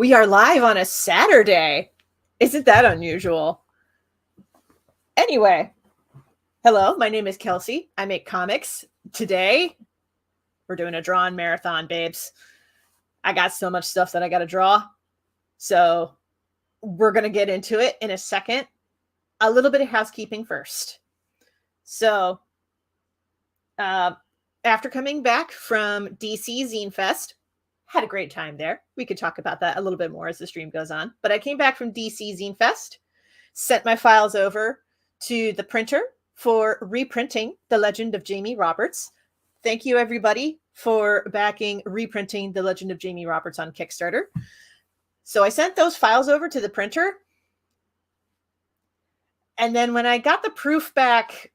We are live on a Saturday. Isn't that unusual? Anyway, hello, my name is Kelsey. I make comics. Today, we're doing a drawing marathon, babes. I got so much stuff that I got to draw. So we're going to get into it in a second. A little bit of housekeeping first. So, after coming back from DC Zine Fest, had a great time there. We could talk about that a little bit more as the stream goes on. But I came back from DC Zine Fest, sent my files over to the printer for reprinting The Legend of Jamie Roberts. Thank you, everybody, for backing reprinting The Legend of Jamie Roberts on Kickstarter. So I sent those files over to the printer. And then when I got the proof back,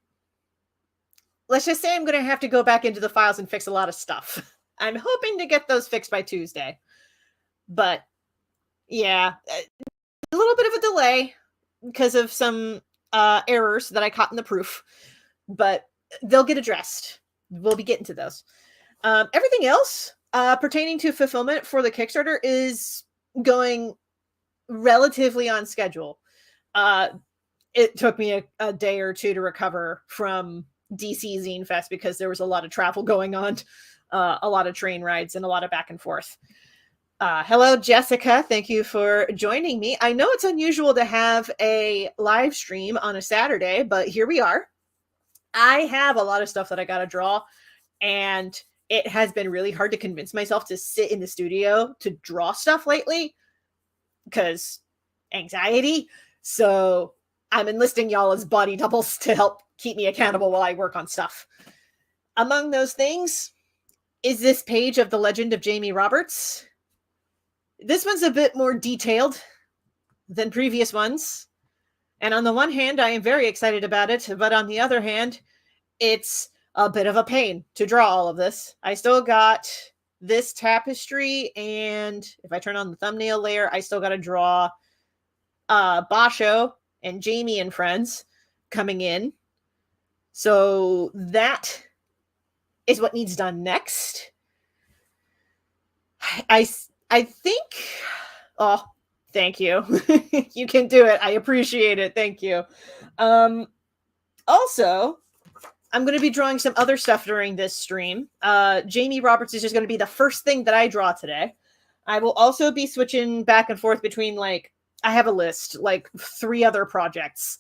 let's just say I'm going to have to go back into the files and fix a lot of stuff. I'm hoping to get those fixed by Tuesday. But yeah, a little bit of a delay because of some errors that I caught in the proof. But they'll get addressed. We'll be getting to those. Everything else pertaining to fulfillment for the Kickstarter is going relatively on schedule. It took me a day or two to recover from DC Zine Fest because there was a lot of travel going on. A lot of train rides and a lot of back and forth. Hello, Jessica. Thank you for joining me. I know it's unusual to have a live stream on a Saturday, but here we are. I have a lot of stuff that I got to draw, and it has been really hard to convince myself to sit in the studio to draw stuff lately because anxiety. So I'm enlisting y'all as body doubles to help keep me accountable while I work on stuff. Among those things is this page of The Legend of Jamie Roberts. This one's a bit more detailed than previous ones. And on the one hand, I am very excited about it. But on the other hand, it's a bit of a pain to draw all of this. I still got this tapestry. And if I turn on the thumbnail layer, I still got to draw Basho and Jamie and friends coming in. So that is what needs done next. I think, oh, thank you. You can do it. I appreciate it. Thank you. Also, I'm going to be drawing some other stuff during this stream. Jamie Roberts is just going to be the first thing that I draw today. I will also be switching back and forth between, I have a list, 3 other projects,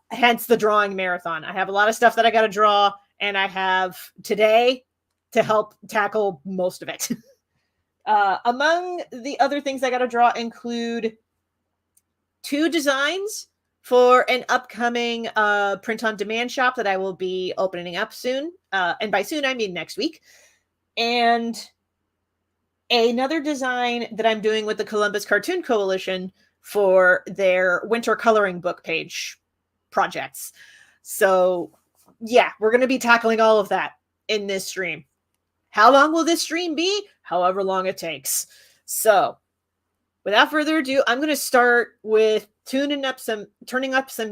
hence the drawing marathon. I have a lot of stuff that I got to draw, and I have today to help tackle most of it. Among the other things I got to draw include 2 designs for an upcoming print-on-demand shop that I will be opening up soon. And by soon, I mean next week. And another design that I'm doing with the Columbus Cartoon Coalition for their winter coloring book page projects. So yeah, we're going to be tackling all of that in this stream. How long will this stream be? However long it takes. So without further ado, I'm going to start with turning up some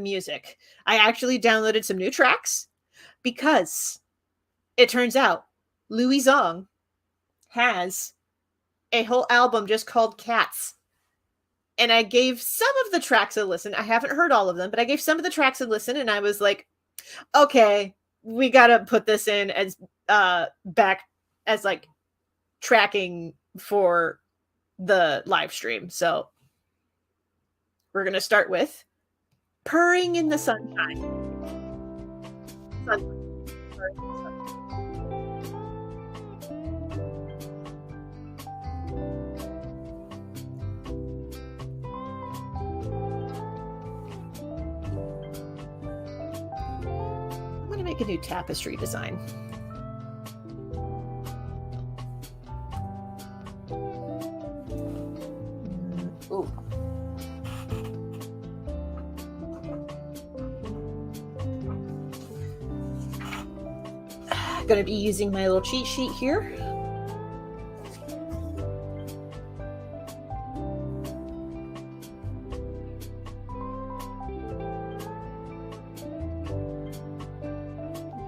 music. I actually downloaded some new tracks because it turns out Louis Zong has a whole album just called Cats. And I gave some of the tracks a listen. I haven't heard all of them, but I gave some of the tracks a listen, and I was like, okay, we got to put this in as back as tracking for the live stream. So we're going to start with Purring in the Sunshine. Purring in the Sunshine. I'm going to make a new tapestry design. Ooh. Going to be using my little cheat sheet here.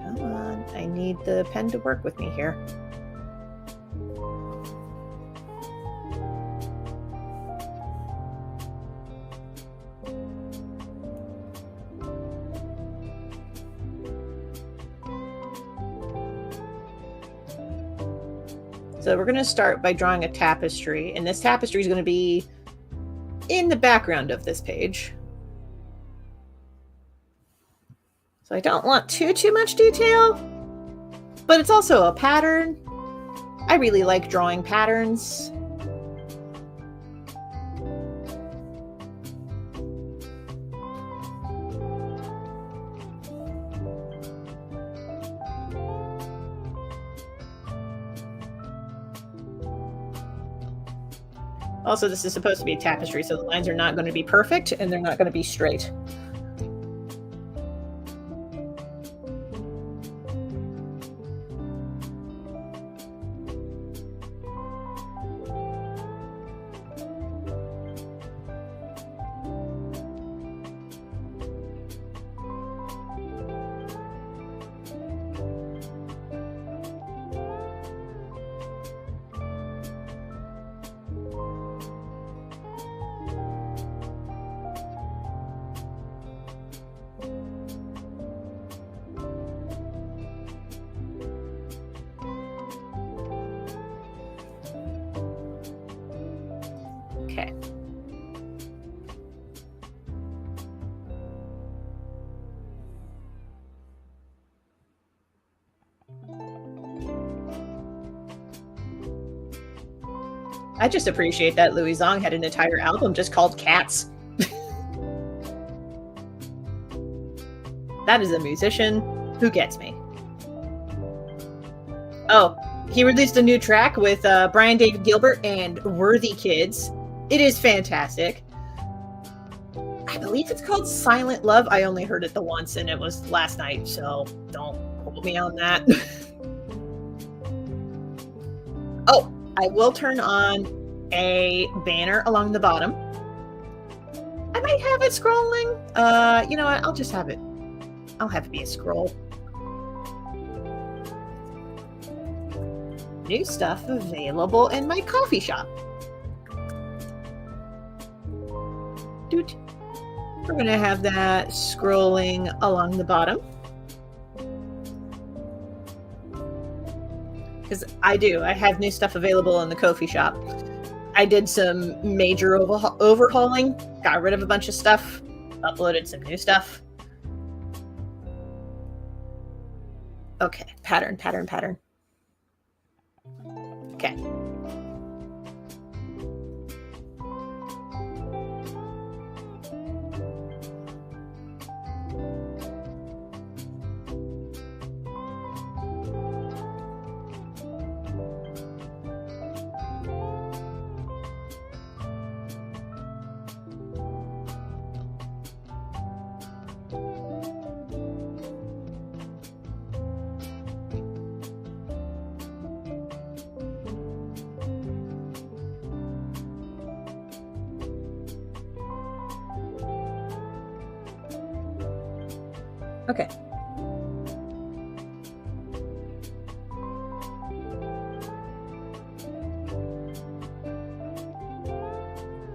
Come on, I need the pen to work with me here. So we're going to start by drawing a tapestry, and this tapestry is going to be in the background of this page. So I don't want too much detail, but it's also a pattern. I really like drawing patterns. Also, this is supposed to be a tapestry, so the lines are not going to be perfect and they're not going to be straight. Okay. I just appreciate that Louis Zong had an entire album just called Cats. That is a musician who gets me. Oh, he released a new track with Brian David Gilbert and Worthy Kids. It is fantastic. I believe it's called Silent Love. I only heard it the once and it was last night, so don't quote me on that. Oh, I will turn on a banner along the bottom. I might have it scrolling. You know what? I'll just have it. I'll have it be a scroll. New stuff available in my coffee shop. Doot. We're going to have that scrolling along the bottom. Because I have new stuff available in the coffee shop. I did some major overhauling, got rid of a bunch of stuff, uploaded some new stuff. Okay, pattern. Okay. Okay.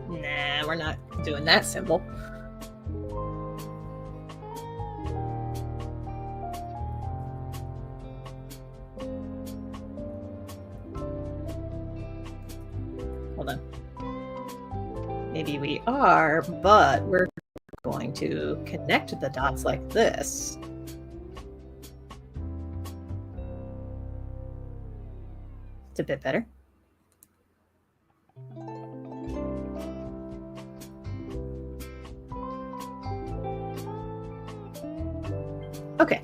Nah, we're not doing that symbol. Hold on. Maybe we are, but we're going to connect the dots like this. It's a bit better. Okay.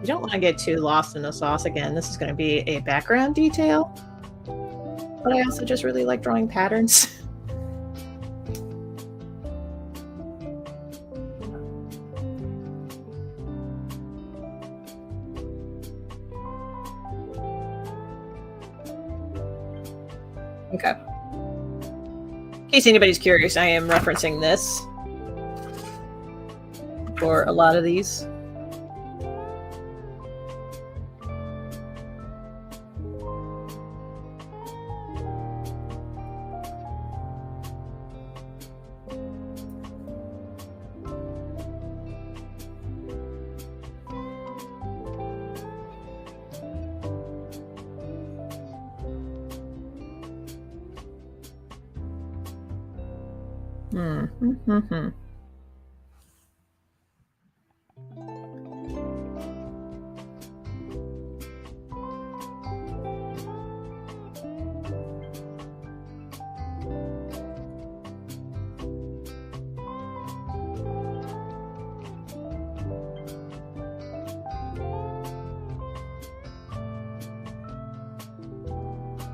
You don't want to get too lost in the sauce again. This is going to be a background detail, but I also just really like drawing patterns. Okay. In case anybody's curious, I am referencing this for a lot of these.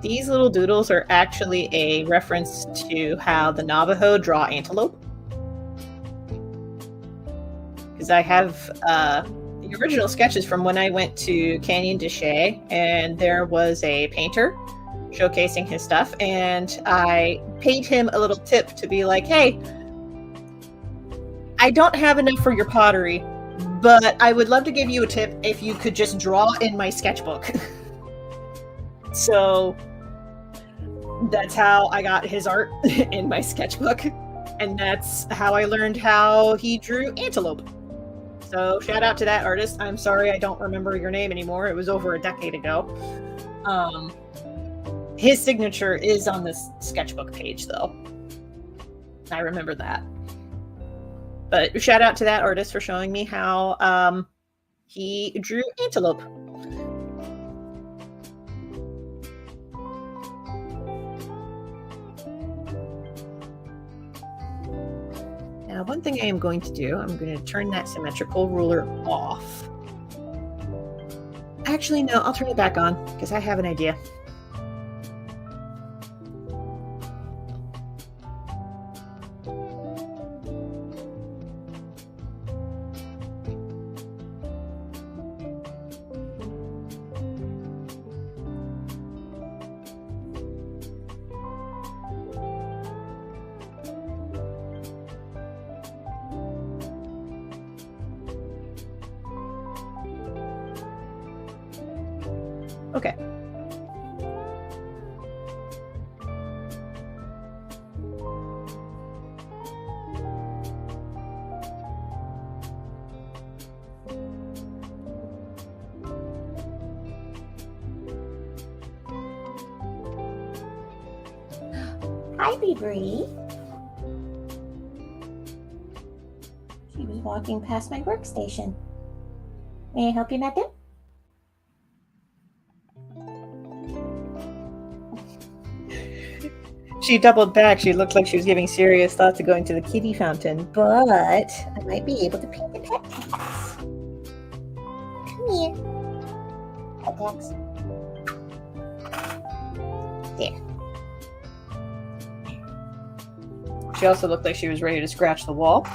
These little doodles are actually a reference to how the Navajo draw antelope. Because I have the original sketches from when I went to Canyon de Chelly, and there was a painter showcasing his stuff, and I paid him a little tip to be like, hey, I don't have enough for your pottery, but I would love to give you a tip if you could just draw in my sketchbook. So that's how I got his art in my sketchbook, and that's how I learned how he drew antelope. So shout out to that artist. I'm sorry I don't remember your name anymore. It was over a decade ago. His signature is on this sketchbook page, though. I remember that. But shout out to that artist for showing me how he drew antelope. Now, one thing I am going to do, I'm going to turn that symmetrical ruler off. Actually, no, I'll turn it back on because I have an idea. Okay. Hi, Bree. She was walking past my workstation. May I help you, madam? She doubled back. She looked like she was giving serious thought to going to the kitty fountain, but I might be able to paint the pet tax. Come here. Pet tax. There. She also looked like she was ready to scratch the wall.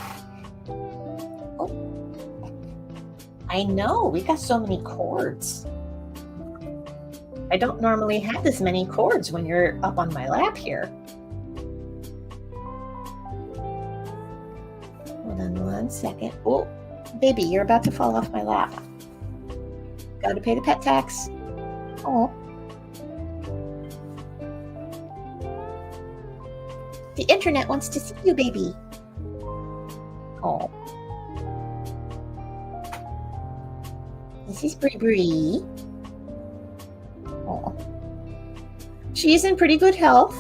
Oh. I know. We got so many cords. I don't normally have this many cords when you're up on my lap here. Hold on 1 second. Oh, baby, you're about to fall off my lap. Gotta pay the pet tax. Oh. The internet wants to see you, baby. Oh. This is Bree. Oh. She's in pretty good health,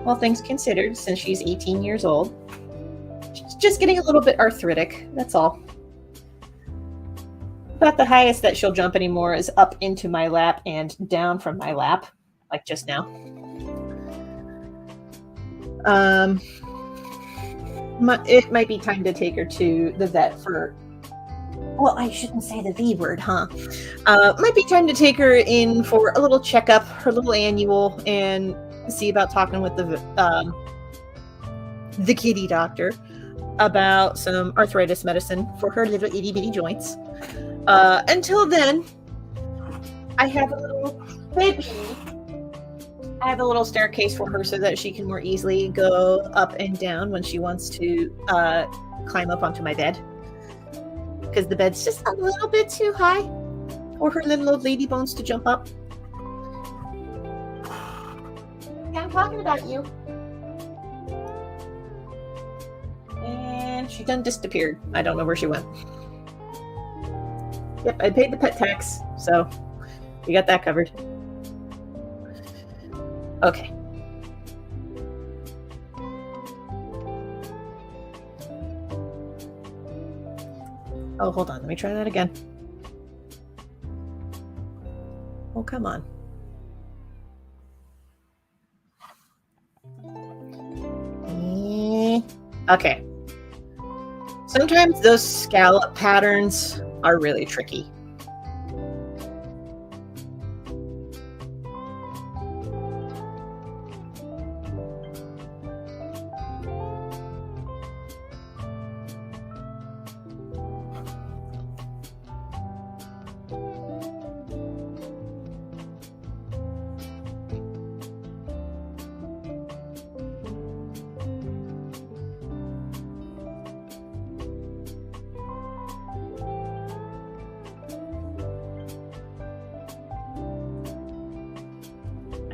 all things considered, since she's 18 years old. She's just getting a little bit arthritic, that's all. About the highest that she'll jump anymore is up into my lap and down from my lap, like just now. It might be time to take her to the vet for... Well, I shouldn't say the V word, huh? Might be time to take her in for a little checkup, her little annual, and see about talking with the kitty doctor about some arthritis medicine for her little itty bitty joints. Until then, I have a little baby. I have a little staircase for her so that she can more easily go up and down when she wants to climb up onto my bed. Because the bed's just a little bit too high for her little old lady bones to jump up. Yeah, I'm talking about you. And she done disappeared. I don't know where she went. Yep, I paid the pet tax, so we got that covered. Okay. Oh, hold on. Let me try that again. Oh, come on. Okay. Sometimes those scallop patterns are really tricky.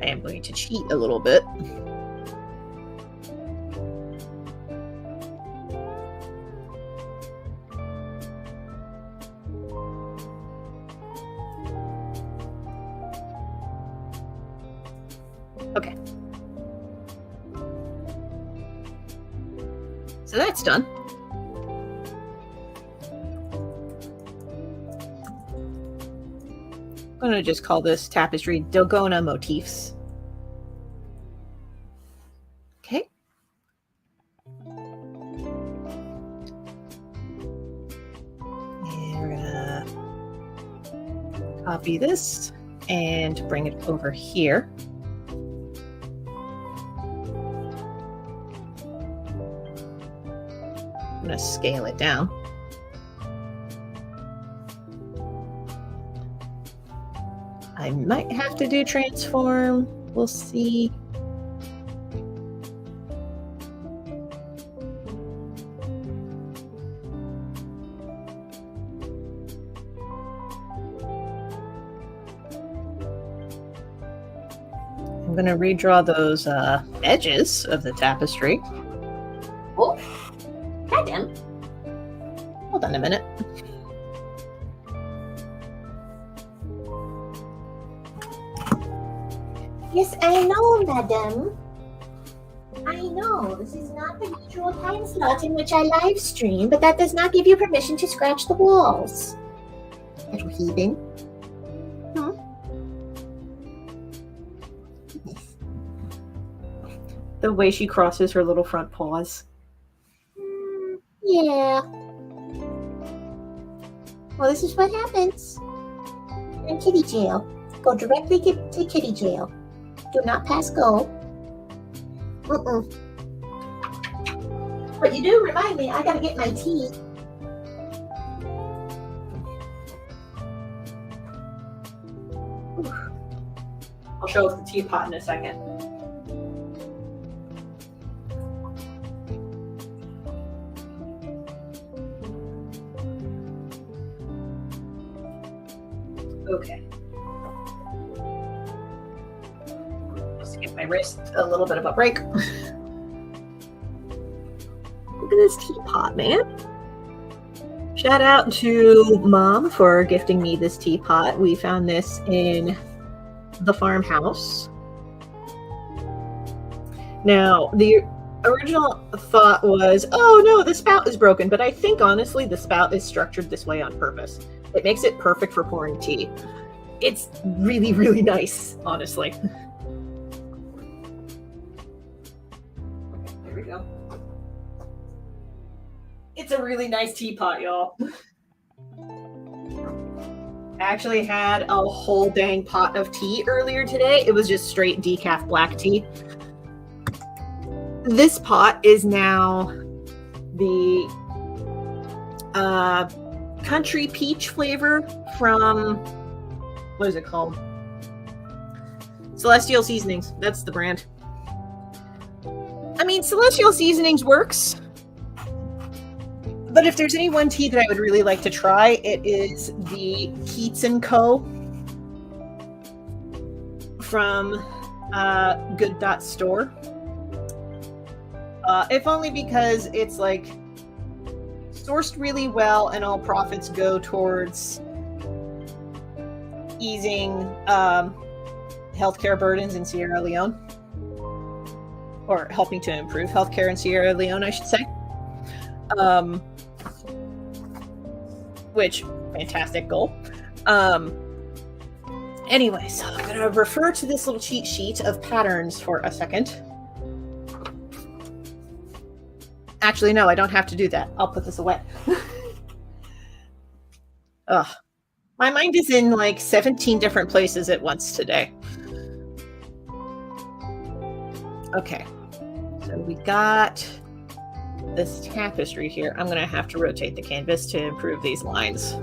I am going to cheat a little bit. Okay. So that's done. I'm going to just call this tapestry Dogona Motifs. Okay. And we're going to copy this and bring it over here. I'm going to scale it down. I might have to do transform. We'll see. I'm going to redraw those edges of the tapestry. Oh, madam. Hold on a minute. Yes, I know, madam. I know, this is not the usual time slot in which I live stream, but that does not give you permission to scratch the walls. Little heathen. The way she crosses her little front paws. Yeah. Well, this is what happens. You're in kitty jail. Go directly to kitty jail. Do not pass go. But you do remind me, I gotta get my tea. I'll show us the teapot in a second. Okay. Just give my wrist a little bit of a break. Look at this teapot, man. Shout out to Mom for gifting me this teapot. We found this in the farmhouse. Now, the original thought was, oh no, the spout is broken, but I think honestly the spout is structured this way on purpose. It makes it perfect for pouring tea. It's really, really nice, honestly. There we go. It's a really nice teapot, y'all. I actually had a whole dang pot of tea earlier today. It was just straight decaf black tea. This pot is now the country peach flavor from, what is it called? Celestial Seasonings. That's the brand. I mean, Celestial Seasonings works. But if there's any one tea that I would really like to try, it is the Keats & Co. from Good.Store. If only because it's like sourced really well and all profits go towards easing healthcare burdens in Sierra Leone. Or helping to improve healthcare in Sierra Leone, I should say. which, fantastic goal. Anyway, so I'm going to refer to this little cheat sheet of patterns for a second. Actually, no, I don't have to do that. I'll put this away. Ugh. My mind is in like 17 different places at once today. Okay. So we got this tapestry here. I'm going to have to rotate the canvas to improve these lines.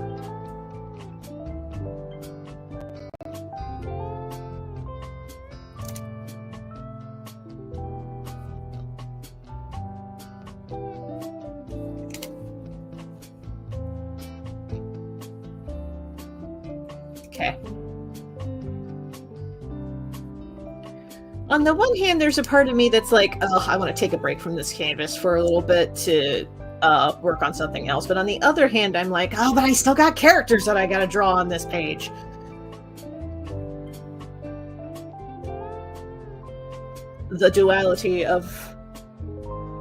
Okay. On the one hand, there's a part of me that's like, oh, I want to take a break from this canvas for a little bit to work on something else. But on the other hand, I'm like, oh, but I still got characters that I got to draw on this page. The duality of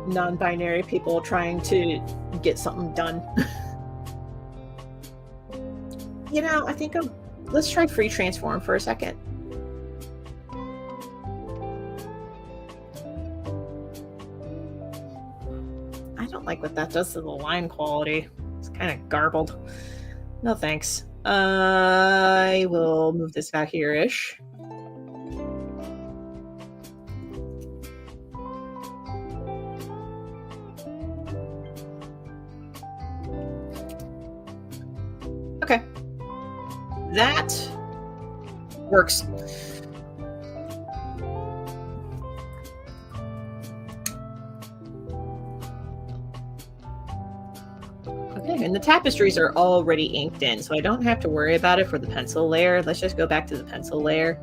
non-binary people trying to get something done. You know, I think let's try free transform for a second. I don't like what that does to the line quality. It's kind of garbled. No thanks. I will move this out here-ish. Okay. That works. Okay, and the tapestries are already inked in, so I don't have to worry about it for the pencil layer. Let's just go back to the pencil layer.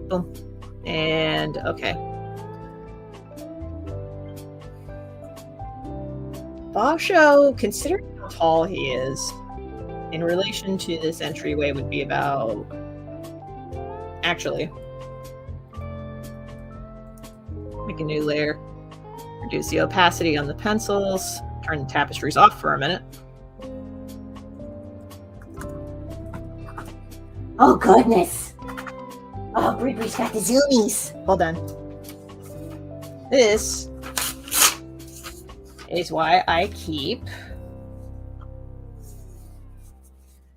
Boom. And okay. Basho, considering how tall he is, in relation to this entryway would be about... Actually, make a new layer. Reduce the opacity on the pencils. Turn the tapestries off for a minute. Oh, goodness. Oh, Bridry's got the zoomies. Hold on. This is why I keep...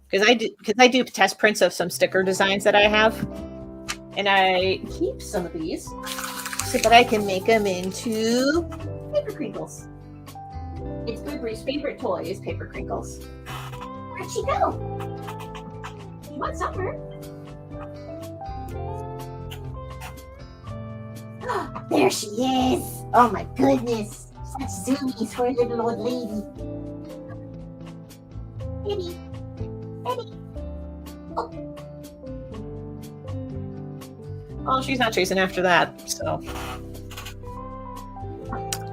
Because I do test prints of some sticker designs that I have. And I keep some of these so that I can make them into paper crinkles. It's Bridry's favorite toy is paper crinkles. Where'd she go? She went somewhere. There she is. Oh my goodness. Such zoomies for a little old lady. Eddie. Eddie. Oh. Well, she's not chasing after that, so.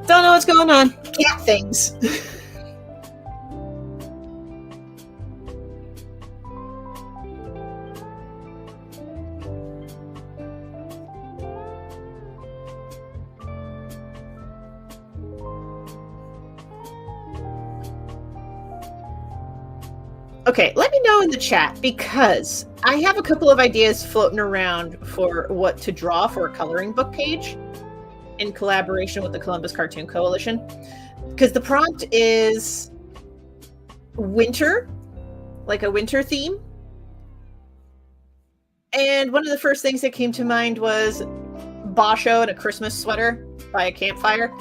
Don't know what's going on. Cat things. Okay, let me know in the chat, because I have a couple of ideas floating around for what to draw for a coloring book page in collaboration with the Columbus Cartoon Coalition. Because the prompt is winter, like a winter theme. And one of the first things that came to mind was Basho in a Christmas sweater by a campfire.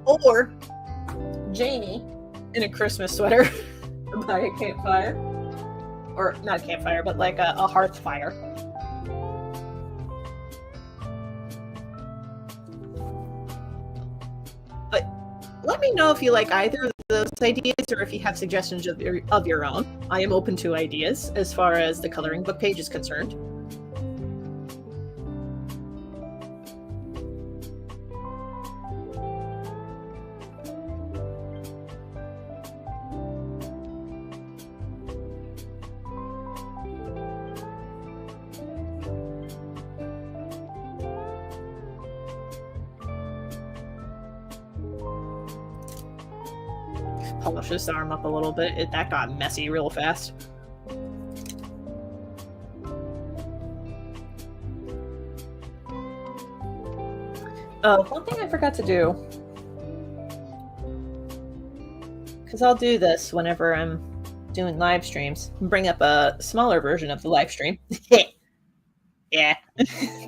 Or Jamie in a Christmas sweater by a campfire. Or not a campfire, but like a hearth fire. But let me know if you like either of those ideas or if you have suggestions of your own. I am open to ideas as far as the coloring book page is concerned. polish this arm up a little bit. That got messy real fast. Oh, one thing I forgot to do. Because I'll do this whenever I'm doing live streams. Bring up a smaller version of the live stream. Yeah,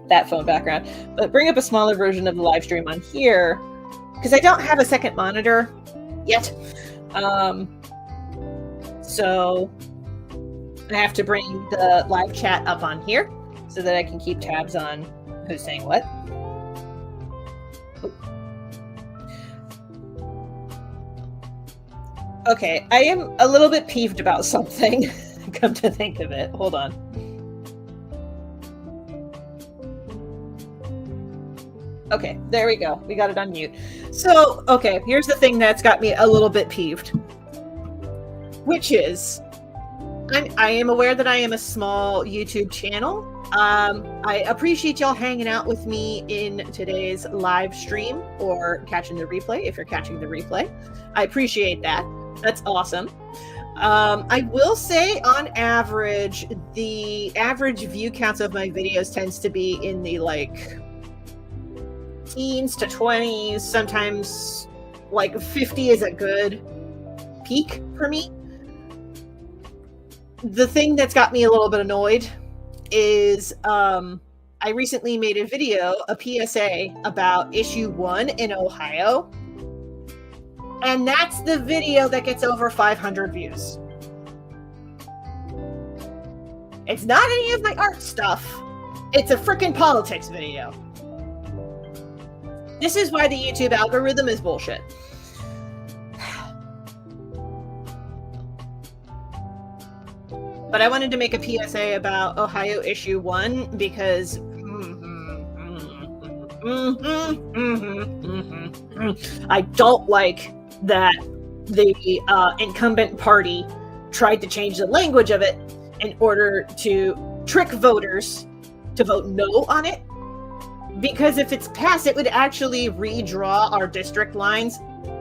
that phone background. But bring up a smaller version of the live stream on here. Because I don't have a second monitor yet. So I have to bring the live chat up on here so that I can keep tabs on who's saying what. Okay, I am a little bit peeved about something. Come to think of it. Hold on. Okay, there we go. We got it on mute. So, okay, here's the thing that's got me a little bit peeved. Which is, I am aware that I am a small YouTube channel. I appreciate y'all hanging out with me in today's live stream or catching the replay, if you're catching the replay. I appreciate that. That's awesome. I will say, on average, the average view counts of my videos tends to be in the, like, teens to 20s. Sometimes, like, 50 is a good peak for me. The thing that's got me a little bit annoyed is I recently made a video, a PSA, about issue 1 in Ohio. And that's the video that gets over 500 views. It's not any of my art stuff. It's a freaking politics video. This is why the YouTube algorithm is bullshit. But I wanted to make a PSA about Ohio issue 1 because I don't like that the incumbent party tried to change the language of it in order to trick voters to vote no on it. Because if it's passed, it would actually redraw our district lines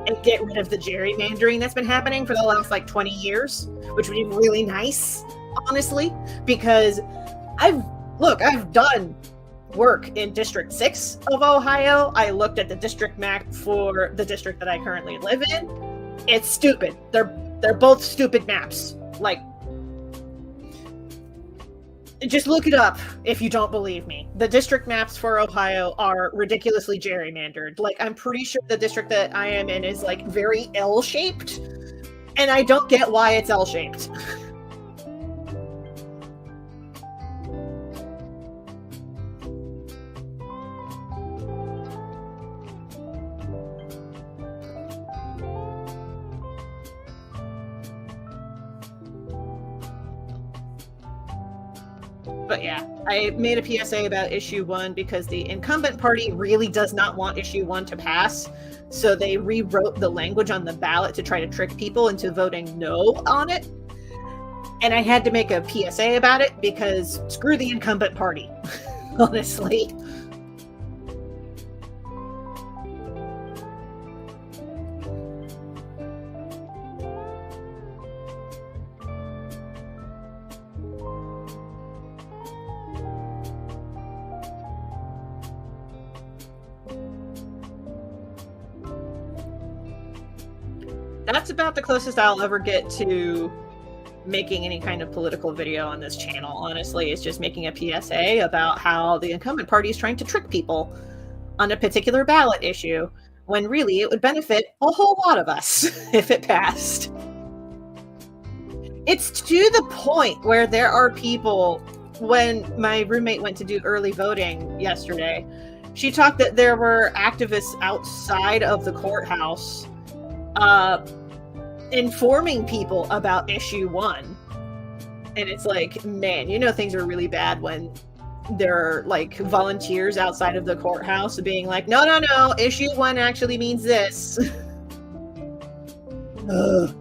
and get rid of the gerrymandering that's been happening for the last, like, 20 years, which would be really nice, honestly, because I've done work in District 6 of Ohio. I looked at the district map for the district that I currently live in. It's stupid. They're both stupid maps. Like, just look it up if you don't believe me. The district maps for Ohio are ridiculously gerrymandered. Like, I'm pretty sure the district that I am in is, like, very L-shaped, and I don't get why it's L-shaped. But yeah, I made a PSA about issue 1 because the incumbent party really does not want issue 1 to pass. So they rewrote the language on the ballot to try to trick people into voting no on it. And I had to make a PSA about it because screw the incumbent party, honestly. That's about the closest I'll ever get to making any kind of political video on this channel, honestly. It's just making a PSA about how the incumbent party is trying to trick people on a particular ballot issue, when really it would benefit a whole lot of us if it passed. It's to the point where there are people, when my roommate went to do early voting yesterday, she talked that there were activists outside of the courthouse informing people about issue 1. And it's like, man, you know things are really bad when there are, like, volunteers outside of the courthouse being like, no, issue 1 actually means this. Ugh.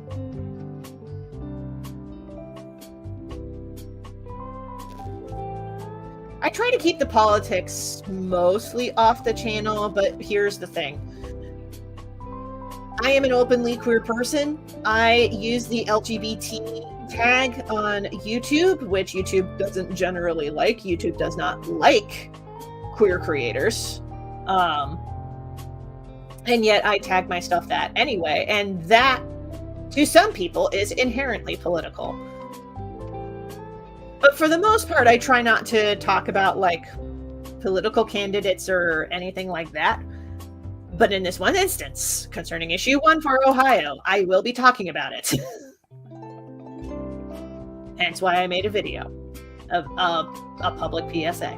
I try to keep the politics mostly off the channel, but here's the thing. I am an openly queer person. I use the LGBT tag on YouTube, which YouTube doesn't generally like. YouTube does not like queer creators. And yet I tag my stuff that anyway. And that, to some people, is inherently political. But for the most part, I try not to talk about, like, political candidates or anything like that. But in this one instance, concerning issue 1 for Ohio, I will be talking about it. Hence why I made a video of a public PSA.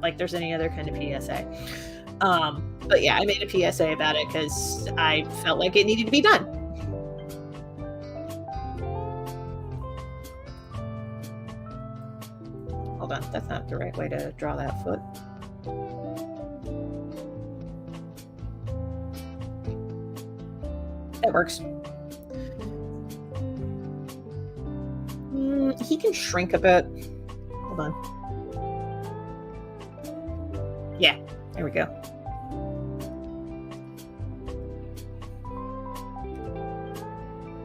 Like there's any other kind of PSA. But yeah, I made a PSA about it because I felt like it needed to be done. Hold on, that's not the right way to draw that foot. That works. He can shrink a bit. Hold on. Yeah, there we go.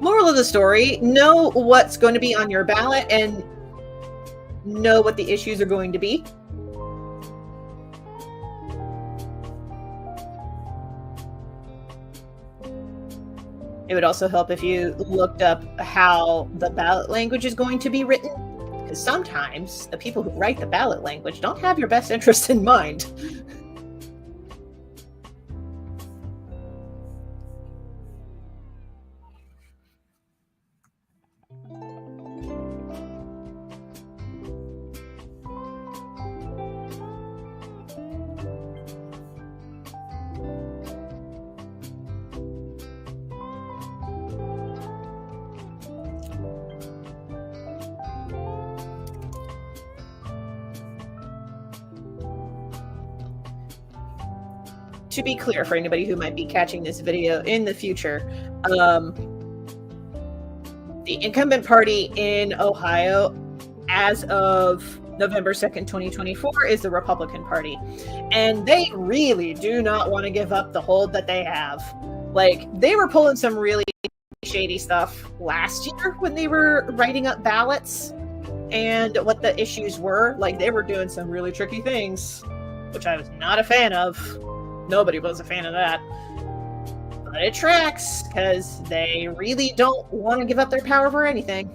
Moral of the story, know what's going to be on your ballot and know what the issues are going to be. It would also help if you looked up how the ballot language is going to be written, because sometimes the people who write the ballot language don't have your best interest in mind. To be clear, for anybody who might be catching this video in the future, the incumbent party in Ohio as of November 2nd, 2024 is the Republican Party. And they really do not want to give up the hold that they have. Like, they were pulling some really shady stuff last year when they were writing up ballots and what the issues were. Like, they were doing some really tricky things, which I was not a fan of. Nobody was a fan of that. But it tracks, because they really don't want to give up their power for anything.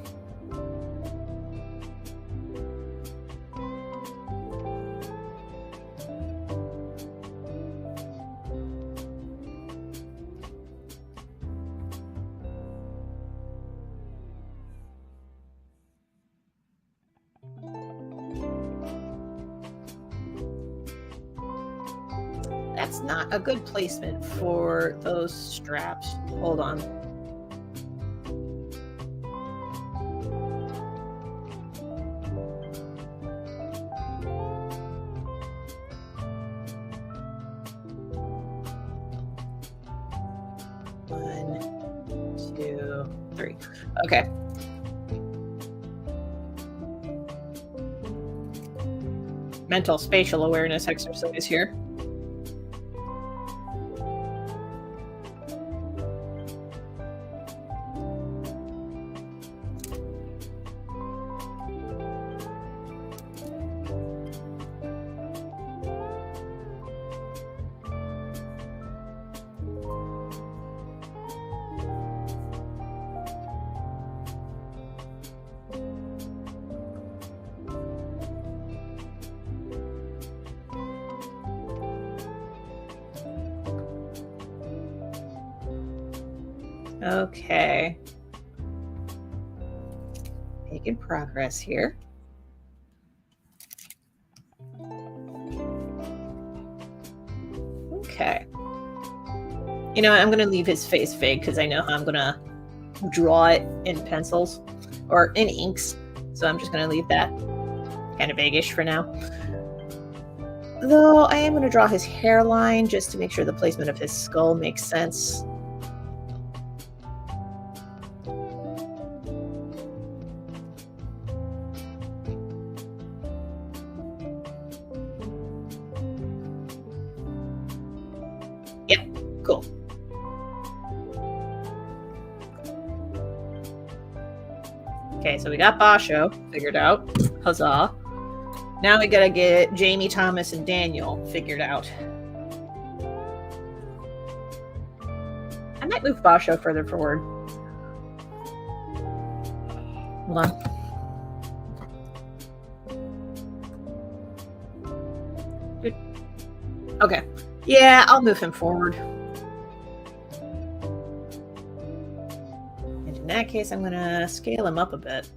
That's not a good placement for those straps. Hold on. One, two, three. Okay. Mental spatial awareness exercise here. Okay. Making progress here. Okay. You know, I'm going to leave his face vague because I know how I'm going to draw it in pencils or in inks. So I'm just going to leave that kind of vaguish for now. Though I am going to draw his hairline just to make sure the placement of his skull makes sense. Yep, Cool. Okay, so we got Basho figured out. Huzzah. Now we gotta get Jamie, Thomas, and Daniel figured out. I might move Basho further forward. Hold on. Good. Okay. Yeah, I'll move him forward. And in that case, I'm gonna scale him up a bit.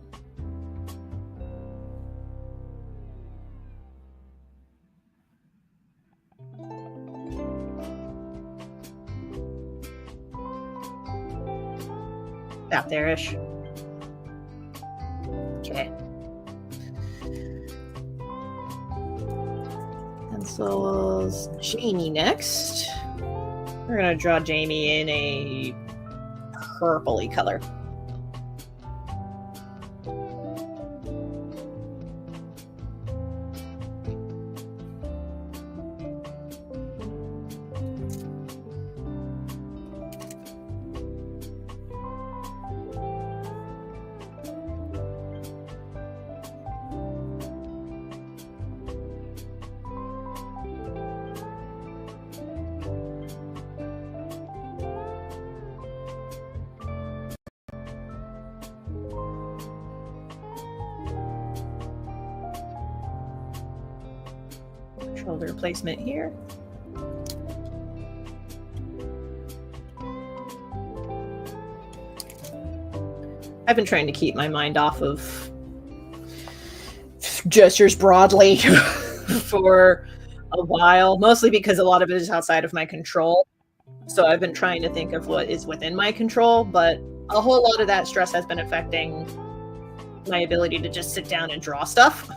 About there-ish. Okay. Pencils. Jamie next. We're gonna draw Jamie in a purpley color. Shoulder placement here. I've been trying to keep my mind off of gestures broadly for a while, mostly because a lot of it is outside of my control. So I've been trying to think of what is within my control, but a whole lot of that stress has been affecting my ability to just sit down and draw stuff,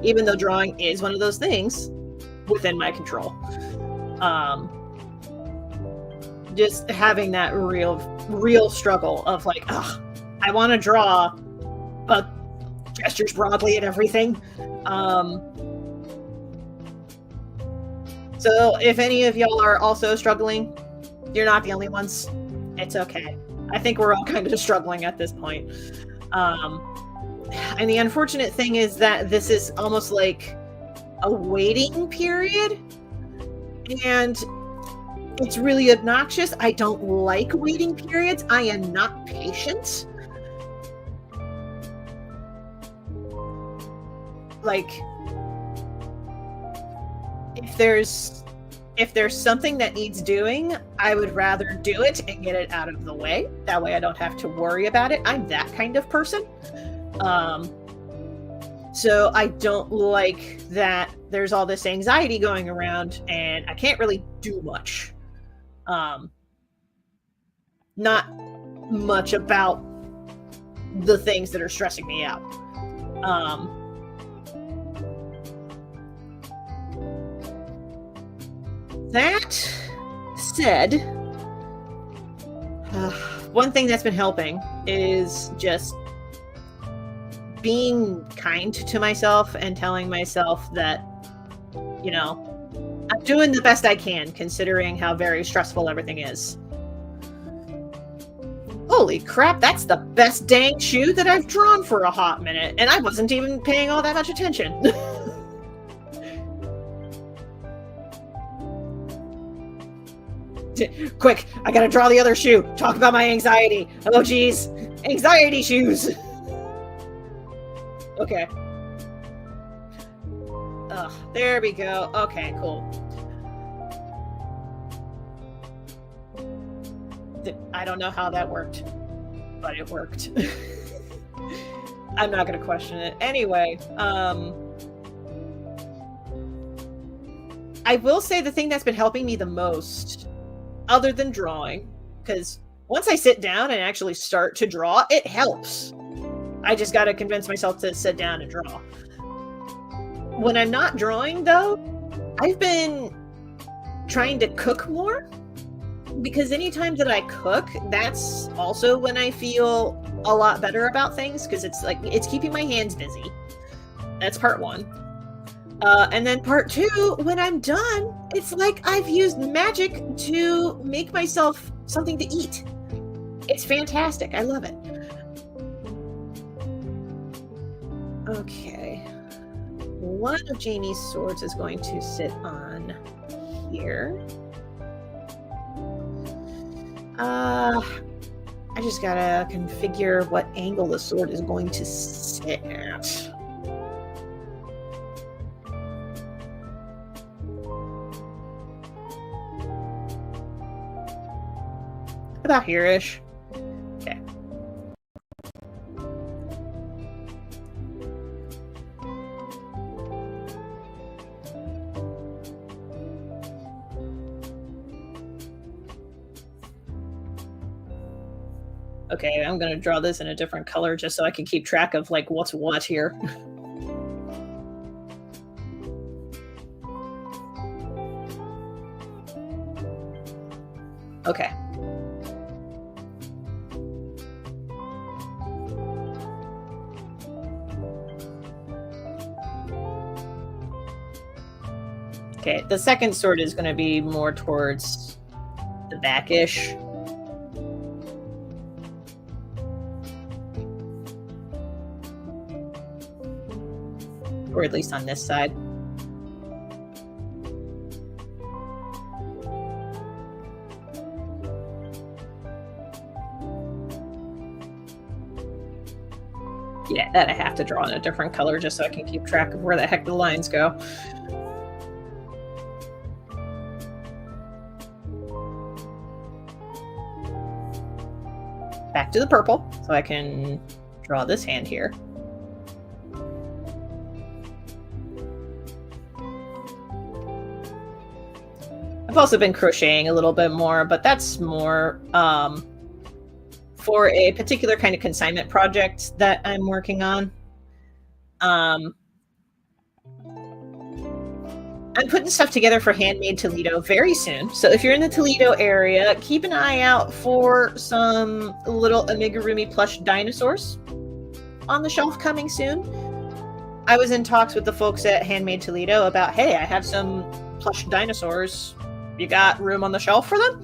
even though drawing is one of those things within my control. Just having that real struggle of like, ugh, I want to draw, but gestures broadly and everything. So if any of y'all are also struggling, you're not the only ones. It's okay. I think we're all kind of struggling at this point. And the unfortunate thing is that this is almost like a waiting period, and it's really obnoxious. I don't like waiting periods. I am not patient. Like, if there's something that needs doing, I would rather do it and get it out of the way. That way I don't have to worry about it. I'm that kind of person. So I don't like that there's all this anxiety going around and I can't really do much. Not much about the things that are stressing me out. That said, one thing that's been helping is just being kind to myself and telling myself that, you know, I'm doing the best I can considering how very stressful everything is. Holy crap, that's the best dang shoe that I've drawn for a hot minute, and I wasn't even paying all that much attention. Quick, I gotta draw the other shoe. Talk about my anxiety. Oh geez, anxiety shoes. Okay. There we go. Okay, cool. I don't know how that worked, but it worked. I'm not going to question it. Anyway, I will say the thing that's been helping me the most, other than drawing, because once I sit down and actually start to draw, it helps. I just got to convince myself to sit down and draw. When I'm not drawing, though, I've been trying to cook more, because anytime that I cook, that's also when I feel a lot better about things, because it's like, it's keeping my hands busy. That's part one. And then part 2, when I'm done, it's like I've used magic to make myself something to eat. It's fantastic. I love it. Okay. One of Jamie's swords is going to sit on here. I just gotta configure what angle the sword is going to sit at. About here-ish. Okay. Okay, I'm gonna draw this in a different color just so I can keep track of like what's what here. Okay. Okay, the second sword is going to be more towards the back-ish. Or at least on this side. Yeah, that I have to draw in a different color just so I can keep track of where the heck the lines go. Back to the purple, so I can draw this hand here. I've also been crocheting a little bit more, but that's more for a particular kind of consignment project that I'm working on. I'm putting stuff together for Handmade Toledo very soon. So if you're in the Toledo area, keep an eye out for some little amigurumi plush dinosaurs on the shelf coming soon. I was in talks with the folks at Handmade Toledo about, hey, I have some plush dinosaurs. You got room on the shelf for them?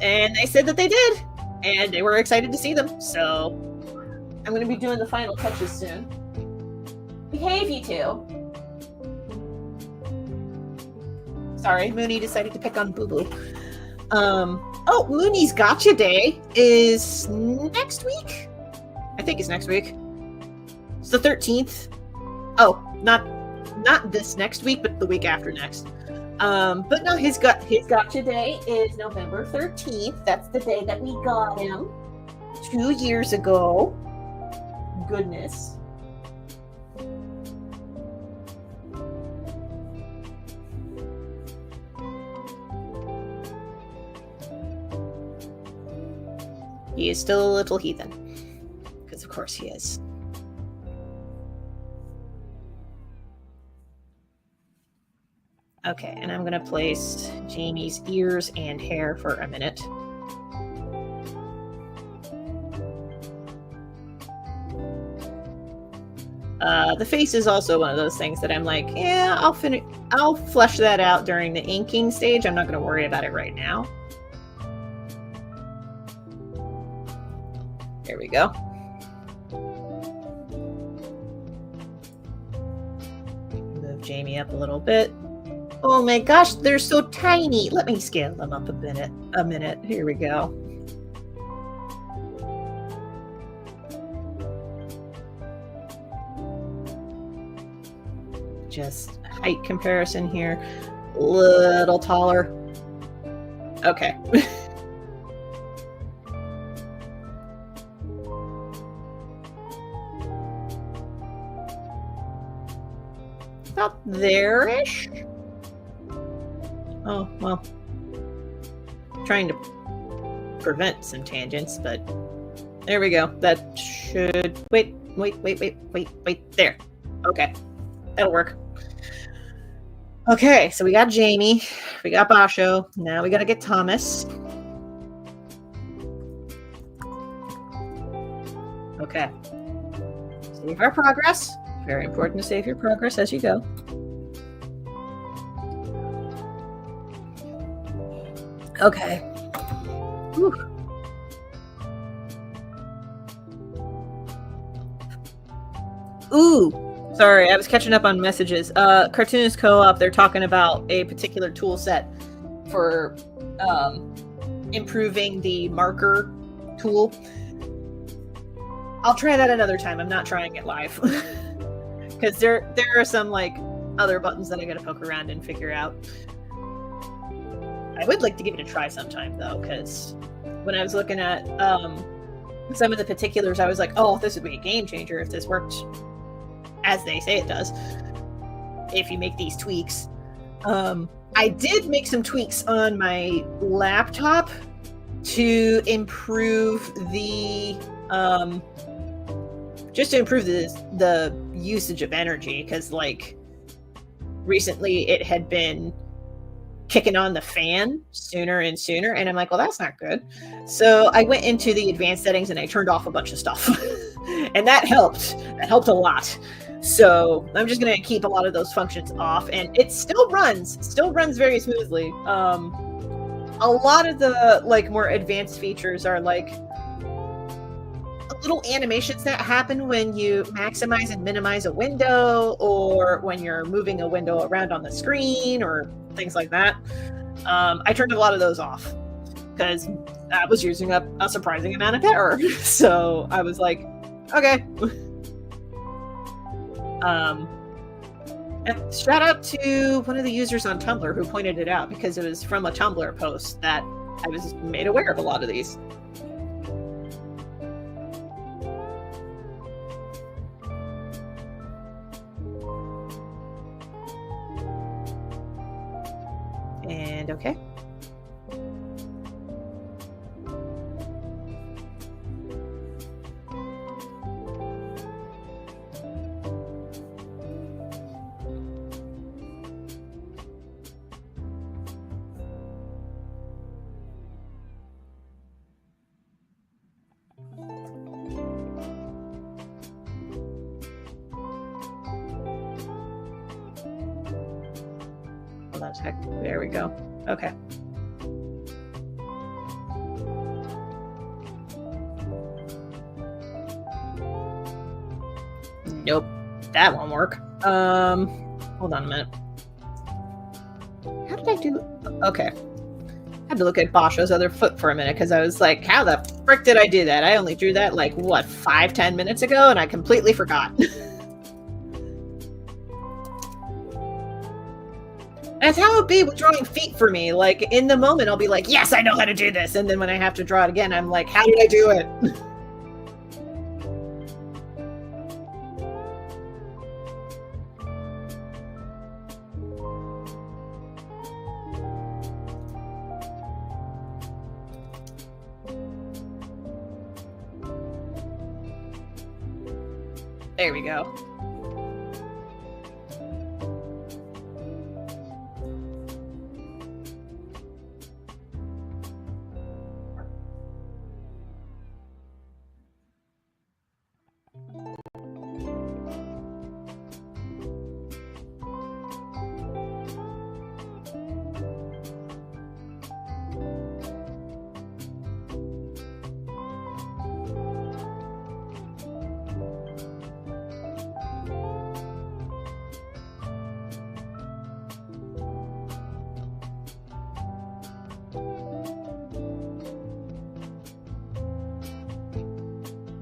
And they said that they did. And they were excited to see them. So I'm going to be doing the final touches soon. Behave, you two. Sorry, Mooney decided to pick on Boo Boo. Oh, Mooney's Gotcha Day is next week? I think it's next week. It's the 13th. Oh, not this next week, but the week after next. But no, his Gotcha Day is November 13th. That's the day that we got him 2 years ago. Goodness. He is still a little heathen. Because of course he is. Okay, and I'm going to place Jamie's ears and hair for a minute. The face is also one of those things that I'm like, yeah, I'll flesh that out during the inking stage. I'm not going to worry about it right now. There we go. Move Jamie up a little bit. Oh my gosh, they're so tiny. Let me scale them up a minute. Here we go. Just height comparison here. A little taller. Okay. About there-ish. Oh, well. Trying to prevent some tangents, but there we go. That should... Wait. There. Okay. That'll work. Okay, so we got Jamie. We got Basho. Now we gotta get Thomas. Okay. Save our progress. Very important to save your progress as you go. Okay. Whew. Ooh. Sorry, I was catching up on messages. Cartoonist Co-op, they're talking about a particular tool set for improving the marker tool. I'll try that another time. I'm not trying it live. Because there are some like other buttons that I gotta poke around and figure out. I would like to give it a try sometime though, because when I was looking at some of the particulars, I was like, oh, this would be a game changer if this worked as they say it does. If you make these tweaks. I did make some tweaks on my laptop to improve the just to improve the usage of energy, because like recently it had been kicking on the fan sooner and sooner, and I'm like, well, that's not good. So I went into the advanced settings and I turned off a bunch of stuff. And that helped a lot. So I'm just going to keep a lot of those functions off, and it still runs very smoothly. A lot of the like more advanced features are like little animations that happen when you maximize and minimize a window, or when you're moving a window around on the screen, or things like that. I turned a lot of those off because that was using up a surprising amount of power. So I was like, okay. And shout out to one of the users on Tumblr who pointed it out, because it was from a Tumblr post that I was made aware of a lot of these. And okay. Hold on a sec. There we go. Okay. Nope. That won't work. Hold on a minute. How did I do? Okay. I had to look at Basho's other foot for a minute, because I was like, how the frick did I do that? I only drew that like, what, 5-10 minutes ago, and I completely forgot. That's how it be with drawing feet for me. Like, in the moment, I'll be like, yes, I know how to do this. And then when I have to draw it again, I'm like, how did I do it? There we go.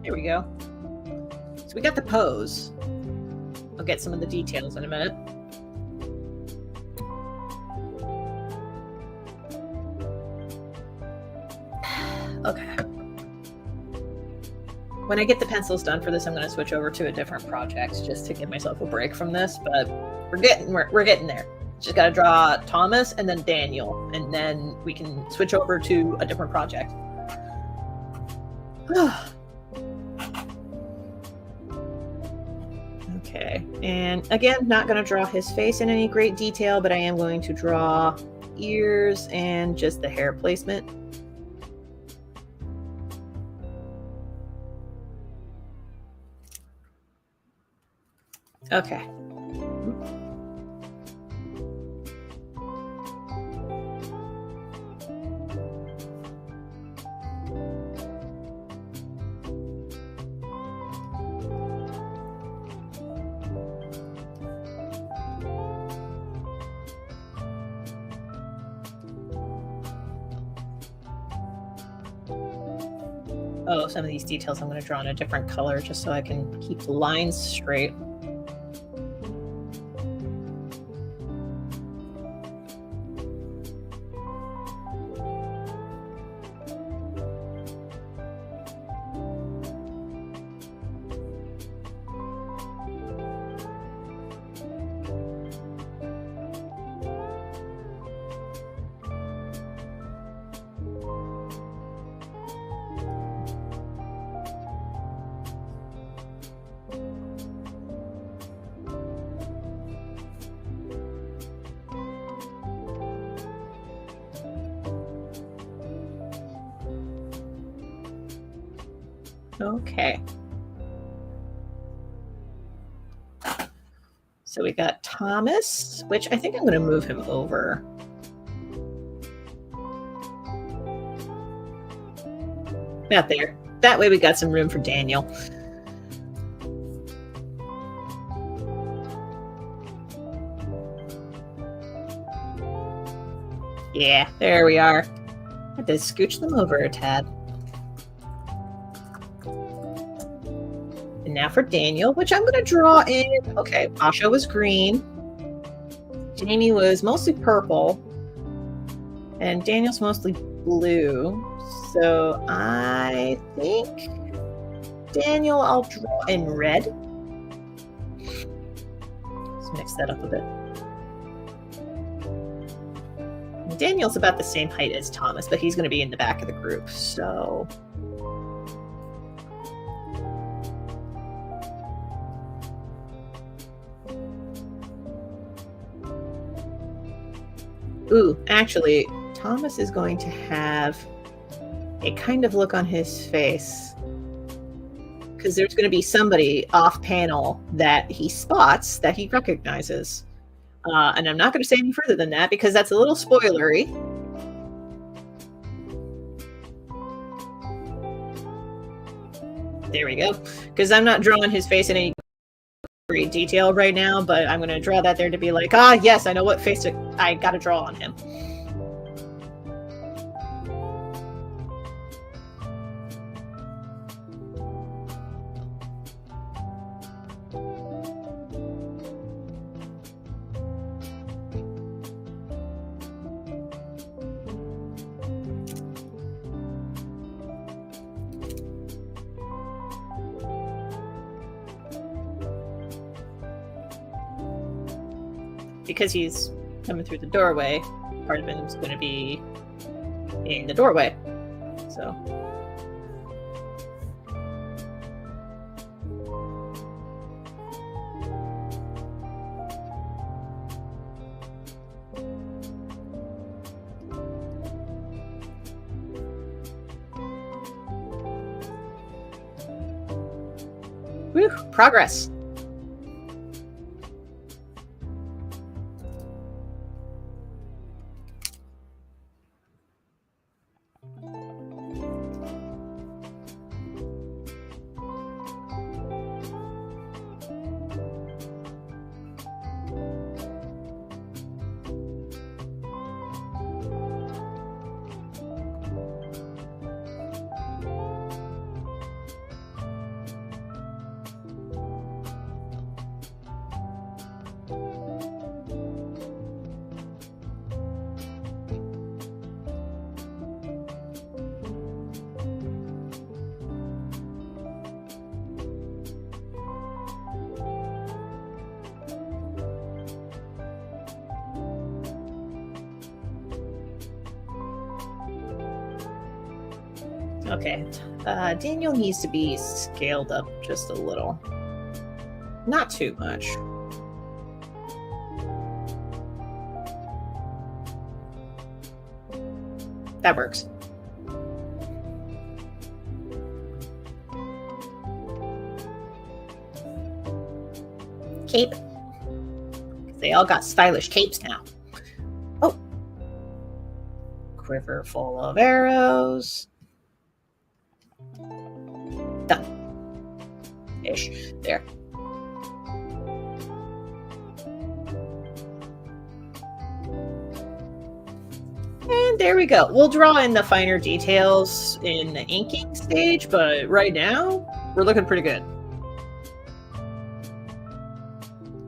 There we go. So we got the pose. I'll get some of the details in a minute. Okay. When I get the pencils done for this, I'm going to switch over to a different project just to give myself a break from this, but we're getting there. Just got to draw Thomas and then Daniel, and then we can switch over to a different project. Okay, and again, not going to draw his face in any great detail, but I am going to draw ears and just the hair placement. Okay. Oh, some of these details I'm going to draw in a different color just so I can keep the lines straight. Okay. So we got Thomas, which I think I'm going to move him over. About there. That way we got some room for Daniel. Yeah, there we are. I had to scooch them over a tad. And now for Daniel, which I'm going to draw in. Okay, Pasha was green. Jamie was mostly purple. And Daniel's mostly blue. So I think Daniel I'll draw in red. Let's mix that up a bit. And Daniel's about the same height as Thomas, but he's going to be in the back of the group. So ooh, actually, Thomas is going to have a kind of look on his face because there's going to be somebody off panel that he spots, that he recognizes. And I'm not going to say any further than that because that's a little spoilery. There we go. Because I'm not drawing his face in any great detail right now, but I'm going to draw that there to be like, ah, yes, I know what face I got to draw on him. Because he's coming through the doorway, part of him is going to be in the doorway. So. Whew, progress. Okay, Daniel needs to be scaled up just a little. Not too much. That works. Cape. They all got stylish capes now. Oh. Quiver full of arrows. Done. Ish. There. And there we go. We'll draw in the finer details in the inking stage, but right now, we're looking pretty good.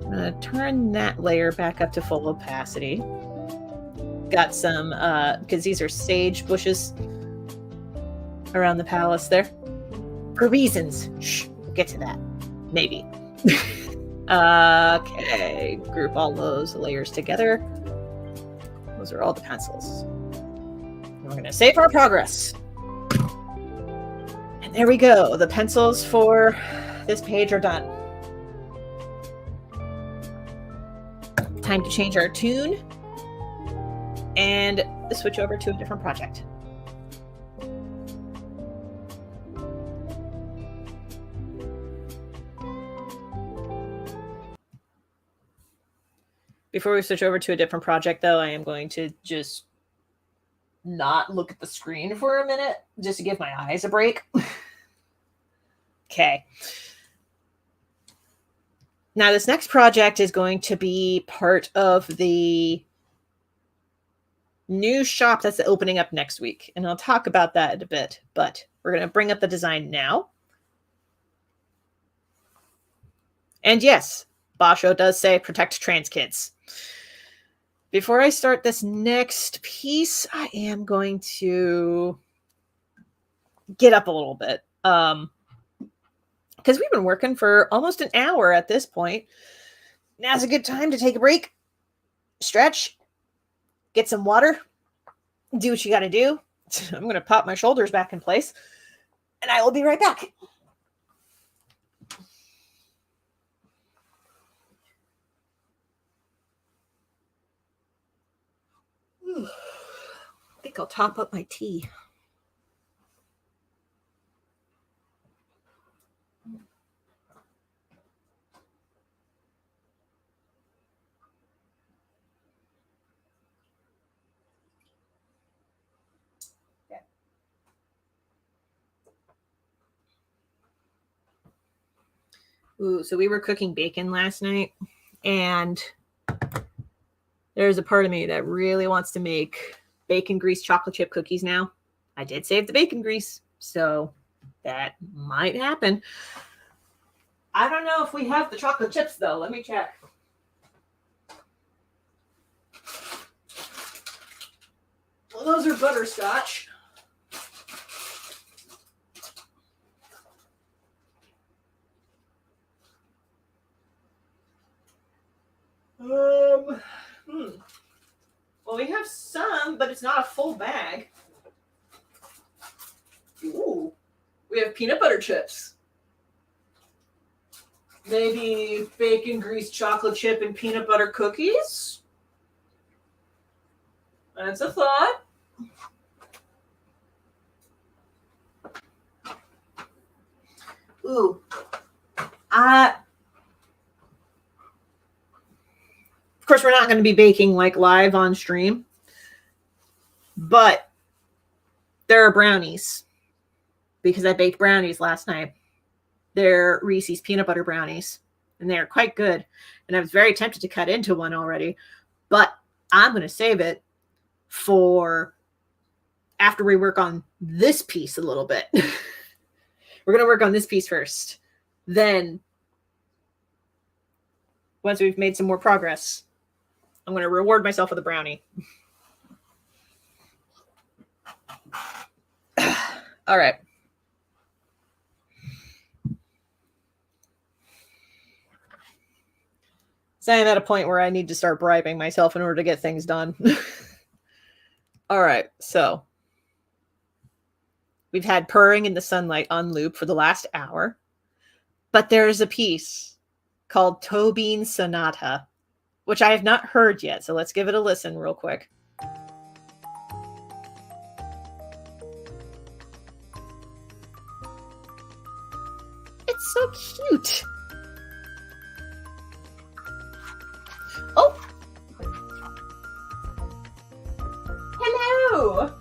I'm going to turn that layer back up to full opacity. Got some, because these are sage bushes around the palace there. For reasons. Shh, we'll get to that. Maybe. Okay, group all those layers together. Those are all the pencils. And we're going to save our progress. And there we go. The pencils for this page are done. Time to change our tune and switch over to a different project. Before we switch over to a different project, though, I am going to just not look at the screen for a minute, just to give my eyes a break. Okay. Now, this next project is going to be part of the new shop that's opening up next week, and I'll talk about that in a bit, but we're going to bring up the design now. And yes, Basho does say protect trans kids. Before I start this next piece, I am going to get up a little bit. Because we've been working for almost an hour at this point. Now's a good time to take a break, stretch, get some water, do what you got to do. I'm going to pop my shoulders back in place, and I will be right back. I think I'll top up my tea. Ooh, so we were cooking bacon last night, and there's a part of me that really wants to make bacon grease chocolate chip cookies now. I did save the bacon grease, so that might happen. I don't know if we have the chocolate chips, though. Let me check. Well, those are butterscotch. Well, we have some, but it's not a full bag. Ooh, we have peanut butter chips. Maybe bacon grease chocolate chip and peanut butter cookies? That's a thought. Ooh. Of course, we're not going to be baking like live on stream, but there are brownies because I baked brownies last night. They're Reese's peanut butter brownies, and they're quite good. And I was very tempted to cut into one already, but I'm going to save it for after we work on this piece a little bit. We're going to work on this piece first. Then, once we've made some more progress, I'm going to reward myself with a brownie. All right. So I'm at a point where I need to start bribing myself in order to get things done. All right. So we've had Purring in the Sunlight on loop for the last hour, but there's a piece called Tobin Sonata, which I have not heard yet. So let's give it a listen real quick. It's so cute. Oh. Hello.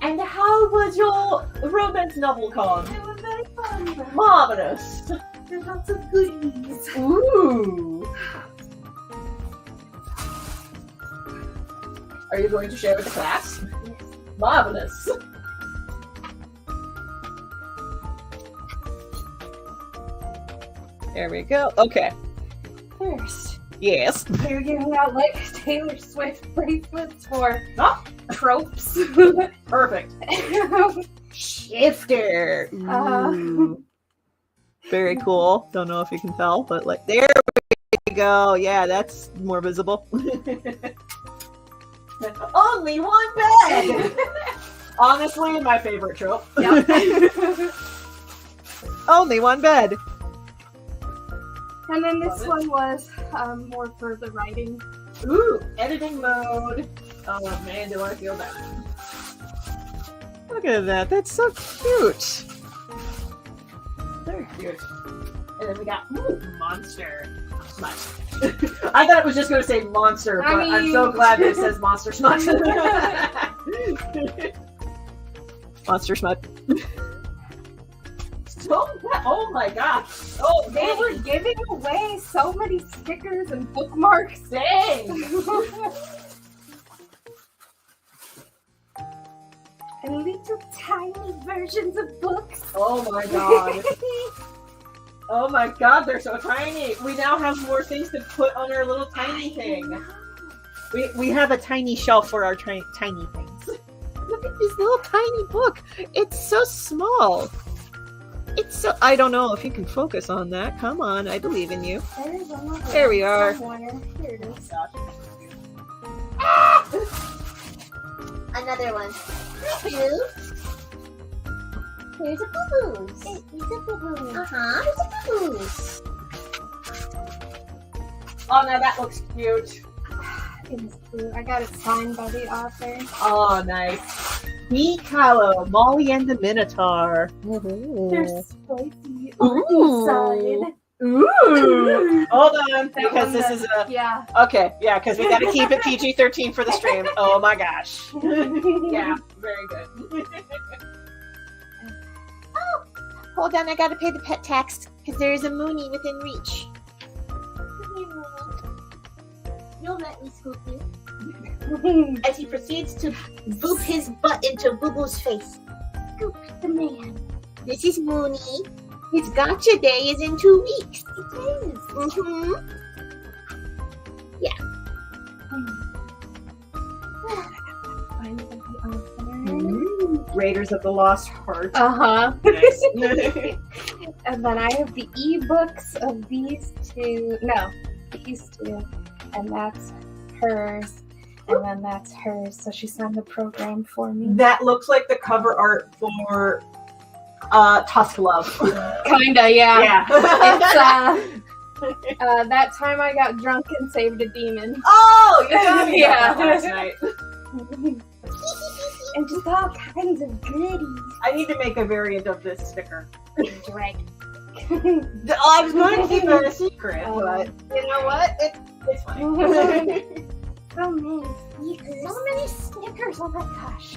And how was your romance novel con? It was very fun. Marvelous. There's lots of goodies. Ooh. Are you going to share with the class? Yes. Marvelous. There we go. Okay. First, Yes. they're giving out like Taylor Swift bracelets for Oh, tropes. perfect. Shifter. Ooh. Very cool. Don't know if you can tell, but like there we go. Yeah, that's more visible. Only one bed. Honestly, my favorite trope. Yep. Only one bed. And then this Love it. one was more for the writing. Ooh, editing mode. Oh man, do I feel bad. Look at that. That's so cute. Very cute. And then we got monster smut. I thought it was just going to say monster, but I'm so glad that it says monster smut. Monster smut. Oh my gosh. Oh, They were giving away so many stickers and bookmarks. dang. And little tiny versions of books. Oh my god. Oh my god, they're so tiny. We now have more things to put on our little tiny thing. We have a tiny shelf for our tiny things. Look at this little tiny book. It's so small. It's so... I don't know if you can focus on that. Come on, I believe in you. There's another There we are. somewhere. Here it is. Another one. Cute. Here's a boo-boos. Here's a boo-boo. Uh-huh. Here's a boo-boos. Oh, now that looks cute. It is cute. I got it signed by the author. Oh, nice. Me, Callow, Molly, and the Minotaur. They're spicy Ooh. on the Ooh. Hold on, That because one this that- is a... inside. Yeah. Okay, yeah, because we got to keep it PG-13 for the stream. Oh my gosh. Yeah, very good. Hold on, I gotta pay the pet tax because there is a Mooney within reach. Come here, Mooney. You'll let me scoop you. As he proceeds to boop his butt into Boo Boo's face. Scoop the man. This is Mooney. His gotcha day is in 2 weeks. It is. Mm-hmm. Raiders of the Lost Heart. Uh-huh. Nice. And then I have the ebooks of these two. No, these two. And that's hers. And then that's hers. So she signed the program for me. That looks like the cover art for Tusk Love. Kinda, yeah. Yeah. It's that time I got drunk and saved a demon. Oh, you got me Yeah. last night. And just all kinds of goodies. I need to make a variant of this sticker. Dragon. I was going to keep it a secret, but you know what? It's fine. So many sneakers. So many Snickers. Oh my gosh.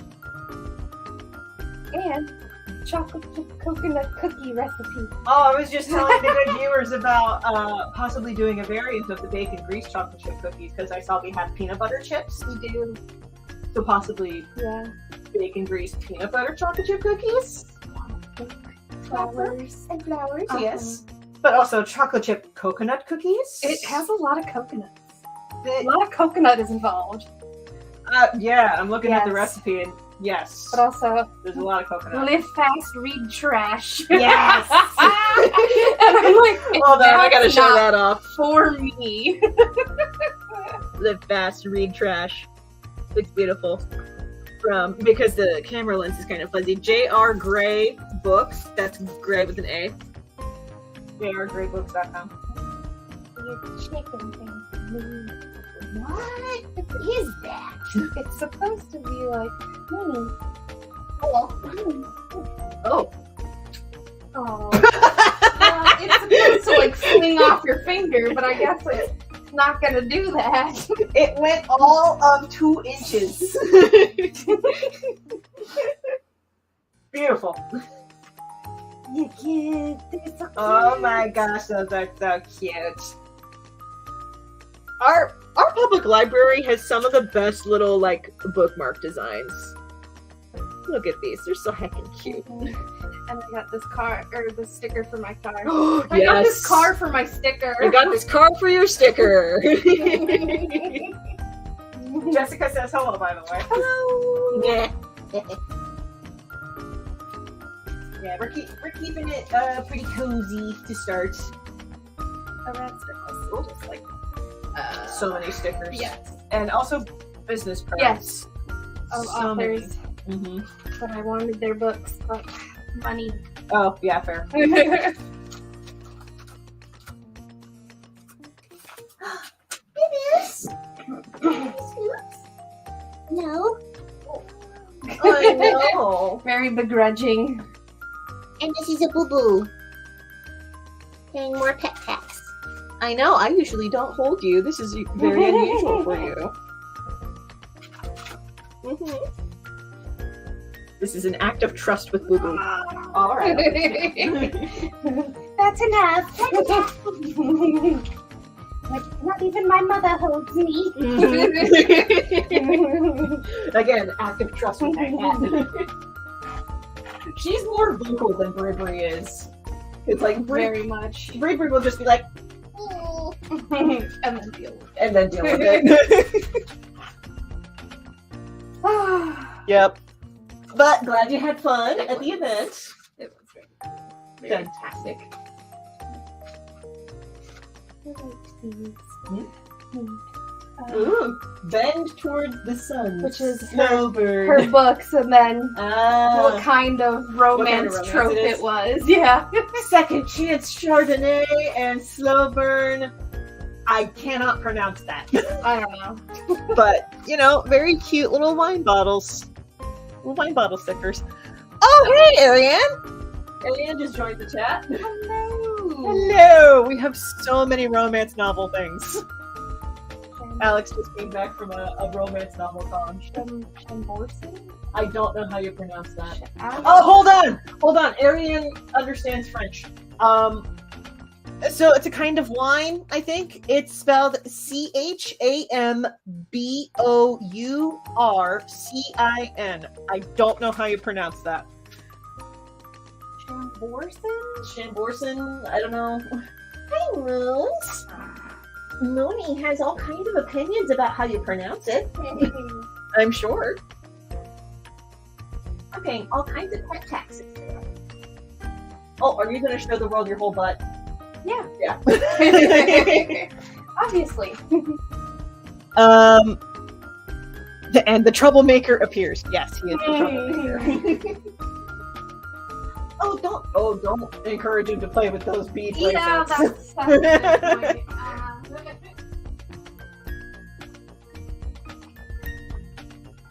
And chocolate chip coconut cookie recipe. Oh, I was just telling the good viewers about possibly doing a variant of the bacon grease chocolate chip cookies because I saw we have peanut butter chips. We do. So possibly Yeah. bacon grease peanut butter chocolate chip cookies. Flowers. And flowers. Yes. But also chocolate chip coconut cookies. It has a lot of coconuts. A The- lot of coconut is involved. yeah, I'm looking at the Yes. recipe and yes, But also, there's a lot of coconut. live fast, read trash. Yes. And I'm like, Hold on, I gotta that's show not that off. for me. Live fast, read trash. It's beautiful. Because the camera lens is kind of fuzzy. J.R. Gray Books. That's Gray with an A. JRGrayBooks.com. Your chicken thing. What is that? It's supposed to be like, Oh. oh. It's supposed to like fling off your finger, but I guess it's not gonna do that. It went all of 2 inches. Beautiful. You kid, they're so Oh cute. my gosh, those are so cute. Our public library has some of the best little like bookmark designs. Look at these; they're so heckin' cute. And I got this car or the sticker for my car. Oh, I got this car for my sticker. I got this car for your sticker. Jessica says hello, by the way. Hello. Yeah. Yeah, we're keeping it pretty cozy to start. Oh, that's just like So many stickers. yes. And also business cards. Yes. Of So authors, Mm-hmm. but I wanted their books, but money. Oh, yeah, fair. Babies? No. I know. Very begrudging. And this is a boo-boo. And more pet packs. I know. I usually don't hold you. This is very unusual for you. Mm-hmm. This is an act of trust with Boo Boo. All right. That's enough. Like, not even my mother holds me. Again, act of trust with my cat. She's more vocal than Bribri is. It's like Very much. Bribri will just be like, And then deal with and then deal with it. it. Yep. But glad you had fun at the event. It was very Fantastic. Ooh, bend towards the sun. Which is Snowbird. her books, and then Ah, what kind of romance romance trope it is? it was. Yeah. Second Chance Chardonnay and slow burn. I cannot pronounce that. I don't know. But, you know, very cute little wine bottles. Little wine bottle stickers. Oh, hey, Ariane! Ariane just joined the chat. Hello. Hello! We have so many romance novel things. Alex just came back from a romance novel con. Shamborson? I don't know how you pronounce that. Oh, Oh, hold on. Ariane understands French. So it's a kind of wine, I think. It's spelled Chambourcin. I don't know how you pronounce that. Chambourcin? I don't know. Hi, Moons. Mooney has all kinds of opinions about how you pronounce it. I'm sure. I'm paying all kinds of pet taxes. Oh, are you going to show the world your whole butt? Yeah. Yeah. Obviously. And the troublemaker appears. Yes, he is the troublemaker. Don't encourage him to play with those bead Yeah, bracelets. that's a good point.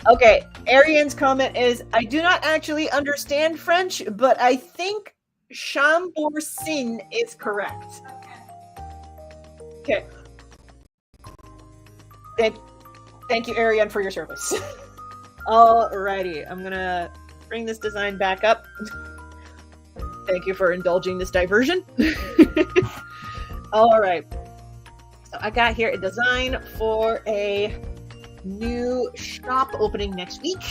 Okay, Ariane's comment is, I do not actually understand French, but I think Chambourcin is correct. Okay. Thank you, Ariane, for your service. Alrighty, I'm gonna bring this design back up. Thank you for indulging this diversion. Alright. So I got here a design for a new shop opening next week.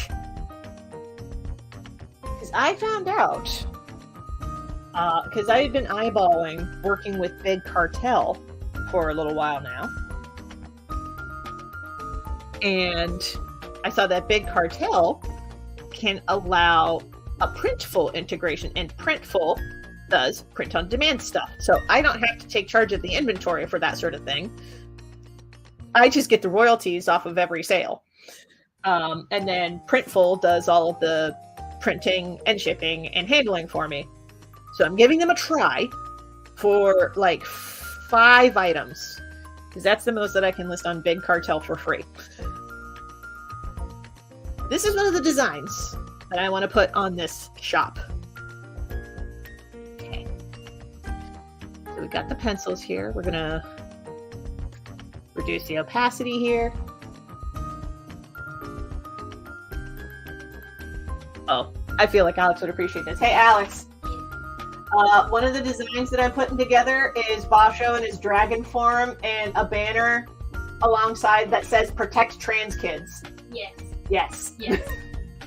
Because I found out, because I've been eyeballing working with Big Cartel for a little while now. And I saw that Big Cartel can allow a Printful integration, and Printful does print-on-demand stuff. So I don't have to take charge of the inventory for that sort of thing. I just get the royalties off of every sale. And then Printful does all of the printing and shipping and handling for me. So I'm giving them a try for like 5 items, because that's the most that I can list on Big Cartel for free. This is one of the designs that I want to put on this shop. Okay. So we got the pencils here. We're gonna reduce the opacity here. Oh, I feel like Alex would appreciate this. Hey, Alex. One of the designs that I'm putting together is Basho in his dragon form and a banner alongside that says "Protect Trans Kids"? Yes. Yes. Yes.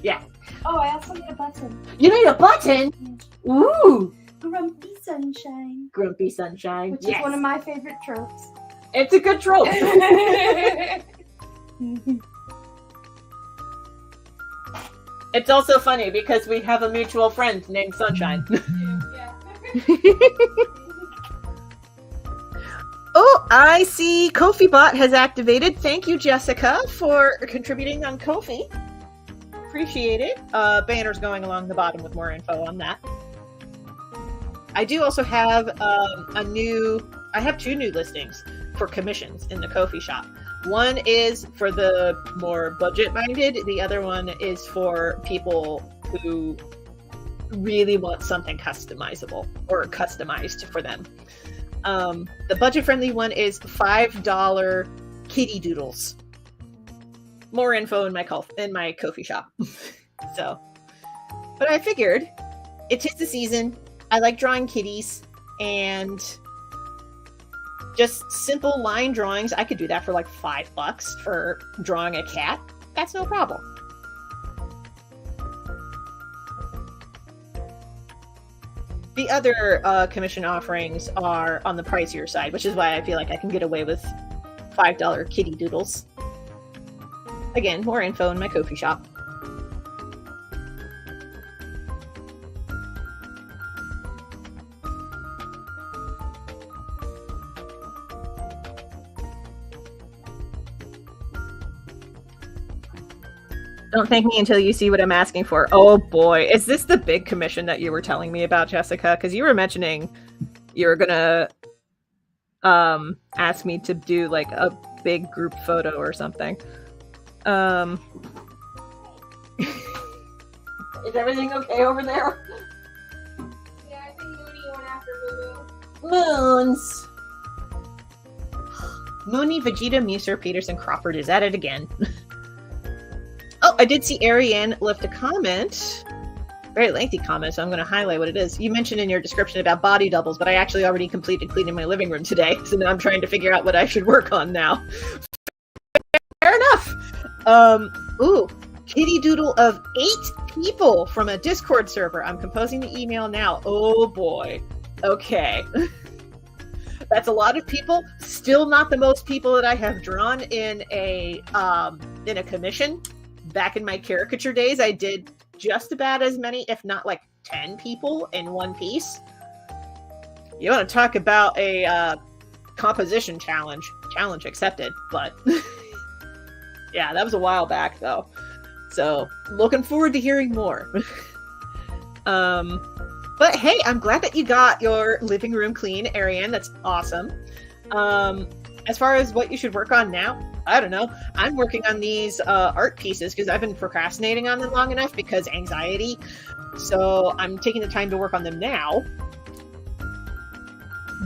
Yeah. Oh, I also need a button. You need a button? Ooh. Grumpy Sunshine. Grumpy Sunshine. Which is one of my favorite tropes. It's a good trope. It's also funny because we have a mutual friend named Sunshine. Yeah. Oh, I see Ko-fi bot has activated. Thank you, Jessica, for contributing on Ko-fi. Appreciate it. Banner's going along the bottom with more info on that. I do also have I have 2 new listings for commissions in the Ko-fi shop. One is for the more budget-minded. The other one is for people who really want something customizable or customized for them. The budget-friendly one is $5 kitty doodles. More info in my Ko-fi shop. So, but I figured it is the season. I like drawing kitties and just simple line drawings. I could do that for like $5 for drawing a cat. That's no problem. The other commission offerings are on the pricier side, which is why I feel like I can get away with $5 kitty doodles. Again, more info in my Ko-fi shop. Don't thank me until you see what I'm asking for. Oh boy. Is this the big commission that you were telling me about, Jessica? Because you were mentioning you were gonna ask me to do like a big group photo or something. Is everything okay over there? Yeah, I think Mooney went after Lulu. Moons. Mooney, Vegeta, Muser, Peterson, Crawford is at it again. Oh, I did see Ariane left a comment. Very lengthy comment, so I'm going to highlight what it is. You mentioned in your description about body doubles, but I actually already completed cleaning my living room today, so now I'm trying to figure out what I should work on now. Fair enough. Ooh, kitty doodle of 8 people from a Discord server. I'm composing the email now. Oh boy. Okay. That's a lot of people. Still not the most people that I have drawn in a commission. Back in my caricature days, I did just about as many, if not like 10 people in one piece. You want to talk about a composition challenge? Challenge accepted, but yeah, that was a while back though. So looking forward to hearing more. But hey, I'm glad that you got your living room clean, Ariane. That's awesome. As far as what you should work on now, I don't know. I'm working on these art pieces because I've been procrastinating on them long enough because anxiety. So I'm taking the time to work on them now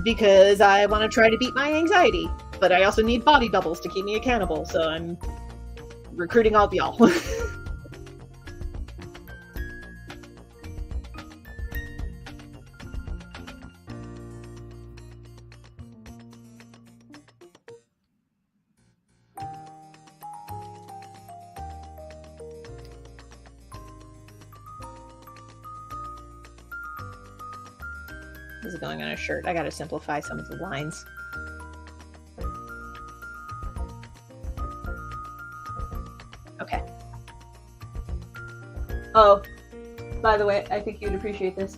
because I want to try to beat my anxiety. But I also need body doubles to keep me accountable. So I'm recruiting all of y'all. This is going on a shirt. I gotta simplify some of the lines. Okay. Oh, by the way, I think you'd appreciate this.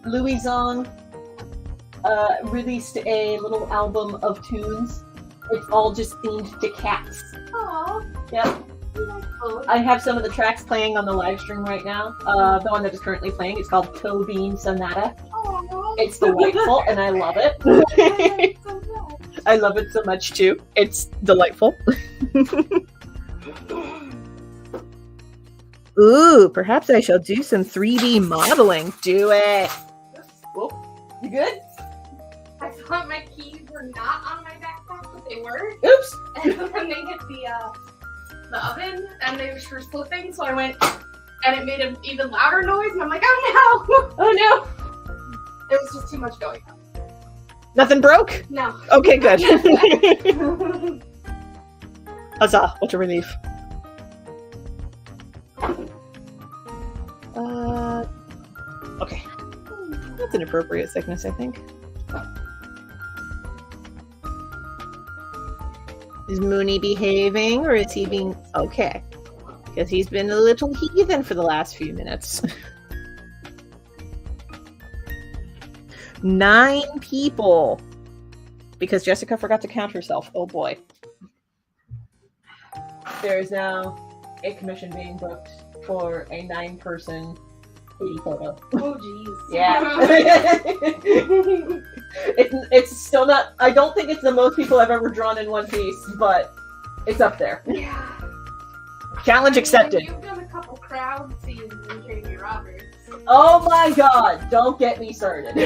Louis Zong released a little album of tunes. It's all just themed to cats. Aww. Yep. I have some of the tracks playing on the live stream right now. The one that is currently playing is called Toe Bean Sonata. Aww. It's delightful and I love it. I love it so much too. It's delightful. Ooh, perhaps I shall do some 3D modeling. Do it. Whoa, you good? I thought my keys were not on my backpack, but they were. Oops. And then they hit the oven and they were slipping, so I went and it made an even louder noise and I'm like, oh no! Oh no. There was just too much going on. Nothing broke? No. Okay, good. Huzzah, what a relief. Okay. That's an appropriate sickness, I think. Is Mooney behaving, or is he being... Okay. Because he's been a little heathen for the last few minutes. 9 people. Because Jessica forgot to count herself. Oh boy. There is now a commission being booked for a 9-person kitty photo. Oh, jeez. Yeah. it's still not... I don't think it's the most people I've ever drawn in one piece, but it's up there. Yeah. Challenge accepted. You've done a couple crowd scenes in Jamie Roberts. Oh my god, don't get me started.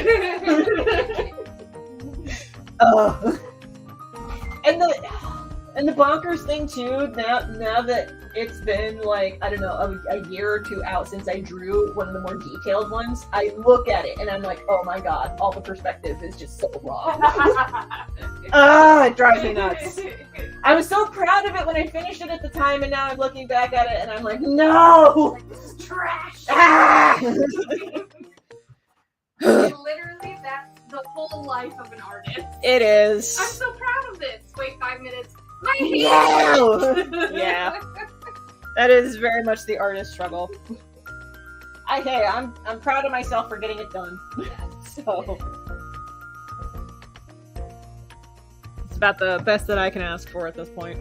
And the bonkers thing too, now that it's been like, I don't know, a year or 2 out since I drew one of the more detailed ones, I look at it and I'm like, oh my god, all the perspective is just so wrong. It drives me nuts. I was so proud of it when I finished it at the time, and now I'm looking back at it and I'm like, no! This is trash! Ah! Literally, that's the whole life of an artist. It is. I'm so proud of this. Wait 5 minutes. No! Yeah. That is very much the artist struggle. I'm proud of myself for getting it done. So it's about the best that I can ask for at this point.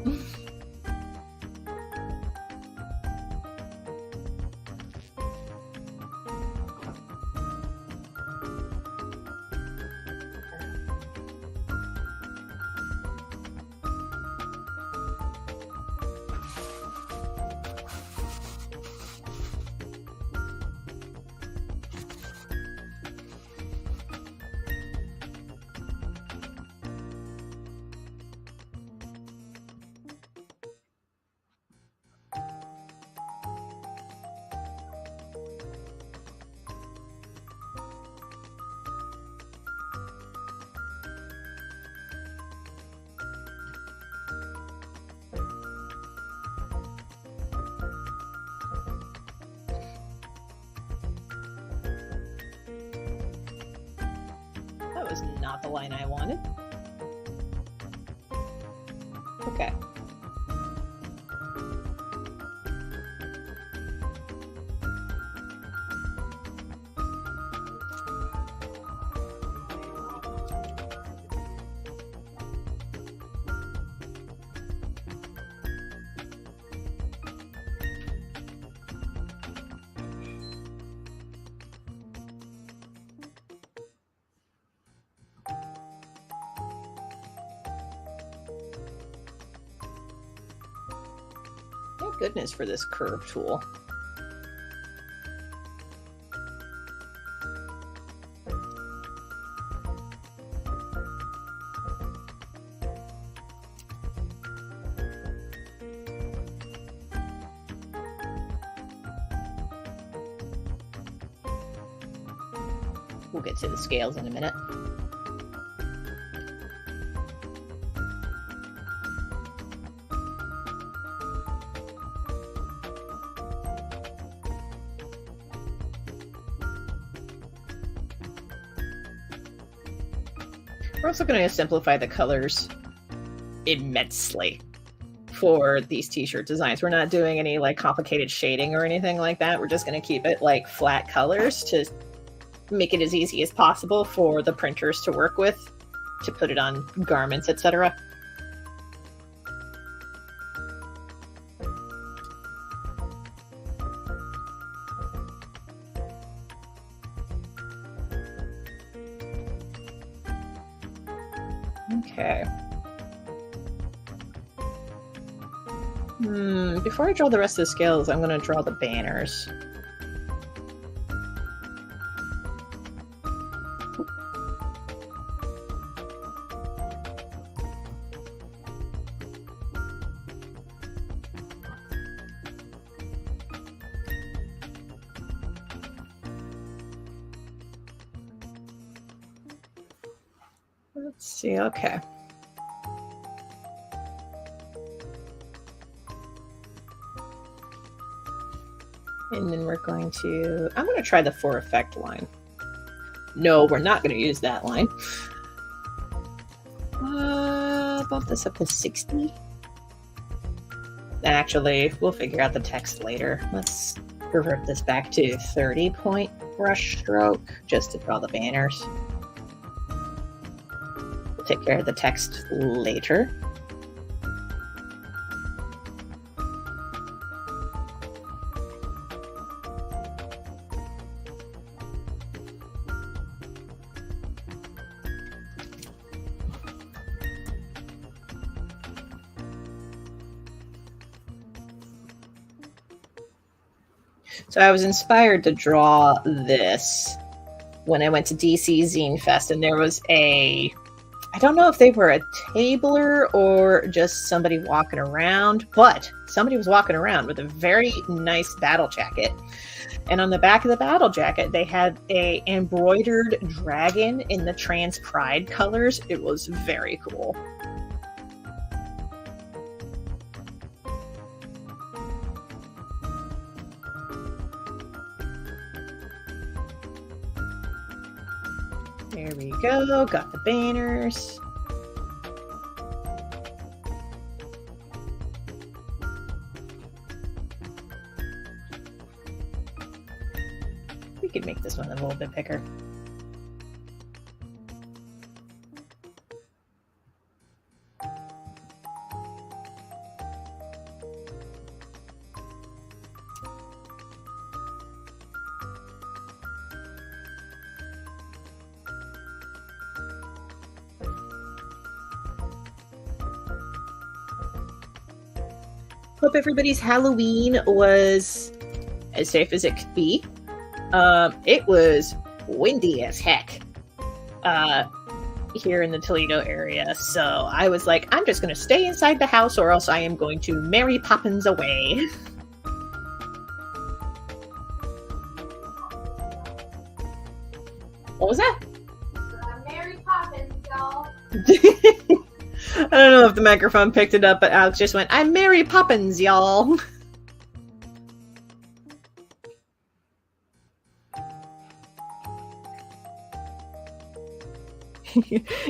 That was not the line I wanted. Okay. Thank goodness for this curve tool. We'll get to the scales in a minute. We're also going to simplify the colors immensely for these t-shirt designs. We're not doing any like complicated shading or anything like that. We're just going to keep it like flat colors to make it as easy as possible for the printers to work with, to put it on garments, etc. Okay. Before I draw the rest of the scales, I'm going to draw the banners. see, okay. And then we're going to... I'm going to try the for effect line. No, we're not going to use that line. Bump this up to 60. Actually, we'll figure out the text later. Let's revert this back to 30-point brush stroke just to draw the banners. We'll take care of the text later. So I was inspired to draw this when I went to DC Zine Fest, and there was I don't know if they were a tabler or just somebody walking around, but somebody was walking around with a very nice battle jacket. And on the back of the battle jacket, they had a embroidered dragon in the trans pride colors. It was very cool. There we go. Got the banners. We could make this one a little bit bigger. Hope everybody's Halloween was as safe as it could be. It was windy as heck here in the Toledo area, so I was like, I'm just going to stay inside the house or else I am going to Mary Poppins away. What was that? Mary Poppins, y'all. I don't know if the microphone picked it up, but Alex just went, I'm Mary Poppins, y'all.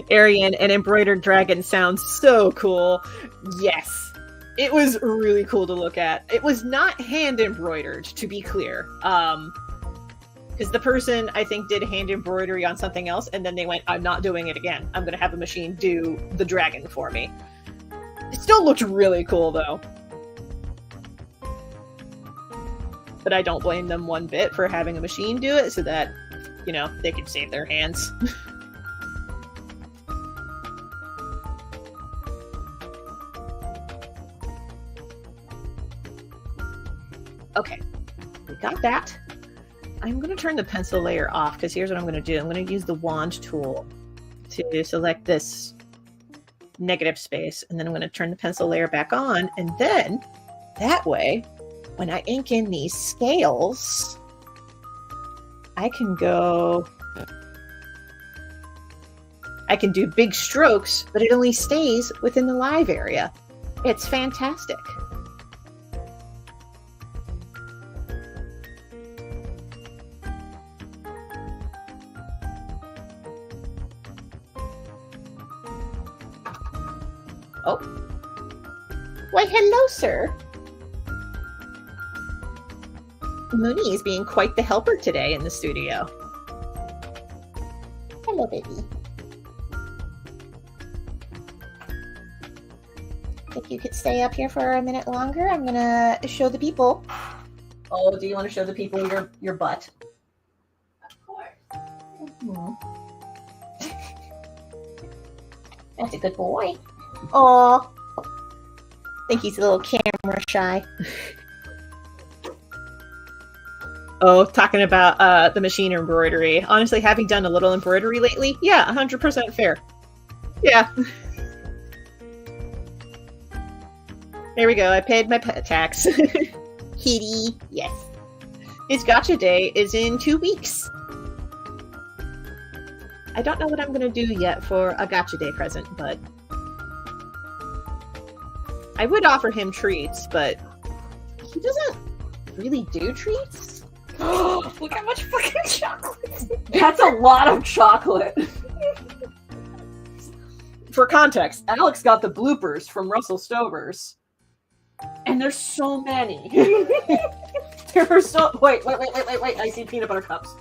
Arian, an embroidered dragon sounds so cool. Yes. It was really cool to look at. It was not hand embroidered, to be clear. Because the person, I think, did hand embroidery on something else, and then they went, I'm not doing it again. I'm going to have a machine do the dragon for me. It still looked really cool, though. But I don't blame them one bit for having a machine do it so that, you know, they could save their hands. Okay, we got that. I'm going to turn the pencil layer off because here's what I'm going to do. I'm going to use the wand tool to select this negative space, and then I'm going to turn the pencil layer back on, and then that way, when I ink in these scales, I can do big strokes, but it only stays within the live area. It's fantastic. Oh. Why, hello, sir. Mooney is being quite the helper today in the studio. Hello, baby. If you could stay up here for a minute longer, I'm gonna show the people. Oh, do you want to show the people your butt? Of course. Mm-hmm. That's a good boy. Aw. I think he's a little camera shy. Oh, talking about the machine embroidery. Honestly, having done a little embroidery lately, yeah, 100% fair. Yeah. There we go. I paid my pet tax. Kitty. Yes. His gotcha day is in 2 weeks. I don't know what I'm going to do yet for a Gotcha Day present, but I would offer him treats, but he doesn't really do treats. Look how much fucking chocolate. That's a lot of chocolate. For context, Alex got the bloopers from Russell Stover's. And there's so many. There are so... Wait. I see peanut butter cups.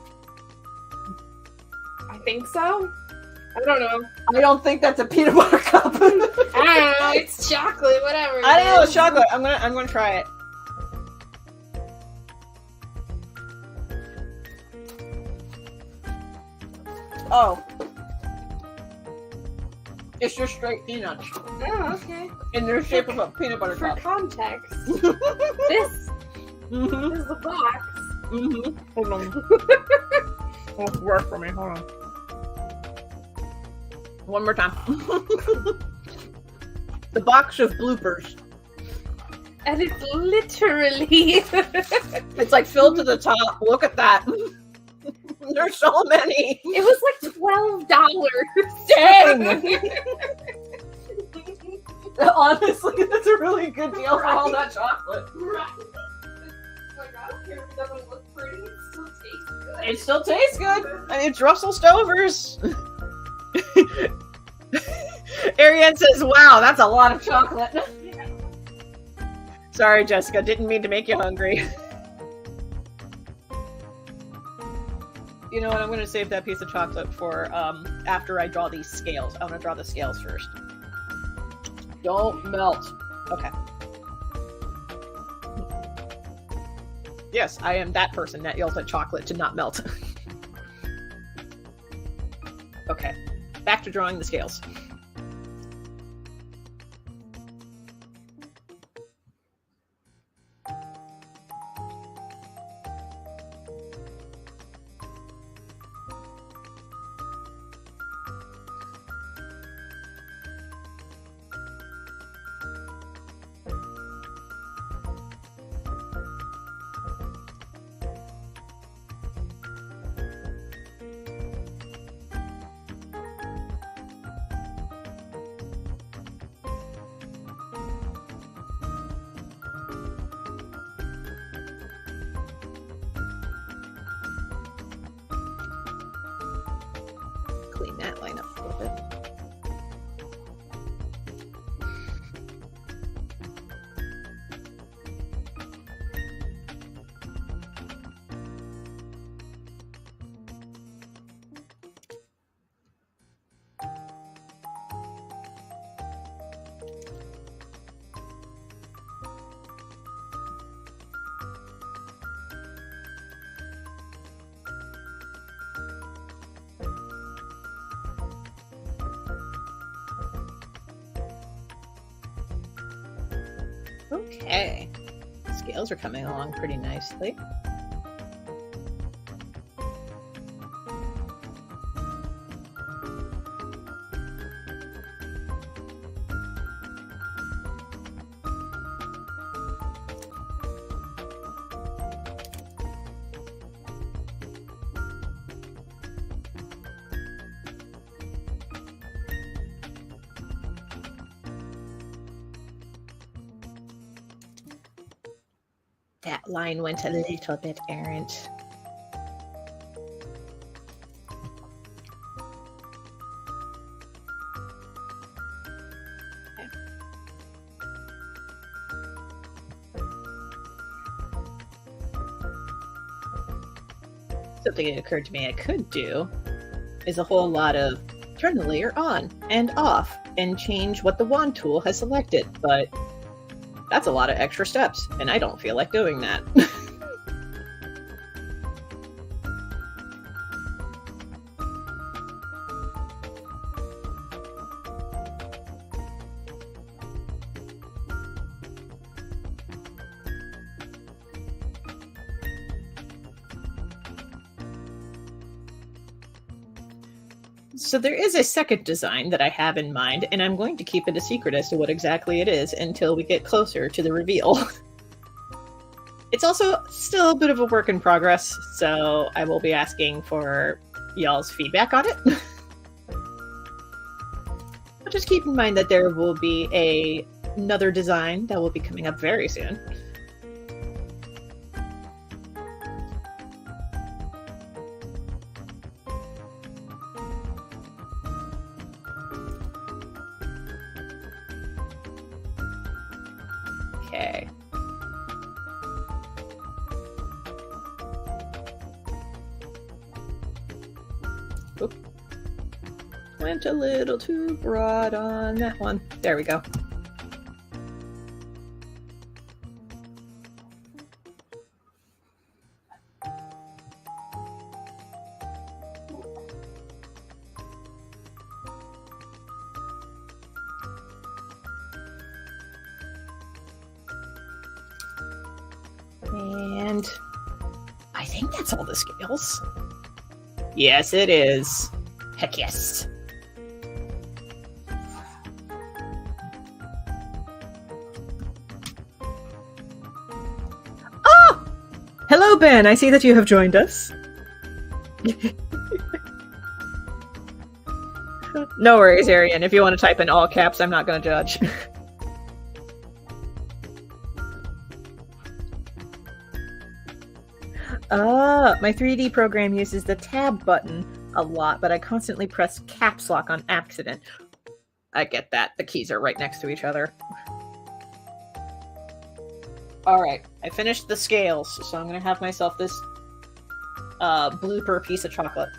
I think so. I don't know. I don't think that's a peanut butter cup. I don't know. It's chocolate, whatever. I don't know, it's chocolate. I'm gonna try it. Oh. It's just straight peanuts. Oh, okay. In the shape of a peanut butter For cup. context, this Mm-hmm. is the box. Mm-hmm. Hold on. Won't work for me. Hold on. One more time. The box of bloopers. And it's literally... It's like filled to the top. Look at that. There's so many. It was like $12. Dang! Honestly, that's a really good deal for all that chocolate. Right. Like, I don't care if it doesn't look pretty, it still tastes good. It still tastes good. I mean, it's Russell Stover's. Ariane says, wow, that's a lot of chocolate. Yeah. Sorry, Jessica, didn't mean to make you hungry. You know what, I'm going to save that piece of chocolate for after I draw these scales. I want to draw the scales first. Don't melt. Okay. Yes, I am that person that yells at chocolate to not melt. Okay, back to drawing the scales. Clean that line up a little bit. Okay, scales are coming along pretty nicely. That line went a little bit errant. Okay. Something that occurred to me I could do is a whole lot of turn the layer on and off and change what the wand tool has selected, but that's a lot of extra steps, and I don't feel like doing that. So there is a second design that I have in mind, and I'm going to keep it a secret as to what exactly it is until we get closer to the reveal. It's also still a bit of a work in progress, so I will be asking for y'all's feedback on it. just keep in mind that there will be another design that will be coming up very soon. Okay. Oop. Went a little too broad on that one. There we go. And I think that's all the scales. Yes, it is. Heck yes. Oh! Hello, Ben. I see that you have joined us. No worries, Arian. If you want to type in all caps, I'm not going to judge. My 3D program uses the tab button a lot, but I constantly press caps lock on accident. I get that. The keys are right next to each other. Alright, I finished the scales, so I'm going to have myself this blooper piece of chocolate.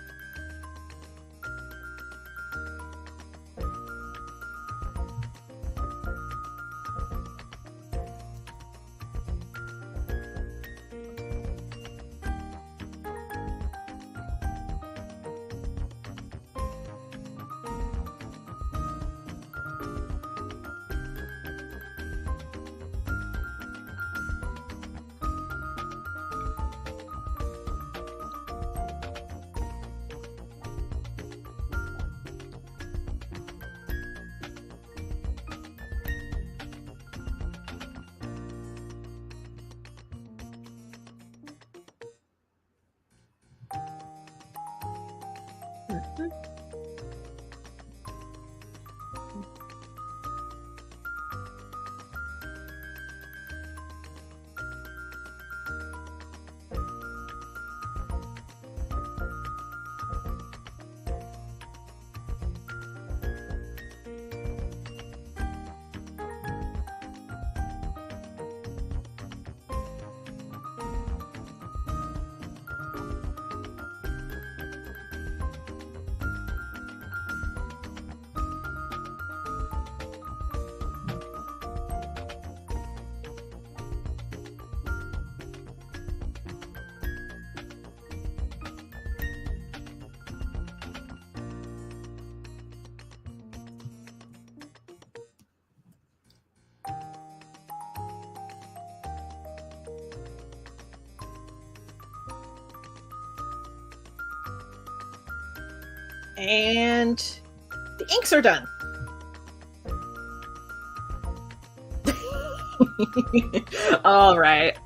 And the inks are done. All right.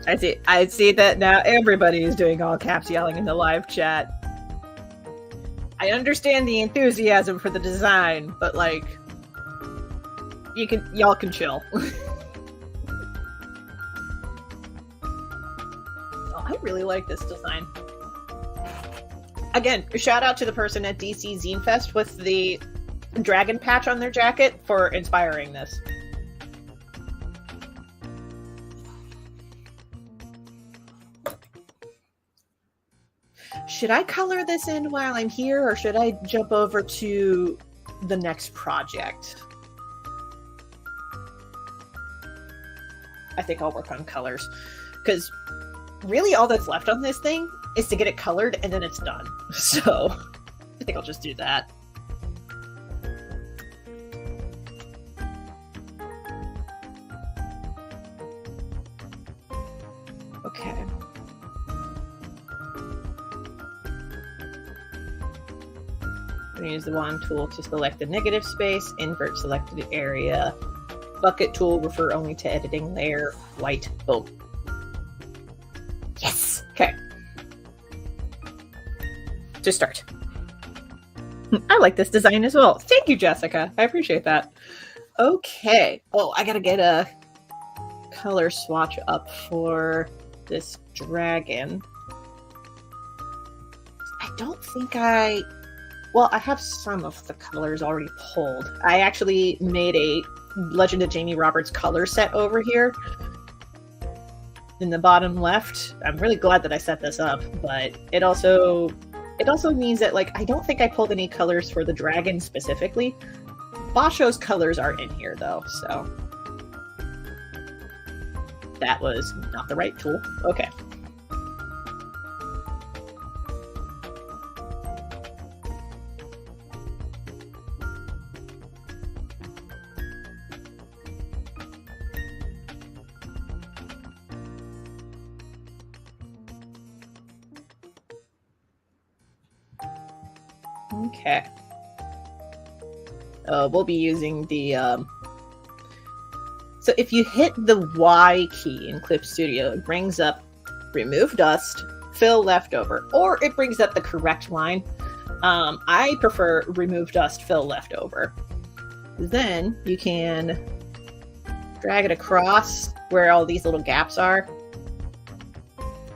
I see that now everybody is doing all caps yelling in the live chat. I understand the enthusiasm for the design, but like y'all can chill. Oh, I really like this design. Again, shout out to the person at DC Zine Fest with the dragon patch on their jacket for inspiring this. Should I color this in while I'm here, or should I jump over to the next project? I think I'll work on colors, because really all that's left on this thing is to get it colored and then it's done. So I think I'll just do that. Okay. I'm going to use the wand tool to select the negative space, invert selected area. Bucket tool, refer only to editing layer, white, boom. Yes! Okay. To start. I like this design as well. Thank you, Jessica. I appreciate that. Okay. Oh, I gotta get a color swatch up for this dragon. I don't think well, I have some of the colors already pulled. I actually made a Legend of Jamie Roberts color set over here in the bottom left. I'm really glad that I set this up, but it also means that, like, I don't think I pulled any colors for the dragon specifically. Basho's colors are in here though, so that was not the right tool. Okay. Okay. We'll be using the so if you hit the Y key in Clip Studio, it brings up remove dust, fill leftover, or it brings up the correct line. I prefer remove dust, fill leftover. Then you can drag it across where all these little gaps are,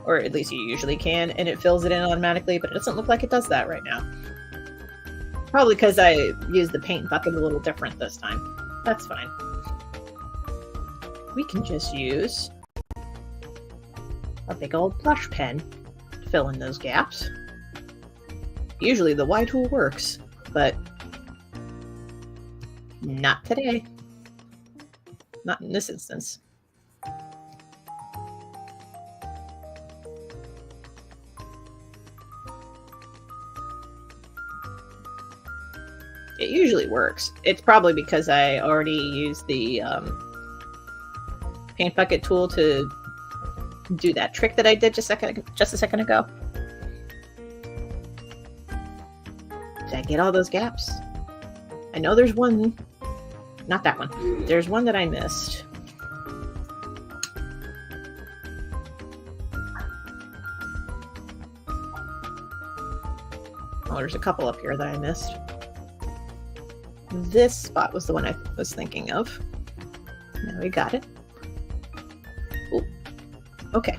or at least you usually can, and it fills it in automatically, but it doesn't look like it does that right now. Probably because I used the paint bucket a little different this time. That's fine. We can just use a big old brush pen to fill in those gaps. Usually the Y tool works, but not today. Not in this instance. It usually works. It's probably because I already used the paint bucket tool to do that trick that I did just a second ago. Did I get all those gaps? I know there's one. Not that one. There's one that I missed. Oh, there's a couple up here that I missed. This spot was the one I was thinking of. Now we got it. Ooh. Okay.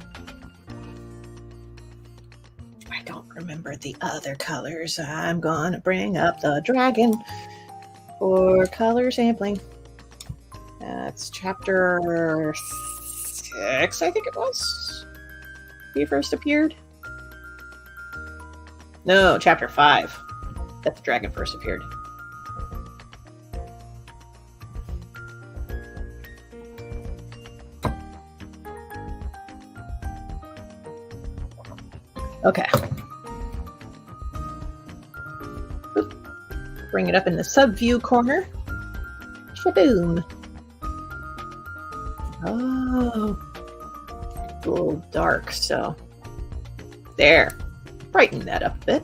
I don't remember the other colors. I'm gonna bring up the dragon for color sampling. That's chapter 6, I think it was. He first appeared. No, chapter 5. That the dragon first appeared. Okay. Oop. Bring it up in the sub-view corner. Shaboom. Oh. It's a little dark, so. There. Brighten that up a bit.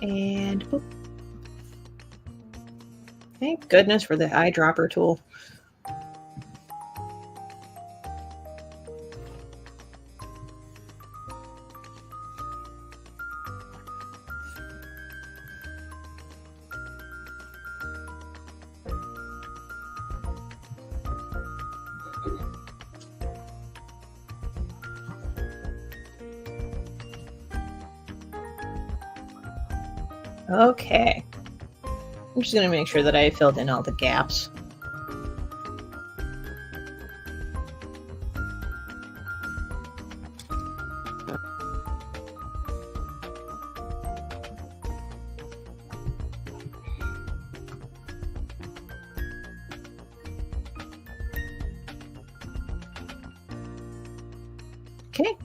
And boop. Thank goodness for the eyedropper tool. Okay. I'm just going to make sure that I filled in all the gaps. Okay.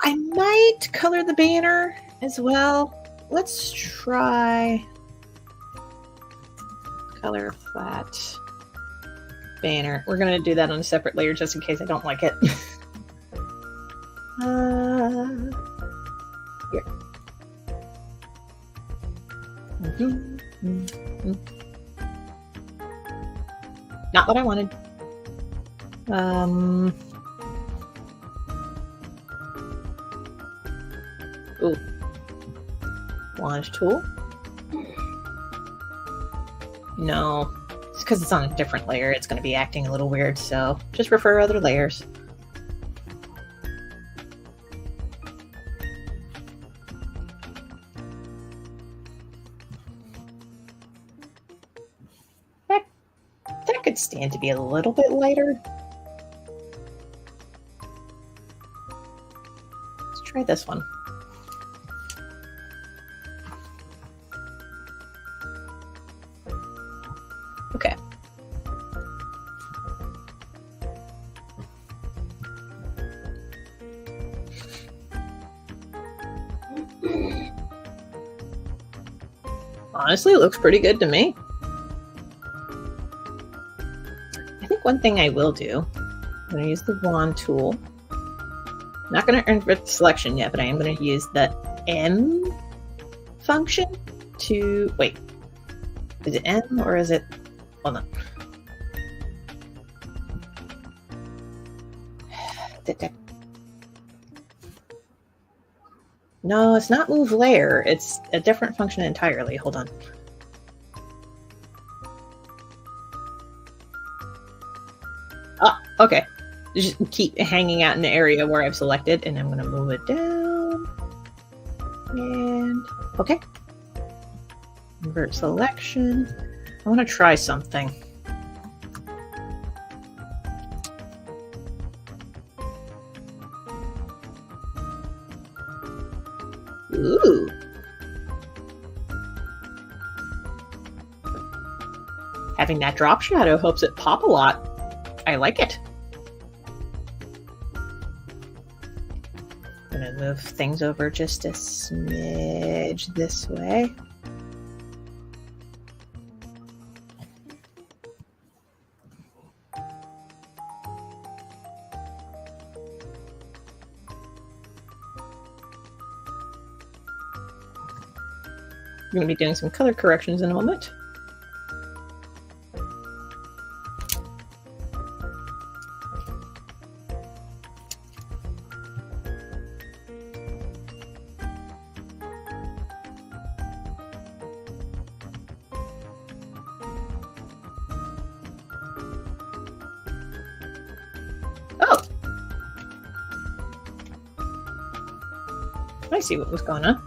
I might color the banner as well. Let's try color flat banner. We're going to do that on a separate layer just in case I don't like it. Here. Not what I wanted. wand tool. No, it's because it's on a different layer. It's going to be acting a little weird, so just refer other layers. That could stand to be a little bit lighter. Let's try this one. Okay. Honestly, it looks pretty good to me. I think one thing I will do, I'm going to use the wand tool. I'm not going to invert the selection yet, but I am going to use the M function to, wait, is it M or is it, hold on. No, it's not move layer. It's a different function entirely. Hold on. Ah, okay. Just keep hanging out in the area where I've selected, and I'm going to move it down. And, okay. Invert selection. I want to try something. Ooh. Having that drop shadow helps it pop a lot. I like it. I'm gonna move things over just a smidge this way. I'm going to be doing some color corrections in a moment. Oh! I see what was going on.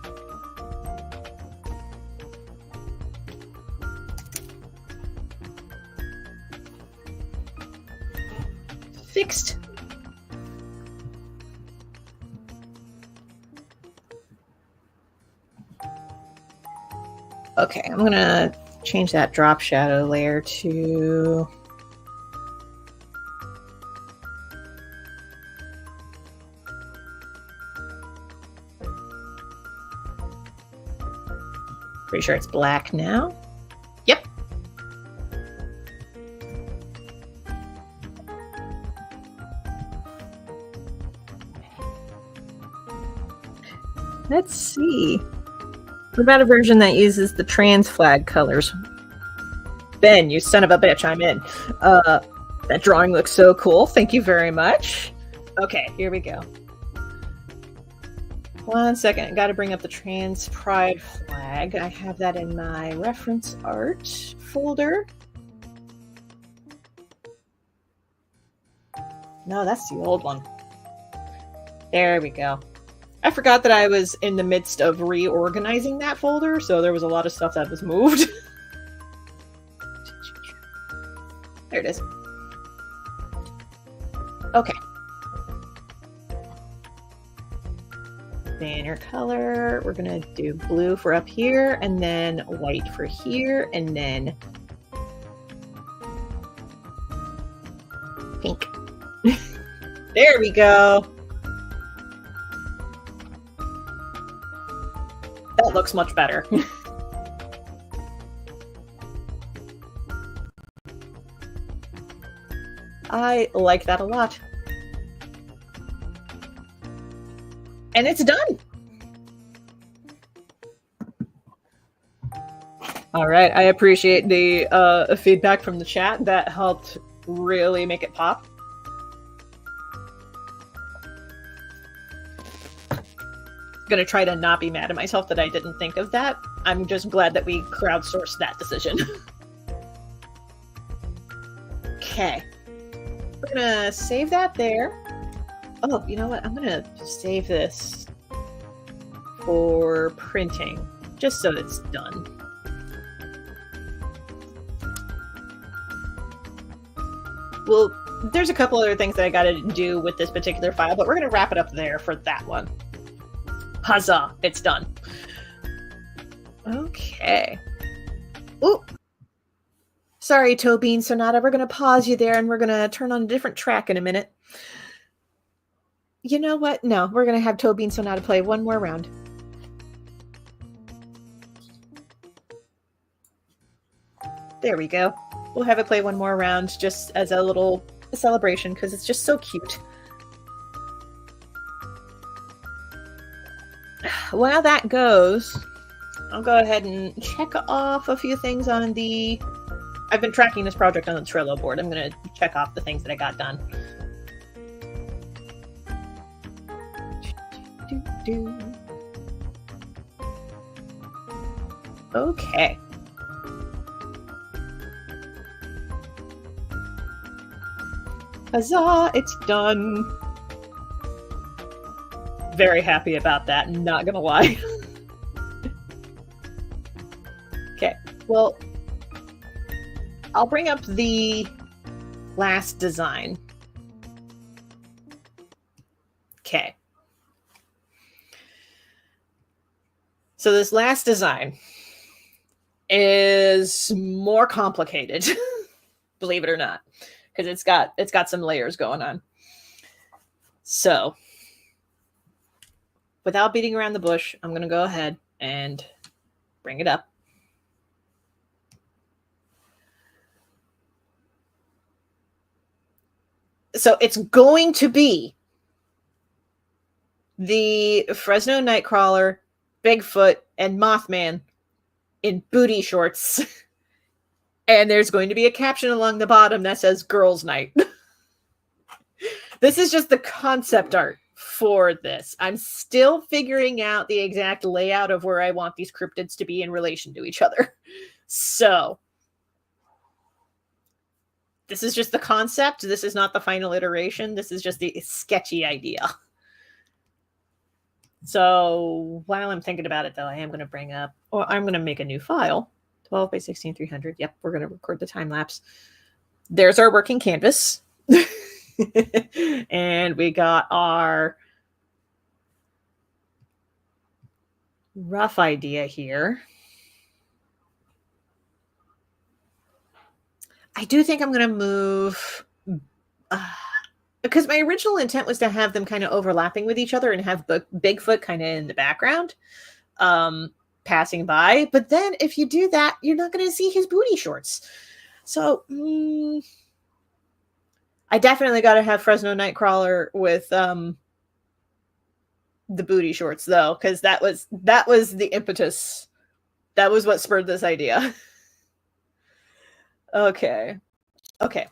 Fixed. Okay, I'm gonna change that drop shadow layer to pretty sure it's black now. Yep. Let's see. What about a version that uses the trans flag colors? Ben, you son of a bitch, I'm in. That drawing looks so cool. Thank you very much. Okay, here we go. 1 second, I gotta bring up the trans pride flag. I have that in my reference art folder. No, that's the old one. There we go. I forgot that I was in the midst of reorganizing that folder, so there was a lot of stuff that was moved. There it is. Okay. Banner color. We're going to do blue for up here, and then white for here, and then pink. There we go. That looks much better. I like that a lot. And it's done. All right, I appreciate the feedback from the chat. That helped really make it pop. gonna try to not be mad at myself that I didn't think of that. I'm just glad that we crowdsourced that decision. Okay. We're gonna save that there. Oh, you know what? I'm gonna save this for printing, just so it's done. Well, there's a couple other things that I gotta do with this particular file, but we're gonna wrap it up there for that one. Huzzah! It's done. Okay. Ooh. Sorry, Tobean Sonata. We're gonna pause you there and we're gonna turn on a different track in a minute. You know what? No, we're gonna have Tobean Sonata play one more round. There we go. We'll have it play one more round just as a little celebration because it's just so cute. While that goes, I'll go ahead and check off a few things on the... I've been tracking this project on the Trello board. I'm going to check off the things that I got done. Okay. Huzzah! It's done. Very happy about that, not gonna lie. Okay, well, I'll bring up the last design. Okay. So this last design is more complicated, believe it or not, because it's got some layers going on. So, without beating around the bush, I'm going to go ahead and bring it up. So it's going to be the Fresno Nightcrawler, Bigfoot, and Mothman in booty shorts. And there's going to be a caption along the bottom that says Girls Night. This is just the concept art for this. I'm still figuring out the exact layout of where I want these cryptids to be in relation to each other. So this is just the concept. This is not the final iteration. This is just the sketchy idea. So while I'm thinking about it, though, I am going to bring up, or I'm going to make a new file, 12 by 16, 300. Yep, we're going to record the time lapse. There's our working canvas. And we got our rough idea here. I do think I'm going to move, because my original intent was to have them kind of overlapping with each other and have Bigfoot kind of in the background, passing by. But then if you do that, you're not going to see his booty shorts. So I definitely got to have Fresno Nightcrawler with the booty shorts, though, because that was the impetus. That was what spurred this idea. Okay. I'm going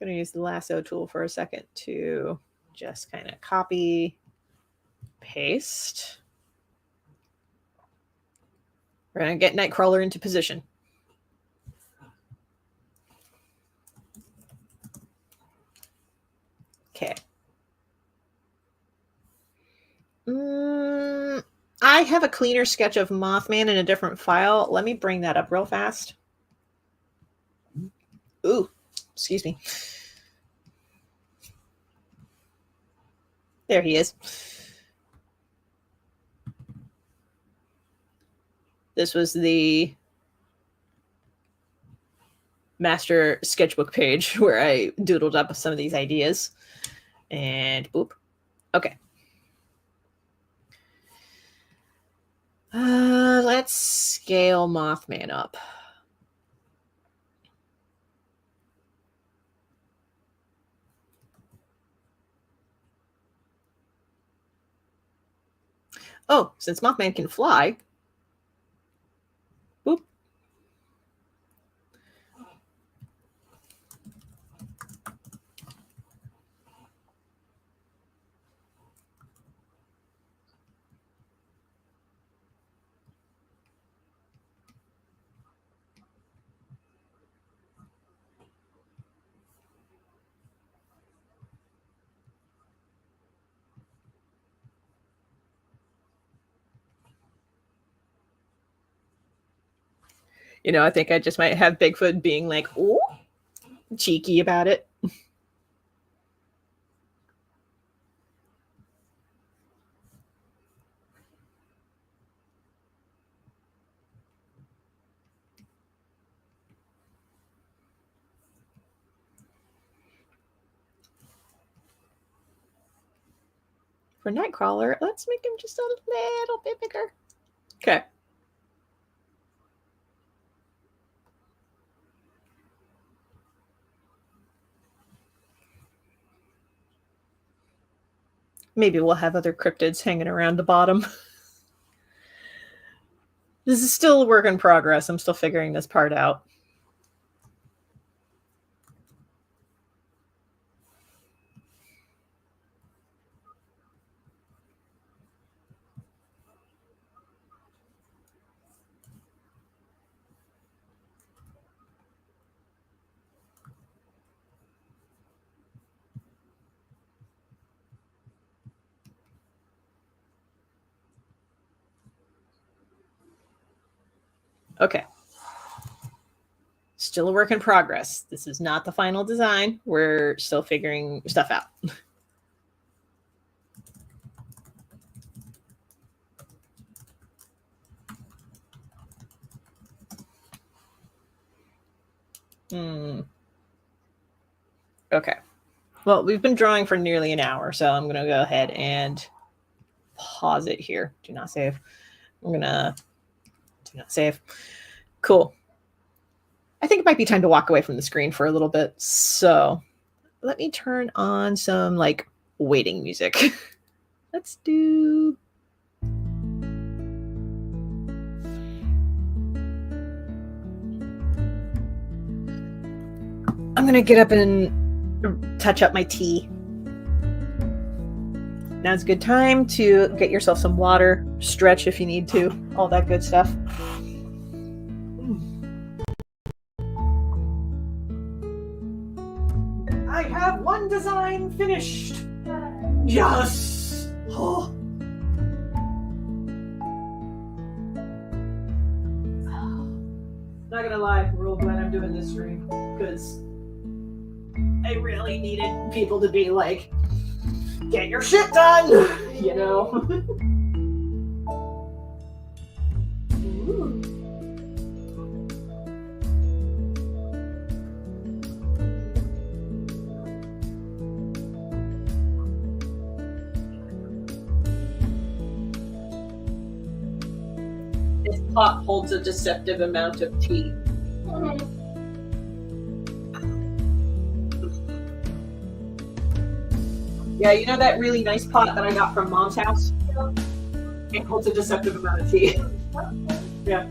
to use the lasso tool for a second to just kind of copy, paste. We're going to get Nightcrawler into position. Okay. I have a cleaner sketch of Mothman in a different file. Let me bring that up real fast. Ooh, excuse me. There he is. This was the master sketchbook page where I doodled up some of these ideas. And boop. Okay. Let's scale Mothman up. Oh, since Mothman can fly. Boop. You know, I think I just might have Bigfoot being like, ooh, cheeky about it. For Nightcrawler, let's make him just a little bit bigger. Okay. Maybe we'll have other cryptids hanging around the bottom. This is still a work in progress. I'm still figuring this part out. Okay. Still a work in progress. This is not the final design. We're still figuring stuff out. Okay. Well, we've been drawing for nearly an hour, so I'm going to go ahead and pause it here. Do not save. I'm going to do not save. Cool. I think it might be time to walk away from the screen for a little bit. So let me turn on some like waiting music. Let's do. I'm going to get up and touch up my tea. Now's a good time to get yourself some water, stretch if you need to, all that good stuff. I have one design finished. Yes. Oh. Not gonna lie, I'm real glad I'm doing this stream because I really needed people to be like, get your shit done, you know? Ooh. This pot holds a deceptive amount of tea. Yeah, you know that really nice pot that I got from Mom's house? It holds a deceptive amount of tea. Yeah.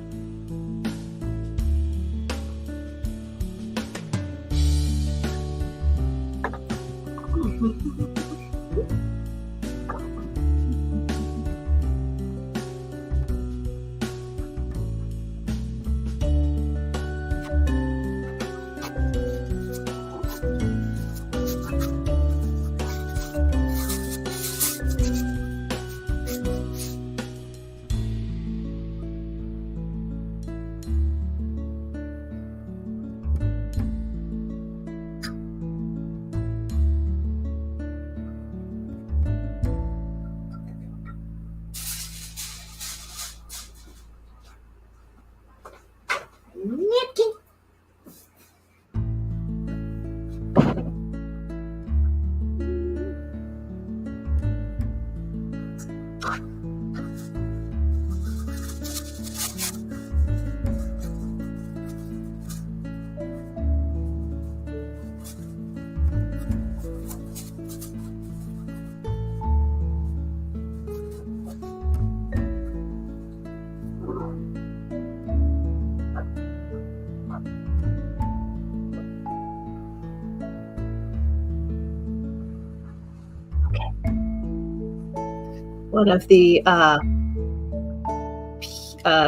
One of the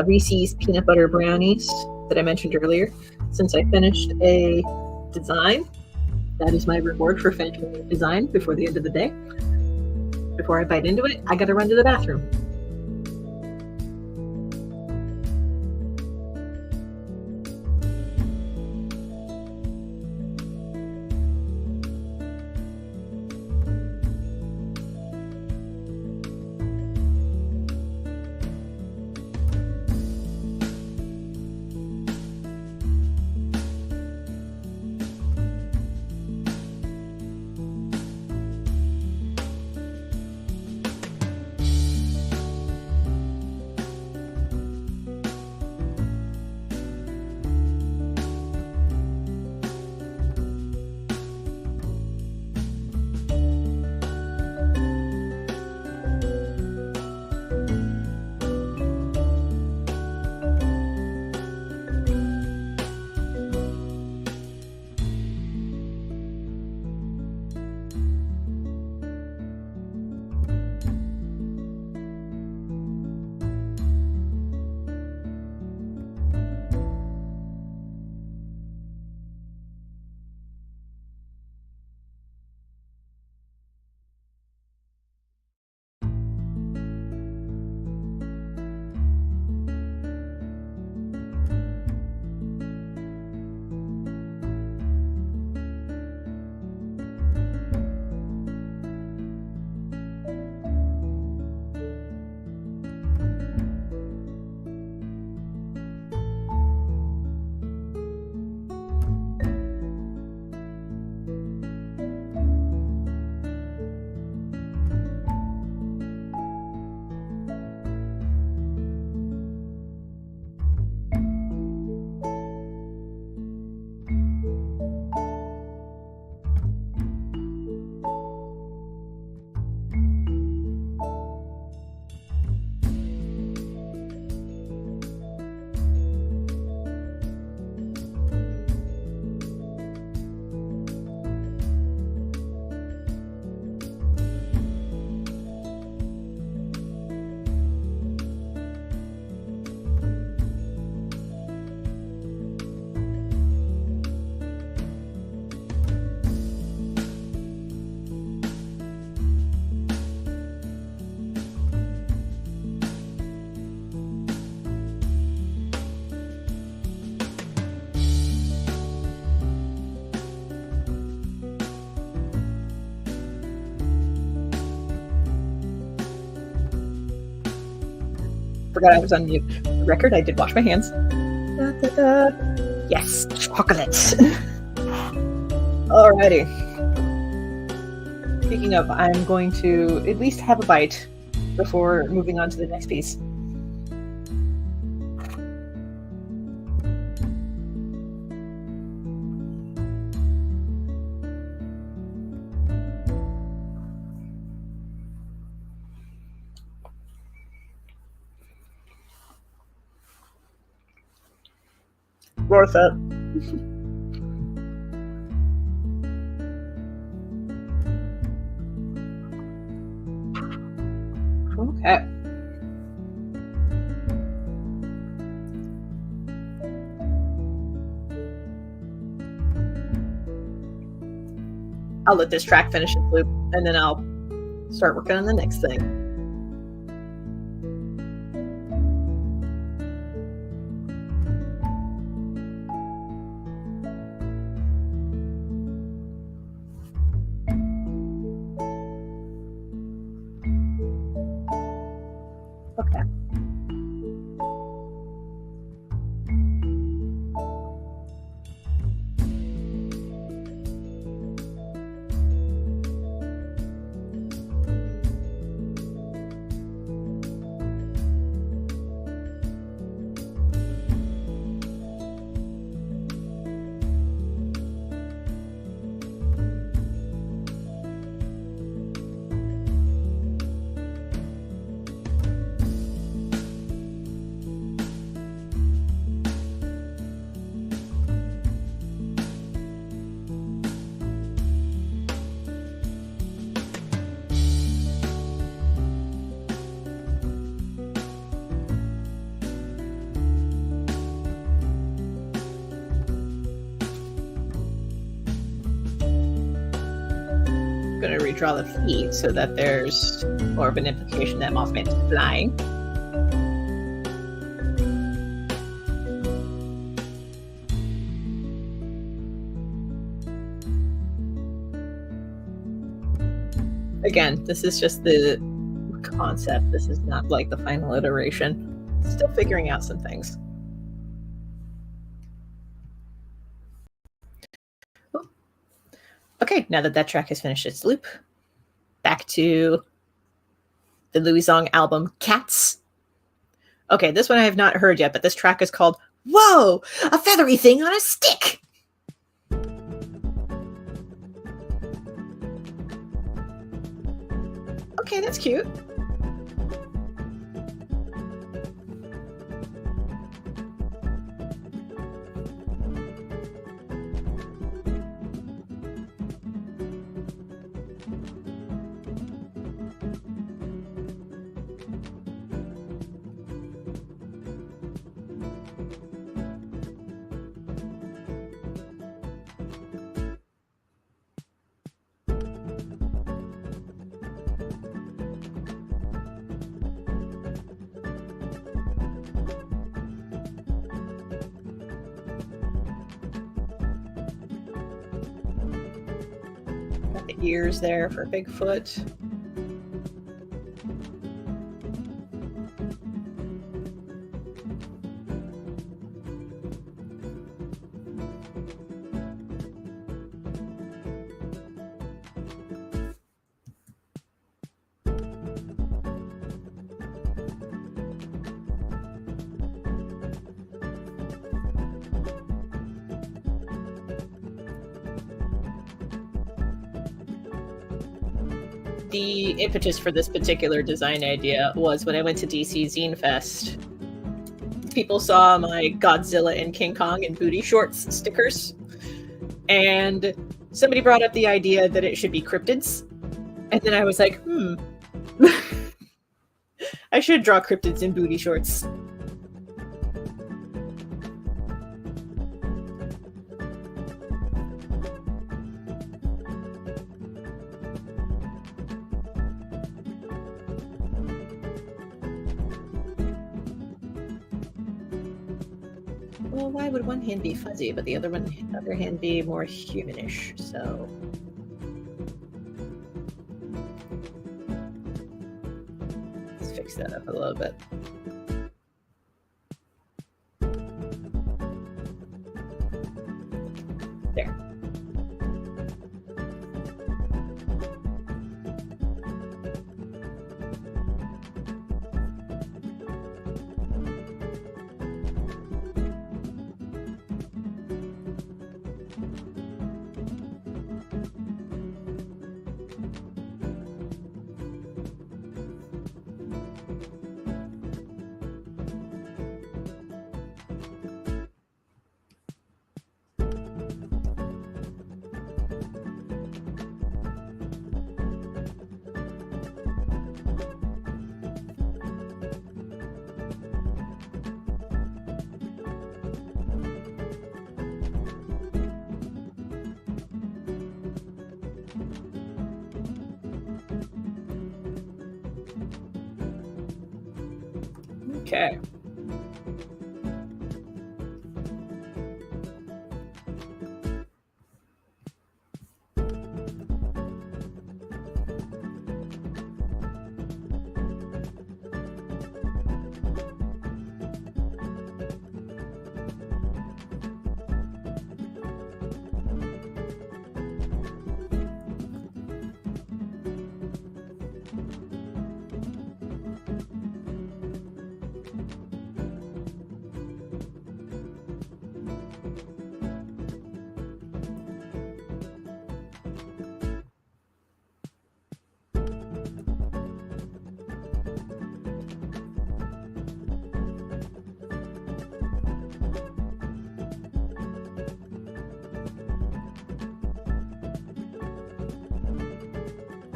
Reese's peanut butter brownies that I mentioned earlier. Since I finished a design, that is my reward for finishing the design before the end of the day. Before I bite into it, I gotta run to the bathroom. forgot I was on mute. For the record, I did wash my hands. Da, da, da. Yes, chocolate. Alrighty. Speaking of, I'm going to at least have a bite before moving on to the next piece. Worth it. Okay. I'll let this track finish its loop, and then I'll start working on the next thing. Okay. Going to redraw the feet so that there's more of an implication that Mothman is flying. Again, this is just the concept. This is not like the final iteration. Still figuring out some things. Okay, now that that track has finished its loop, back to the Louisong album, Cats. Okay, this one I have not heard yet, but this track is called Whoa! A Feathery Thing on a Stick! Okay, that's cute. The ears there for Bigfoot. The impetus for this particular design idea was when I went to DC Zine Fest. People saw my Godzilla and King Kong and booty shorts stickers, and somebody brought up the idea that it should be cryptids, and then I was like, I should draw cryptids in booty shorts. Well, why would one hand be fuzzy, but the other hand be more humanish? So, let's fix that up a little bit. There. Okay.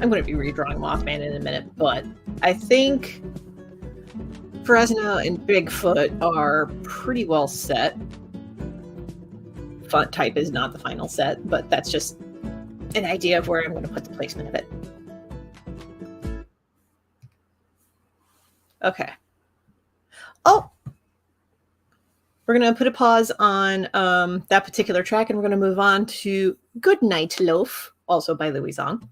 I'm going to be redrawing Mothman in a minute, but I think Fresno and Bigfoot are pretty well set. Font type is not the final set, but that's just an idea of where I'm going to put the placement of it. Okay. Oh! We're going to put a pause on that particular track, and we're going to move on to Good Night Loaf, also by Louis Zong.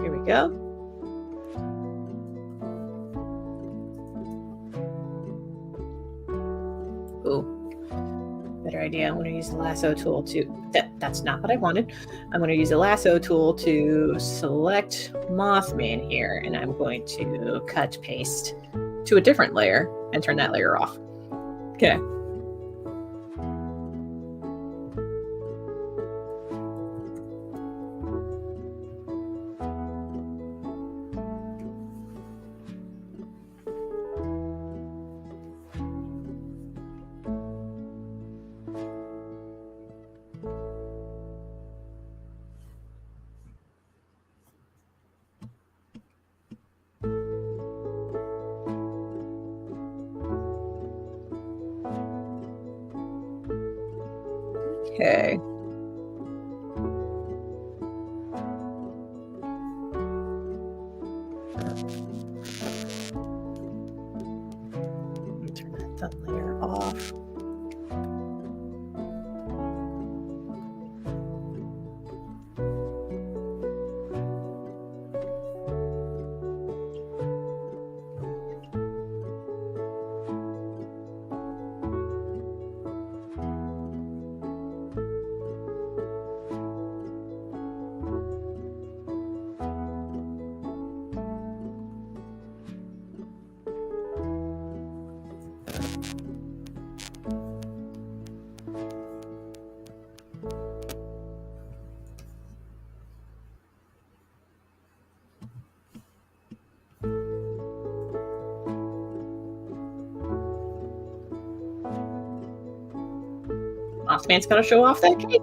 Here we go. Ooh, better idea. I'm going to use the lasso tool to... That's not what I wanted. I'm going to use the lasso tool to select Mothman here, and I'm going to cut paste to a different layer and turn that layer off. Okay. Okay. Turn that thumb layer off. Mothman's gotta show off that cape.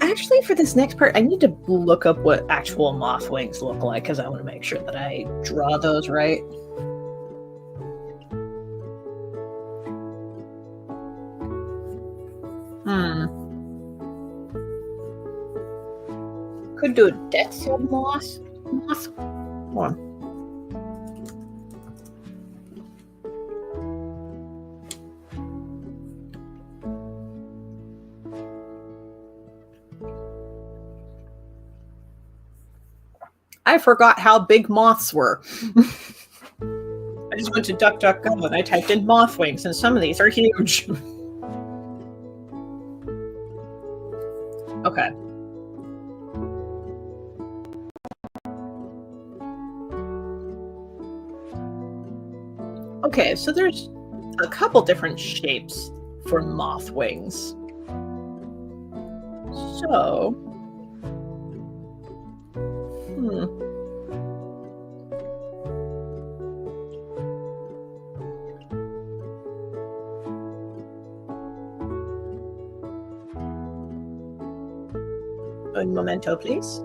Actually, for this next part, I need to look up what actual moth wings look like because I want to make sure that I draw those right. Could do death's head moth. One. I forgot how big moths were. I just went to DuckDuckGo and I typed in moth wings, and some of these are huge. Okay. Okay, so there's a couple different shapes for moth wings. So, Un momento, please.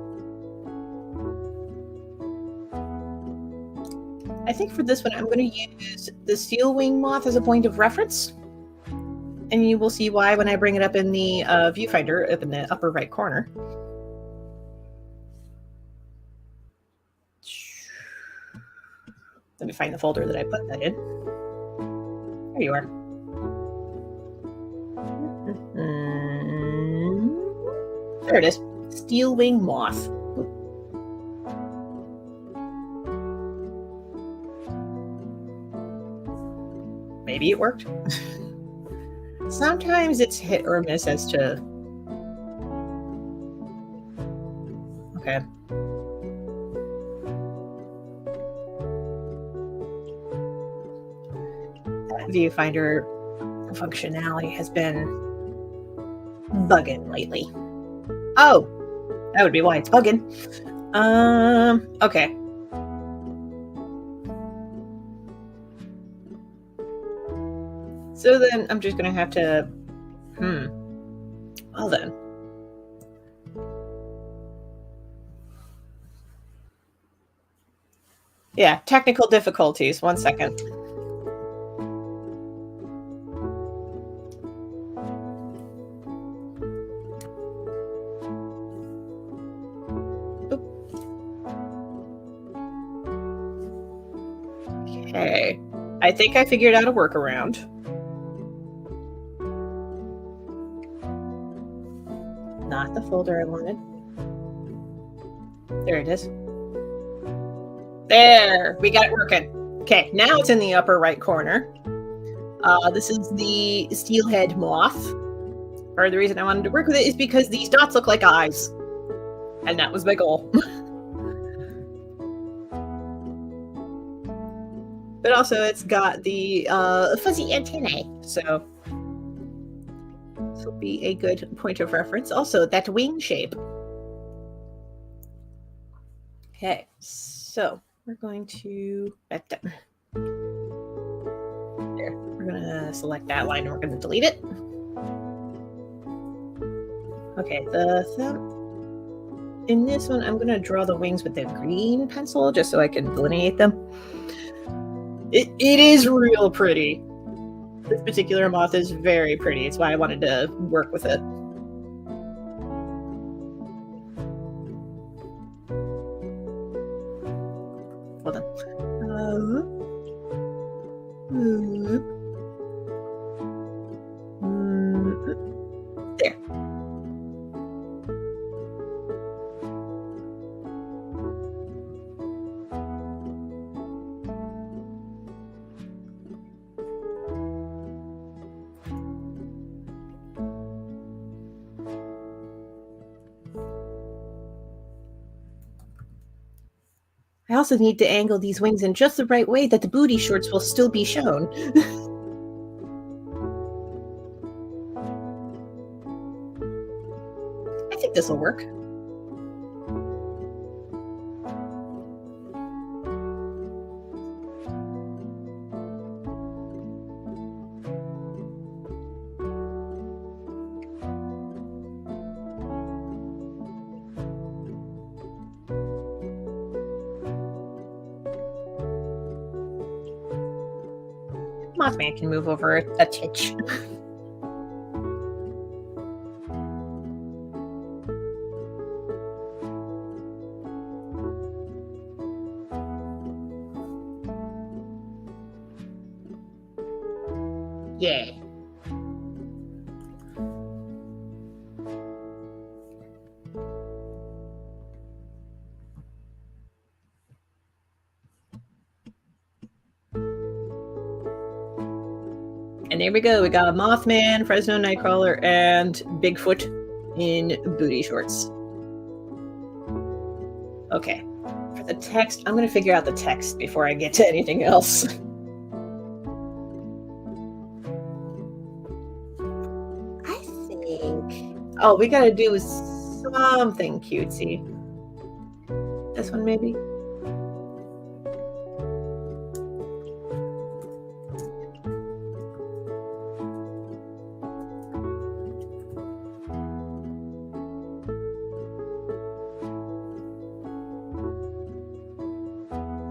I think for this one, I'm going to use the steel wing moth as a point of reference. And you will see why when I bring it up in the viewfinder up in the upper right corner. Let me find the folder that I put that in. There you are. There it is. Steel wing moth. Maybe it worked. Sometimes it's hit or miss as to... Okay. That viewfinder functionality has been bugging lately. Oh! That would be why it's bugging. Okay. So then I'm just going to have to... Well then. Yeah, technical difficulties. 1 second. Okay. I think I figured out a workaround. Not the folder I wanted. There it is. There! We got it working. Okay, now it's in the upper right corner. This is the steelhead moth. Or the reason I wanted to work with it is because these dots look like eyes. And that was my goal. But also it's got the fuzzy antennae, so this will be a good point of reference. Also, that wing shape. Okay, so we're going to... There. We're going to select that line and we're going to delete it. Okay, the thumb. In this one, I'm going to draw the wings with the green pencil just so I can delineate them. It is real pretty. This particular moth is very pretty. It's why I wanted to work with it. Hold on. There. I also need to angle these wings in just the right way that the booty shorts will still be shown. I think this will work. Mothman can move over a titch. Yeah. And there we go. We got Mothman, Fresno Nightcrawler, and Bigfoot in booty shorts. Okay. For the text, I'm going to figure out the text before I get to anything else. I think... Oh, we got to do something cutesy. This one, maybe?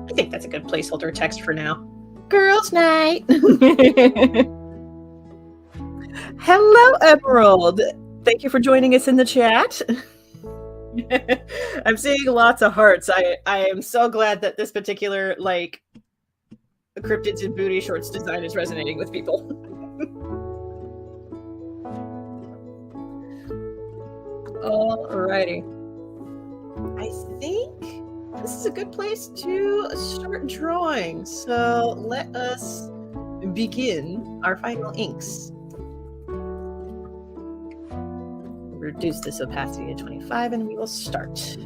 I think that's a good placeholder text for now. Girls' night. Hello, Emerald. Thank you for joining us in the chat. I'm seeing lots of hearts. I am so glad that this particular, like, cryptids in booty shorts design is resonating with people. Alrighty. I think this is a good place to start drawing. So let us begin our final inks. Reduce this opacity to 25 and we will start.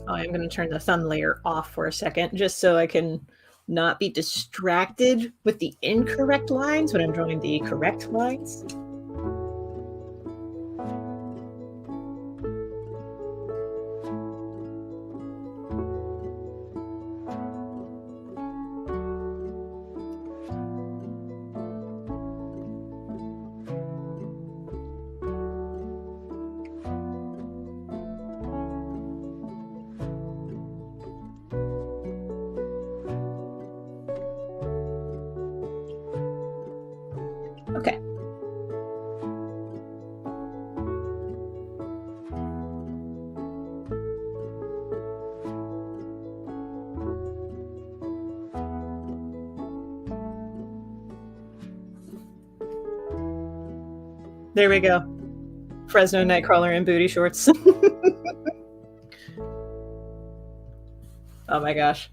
I'm going to turn the thumb layer off for a second, just so I can not be distracted with the incorrect lines when I'm drawing the correct lines. Okay. There we go. Fresno Nightcrawler in booty shorts. Oh my gosh.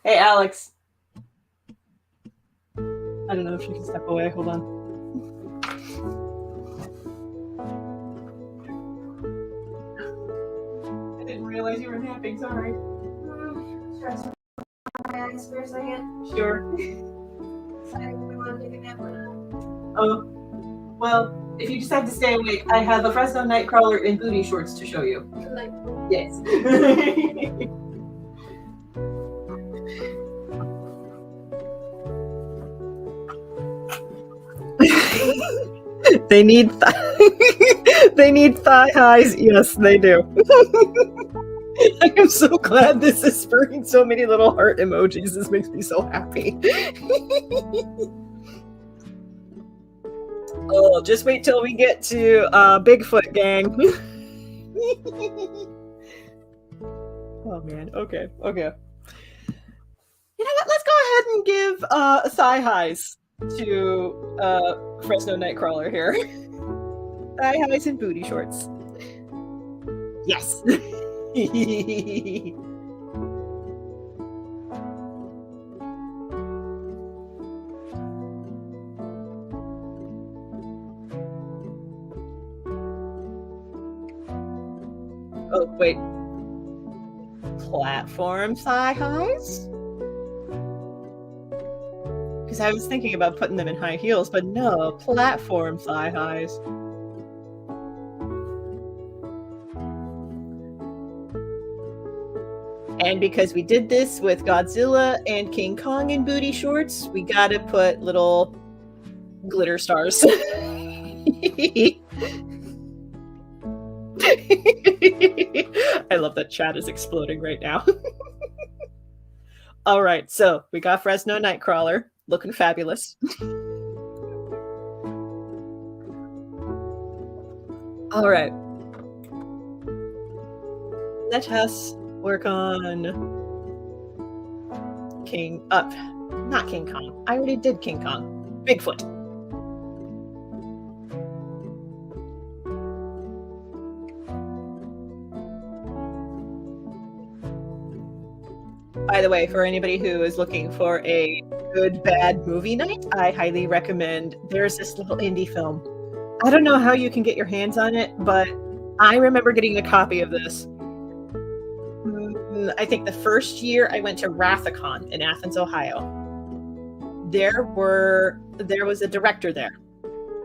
Hey, Alex. I don't know if she can step away. Hold on. I didn't realize you were napping. Sorry. Stress my eyes for a second. Sure. Deciding if we want to take a nap or not. Oh. Well, if you decide to stay awake, I have a Fresno Nightcrawler in booty shorts to show you. Like, Yes. They need they need thigh highs. Yes, they do. I am so glad this is spurring so many little heart emojis. This makes me so happy. Oh, just wait till we get to Bigfoot gang. Oh man. Okay. Okay. You know what? Let's go ahead and give thigh highs to Fresno Nightcrawler here. Thigh highs and booty shorts. Yes. Oh, wait. Platform thigh highs? Because I was thinking about putting them in high heels, but no, platform thigh highs. And because we did this with Godzilla and King Kong in booty shorts, we gotta put little glitter stars. I love that chat is exploding right now. All right, so we got Fresno Nightcrawler looking fabulous. All right. Let us work on not King Kong. I already did King Kong. Bigfoot. By the way, for anybody who is looking for a good, bad movie night, I highly recommend, there's this little indie film. I don't know how you can get your hands on it, but I remember getting a copy of this. I think the first year I went to Rathacon in Athens, Ohio. There was a director there,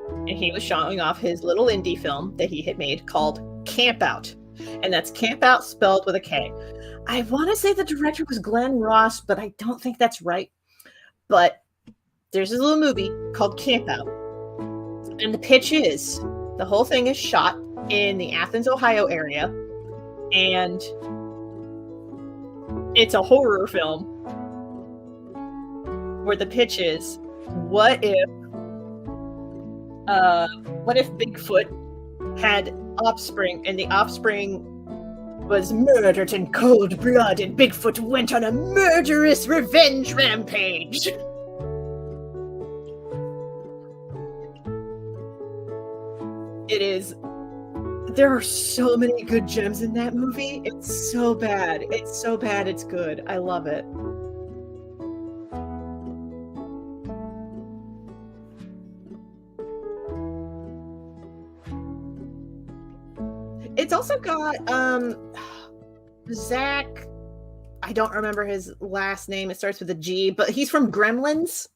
and he was showing off his little indie film that he had made called Camp Out, and that's Camp Out spelled with a K. I want to say the director was Glenn Ross, but I don't think that's right. But there's this little movie called Camp Out, and the pitch is the whole thing is shot in the Athens, Ohio area, and it's a horror film where the pitch is, what if Bigfoot had offspring and the offspring was murdered in cold blood and Bigfoot went on a murderous revenge rampage? There are so many good gems in that movie. It's so bad. It's good. I love it. It's also got Zach. I don't remember his last name. It starts with a G, but he's from Gremlins.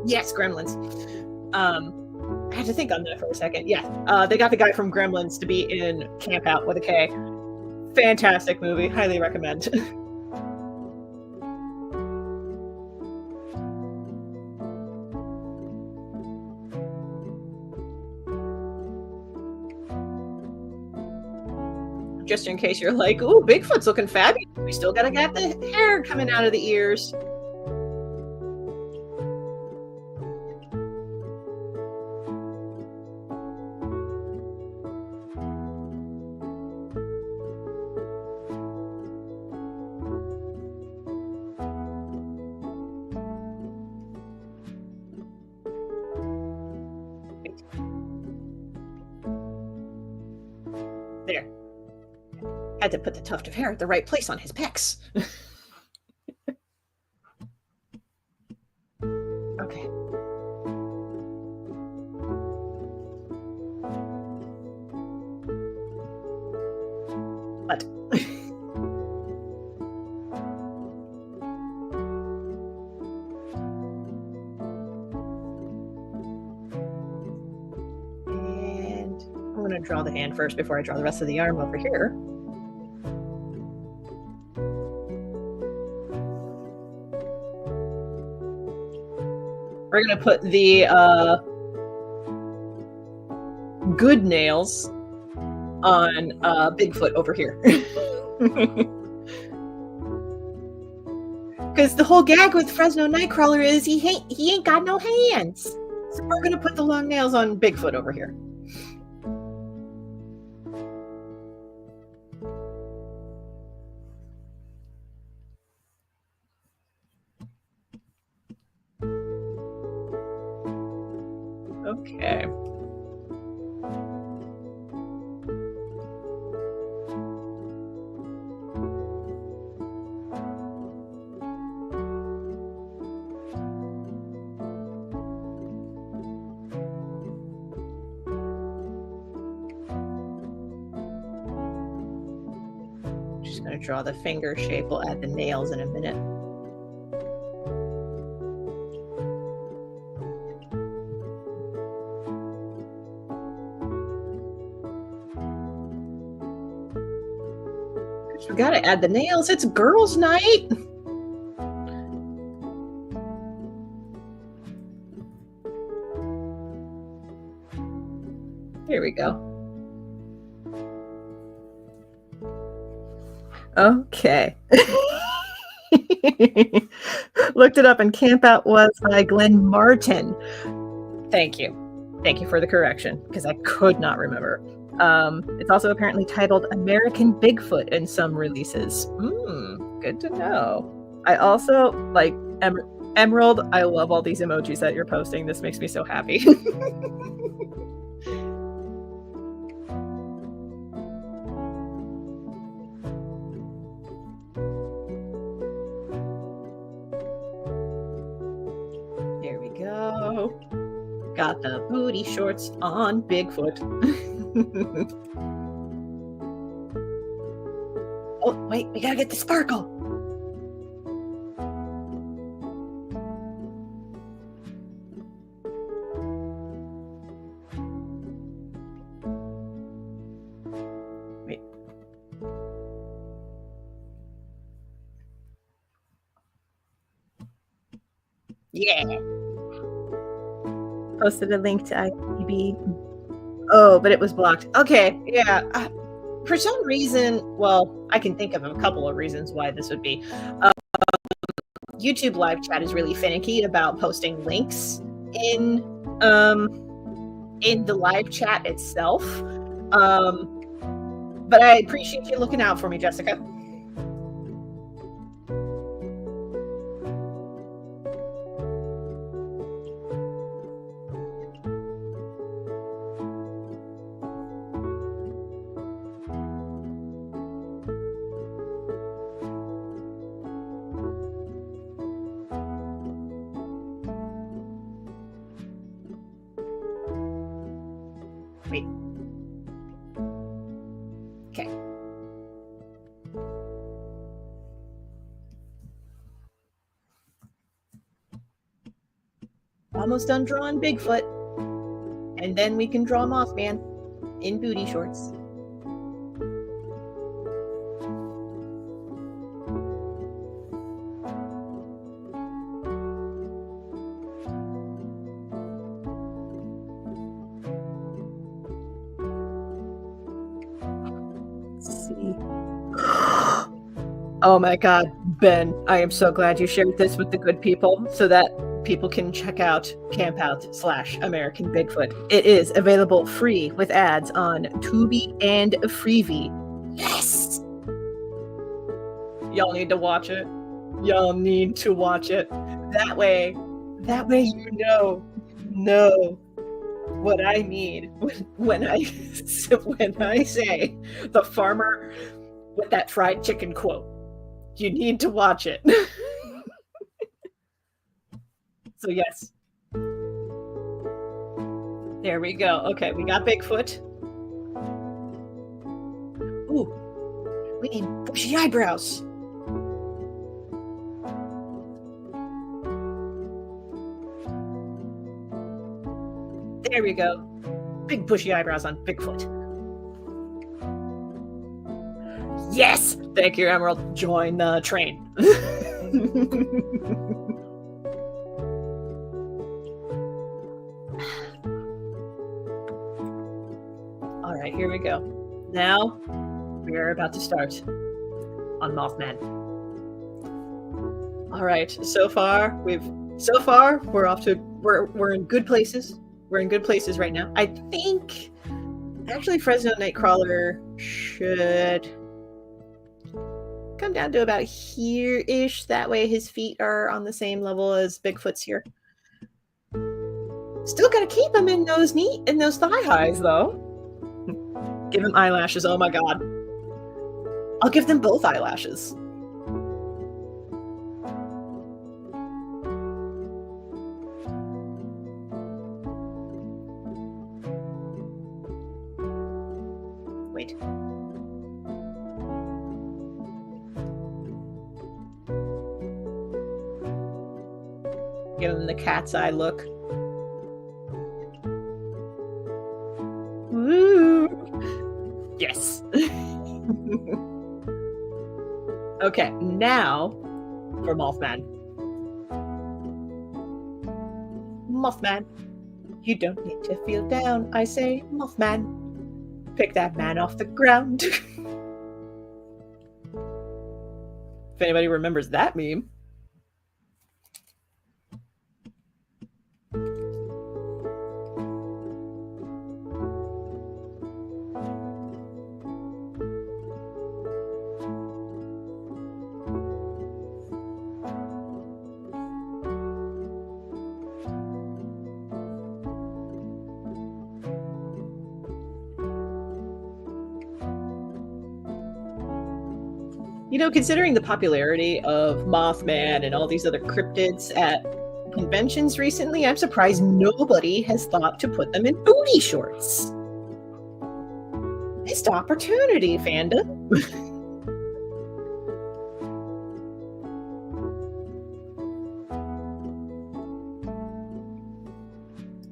Yes, Gremlins. I had to think on that for a second. Yeah, they got the guy from Gremlins to be in Camp Out with a K. Fantastic movie. Highly recommend. Just in case you're like, ooh, Bigfoot's looking fabulous. We still gotta get the hair coming out of the ears. There. Had to put the tuft of hair at the right place on his pecs. Okay. What? And I'm going to draw the hand first before I draw the rest of the arm over here. We're going to put the good nails on Bigfoot over here. Because the whole gag with Fresno Nightcrawler is he ain't got no hands. So we're going to put the long nails on Bigfoot over here. Okay. Just going to draw the finger shape. We'll add the nails in a minute. We gotta add the nails. It's girls' night. Here we go. Okay. Looked it up, and Camp Out was by Glenn Martin. Thank you. Thank you for the correction, because I could not remember. It's also apparently titled American Bigfoot in some releases. Good to know. I also like Emerald. I love all these emojis that you're posting. This makes me so happy. Here we go. Got the booty shorts on Bigfoot. Oh, wait, we gotta get the sparkle. Wait. Yeah. Posted a link to IMDb. Oh, but it was blocked. Okay, yeah. For some reason, well, I can think of a couple of reasons why this would be. YouTube live chat is really finicky about posting links in the live chat itself. But I appreciate you looking out for me, Jessica. Wait. Okay. Almost done drawing Bigfoot. And then we can draw Mothman in booty shorts. Oh my god, Ben, I am so glad you shared this with the good people so that people can check out Camp Out / American Bigfoot. It is available free with ads on Tubi and Freevee. Yes! Y'all need to watch it. Y'all need to watch it. That way you know what I mean when I say the farmer with that fried chicken quote. You need to watch it. So yes. There we go. Okay, we got Bigfoot. Ooh, we need bushy eyebrows. There we go. Big bushy eyebrows on Bigfoot. Yes! Thank you, Emerald. Join the train. All right, here we go. Now, we're about to start on Mothman. All right, so far we're off to we're in good places. We're in good places right now. I think actually Fresno Nightcrawler should come down to about here-ish. That way his feet are on the same level as Bigfoot's here. Still gotta keep him in those thigh highs though. Give him eyelashes. Oh my god. I'll give them both eyelashes. Wait. Give him the cat's eye look. Woo! Yes. Okay, now for Mothman. Mothman, You don't need to feel down, I say, Mothman. Pick that man off the ground. If anybody remembers that meme. You know, considering the popularity of Mothman and all these other cryptids at conventions recently, I'm surprised nobody has thought to put them in booty shorts. Missed opportunity, fandom.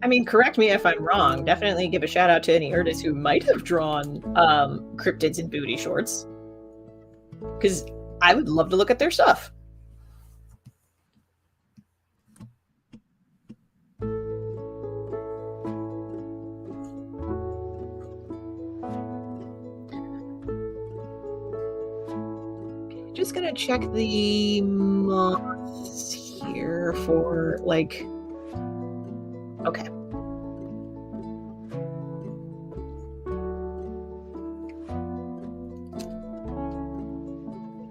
I mean, correct me if I'm wrong. Definitely give a shout out to any artists who might have drawn cryptids in booty shorts. Because I would love to look at their stuff. Okay, just gonna check the moths here for like. Okay.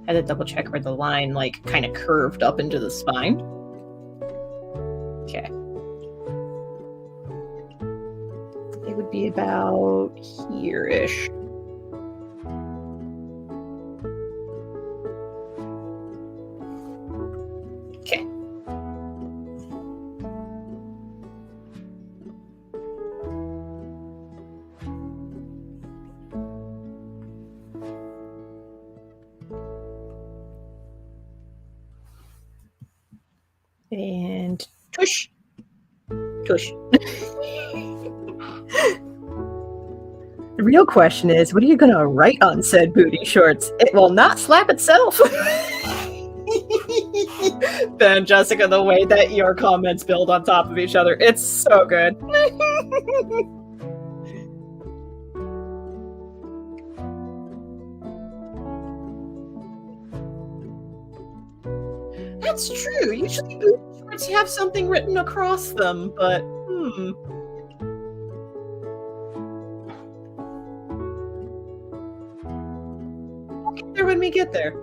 I had to double check where the line like kind of curved up into the spine. Okay. It would be about here-ish. Okay. And tush. Tush. The real question is, what are you going to write on said booty shorts? It will not slap itself. Ben, Jessica, the way that your comments build on top of each other, it's so good. That's true. Usually booty shorts have something written across them, but We'll get there when we get there.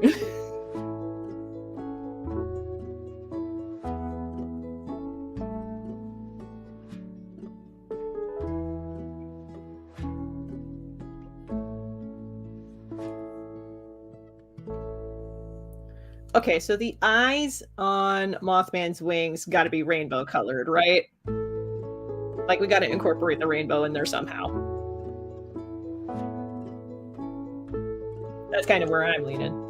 Okay, so the eyes on Mothman's wings got to be rainbow colored, right? Like, we got to incorporate the rainbow in there somehow. That's kind of where I'm leaning.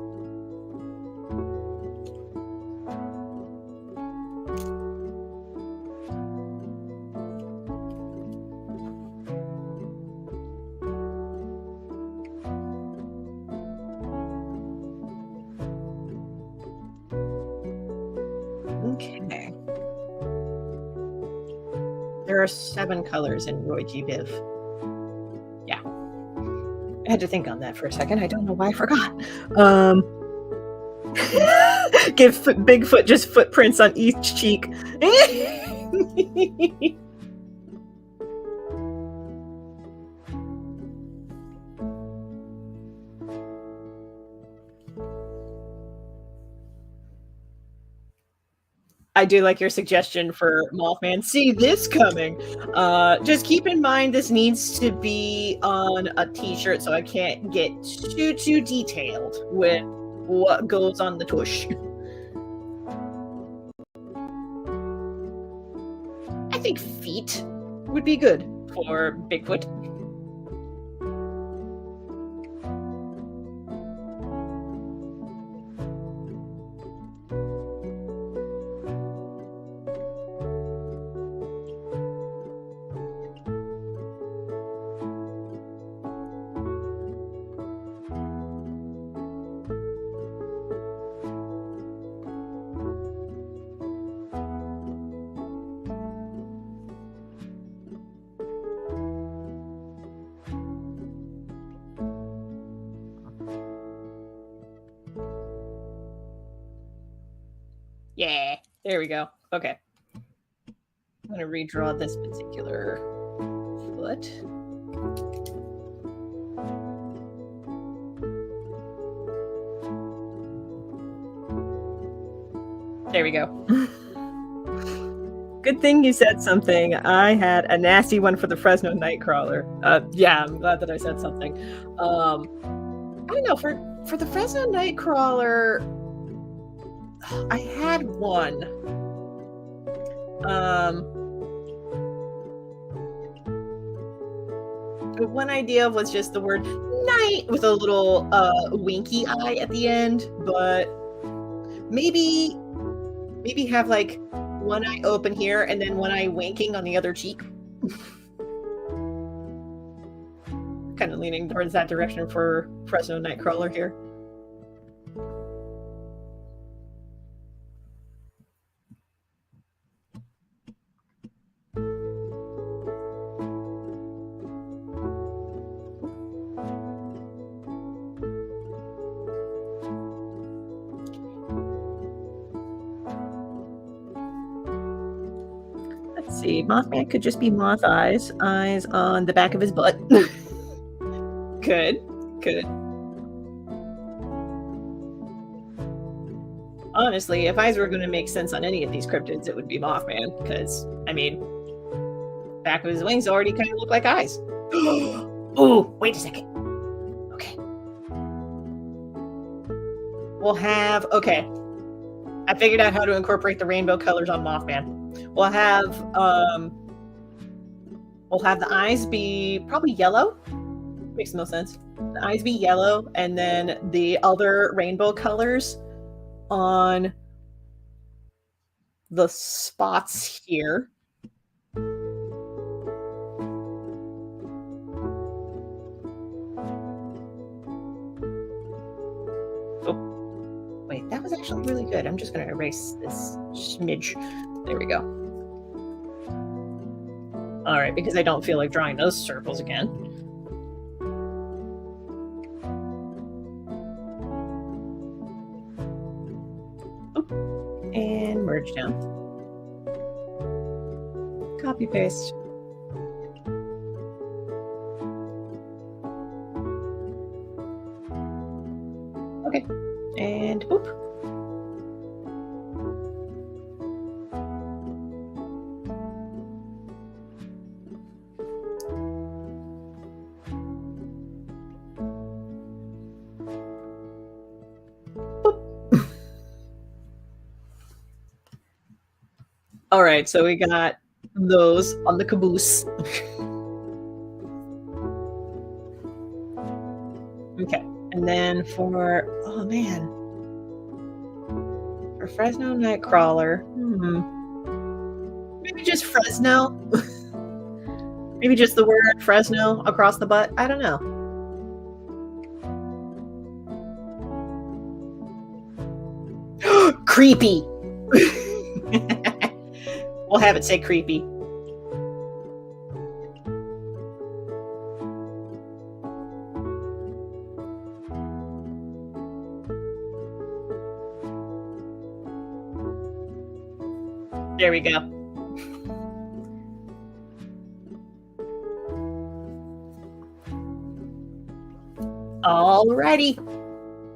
Okay. There are 7 colors in Roy G. Biv. Yeah. I had to think on that for a second. I don't know why I forgot. Give Bigfoot just footprints on each cheek. I do like your suggestion for Mothman. See this coming. Just keep in mind this needs to be on a t-shirt, so I can't get too detailed with what goes on the tush. I think feet would be good for Bigfoot. Yeah, there we go. Okay. I'm going to redraw this particular foot. There we go. Good thing you said something. I had a nasty one for the Fresno Nightcrawler. Yeah, I'm glad that I said something. I don't know, for the Fresno Nightcrawler, I had one. One idea was just the word night with a little winky eye at the end, but maybe have like one eye open here and then one eye winking on the other cheek. Kind of leaning towards that direction for Fresno Nightcrawler here. Let's see, Mothman could just be moth eyes on the back of his butt. Good. Honestly, if eyes were going to make sense on any of these cryptids, it would be Mothman, because, I mean, back of his wings already kind of look like eyes. Oh, wait a second. Okay. We'll have, okay. I figured out how to incorporate the rainbow colors on Mothman. We'll have the eyes be probably yellow. Makes no sense. The eyes be yellow, and then the other rainbow colors on the spots here. Oh, wait, that was actually really good. I'm just going to erase this smidge. There we go. All right, because I don't feel like drawing those circles again. And merge down. Copy paste. Okay. And boop. All right, so we got those on the caboose. Okay, and then for, oh man, for Fresno Nightcrawler, maybe just Fresno. Maybe just the word Fresno across the butt. I don't know. Creepy. We'll have it say creepy. There we go. Alrighty.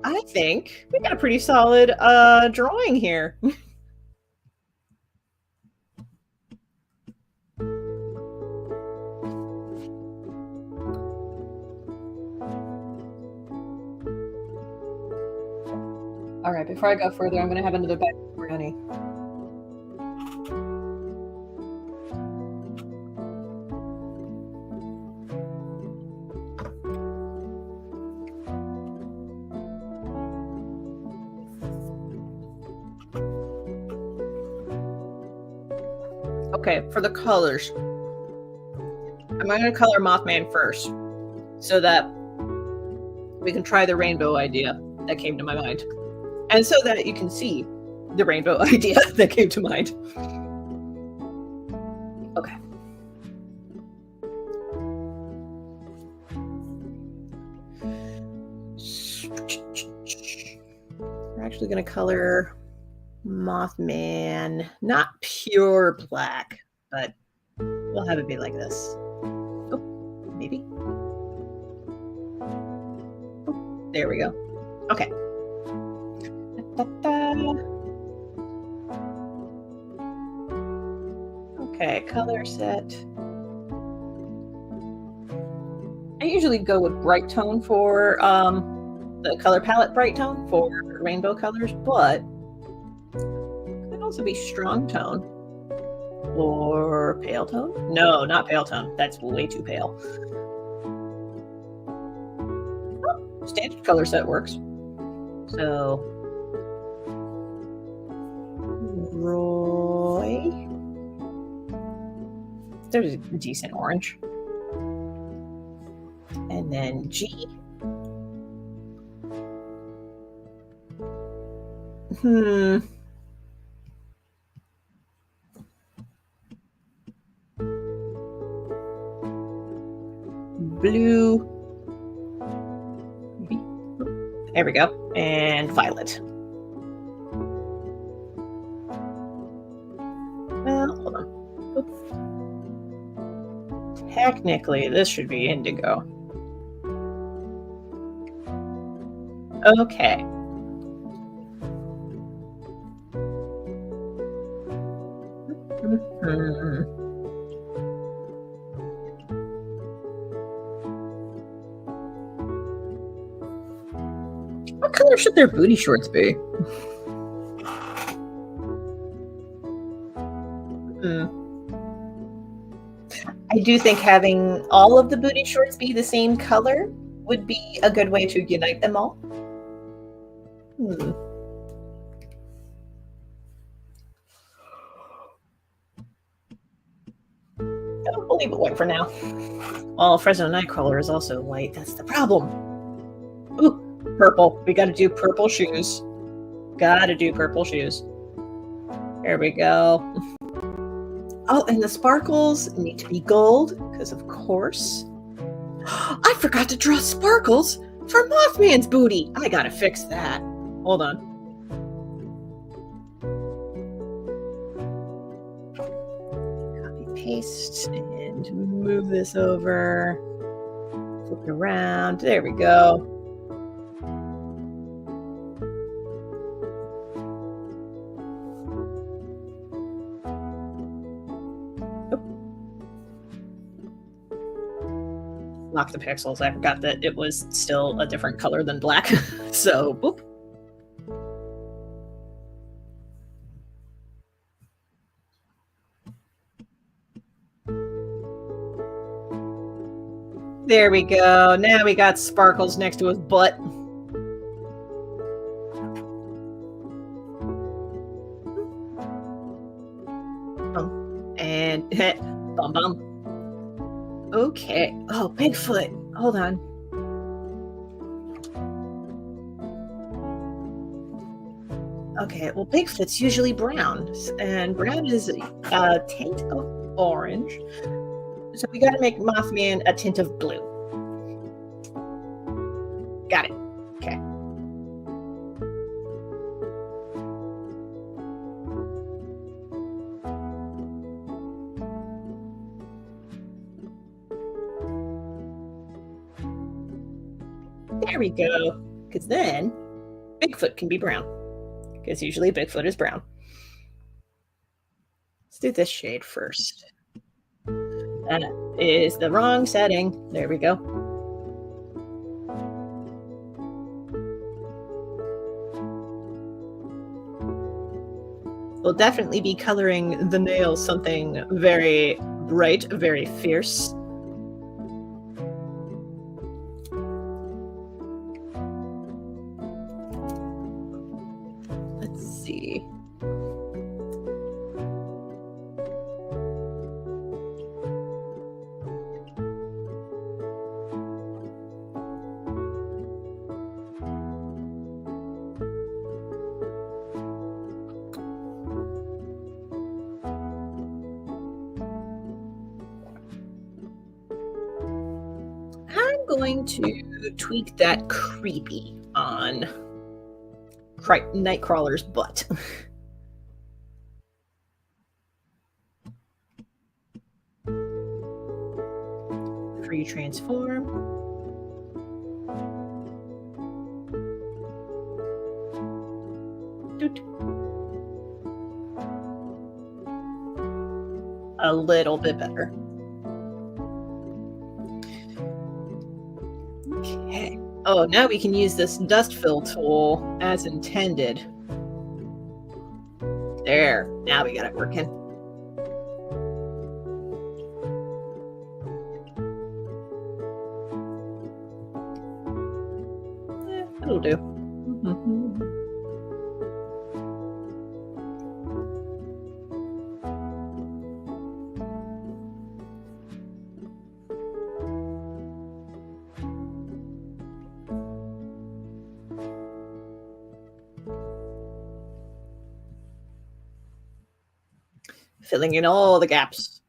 I think we got a pretty solid drawing here. All right, before I go further, I'm going to have another bite of brownie. Okay, for the colors, I'm going to color Mothman first so that we can try the rainbow idea that came to my mind. And so that you can see the rainbow idea that came to mind. Okay. We're actually going to color Mothman. Not pure black, but we'll have it be like this. Oh, maybe. Oh, there we go. Okay. Okay, color set. I usually go with bright tone for the color palette bright tone for rainbow colors, but it could also be strong tone or pale tone. No, not pale tone. That's way too pale. Oh, standard color set works. So, Roy. There's a decent orange. And then G. Blue. There we go. And violet. Well, hold on. Oops. Technically, this should be indigo. Okay. What color should their booty shorts be? I do think having all of the booty shorts be the same color would be a good way to unite them all. I'll leave it white for now. Well, Fresno Nightcrawler is also white. That's the problem. Ooh, purple. We gotta do purple shoes. Gotta do purple shoes. There we go. Oh, and the sparkles need to be gold, because of course. I forgot to draw sparkles for Mothman's booty. I gotta fix that. Hold on. Copy, paste, and move this over. Flip it around. There we go. Lock the pixels. I forgot that it was still a different color than black. So, boop. There we go. Now we got sparkles next to his butt. And bum bum. Okay. Oh, Bigfoot. Hold on. Okay, well, Bigfoot's usually brown, and brown is a tint of orange. So we got to make Mothman a tint of blue. Got it. Okay. There we go. Because then Bigfoot can be brown. Because usually Bigfoot is brown. Let's do this shade first. That is the wrong setting. There we go. We'll definitely be coloring the nails something very bright, very fierce. Let's see. Going to tweak that creepy on Nightcrawler's butt. Retransform. Doot. A little bit better. Okay. Oh, now we can use this dust fill tool as intended. There. Now we got it working. That'll do. Filling in all the gaps.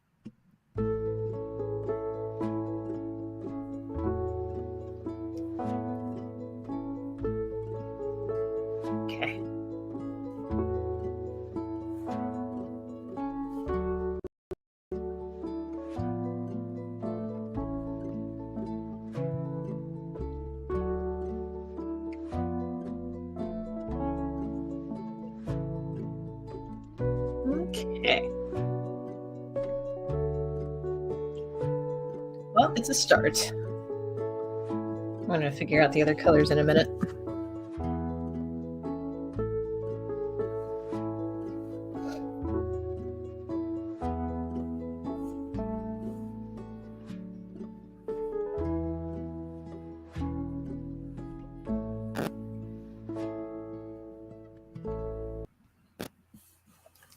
Okay. Okay. Well, it's a start. I'm going to figure out the other colors in a minute.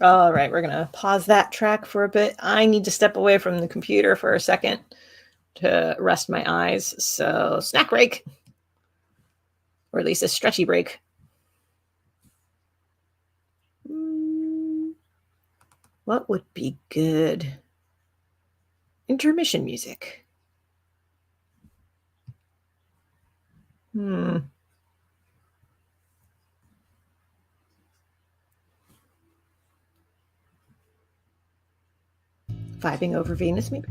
All right, we're going to pause that track for a bit. I need to step away from the computer for a second to rest my eyes. So snack break, or at least a stretchy break. What would be good? Intermission music. Vibing over Venus, maybe?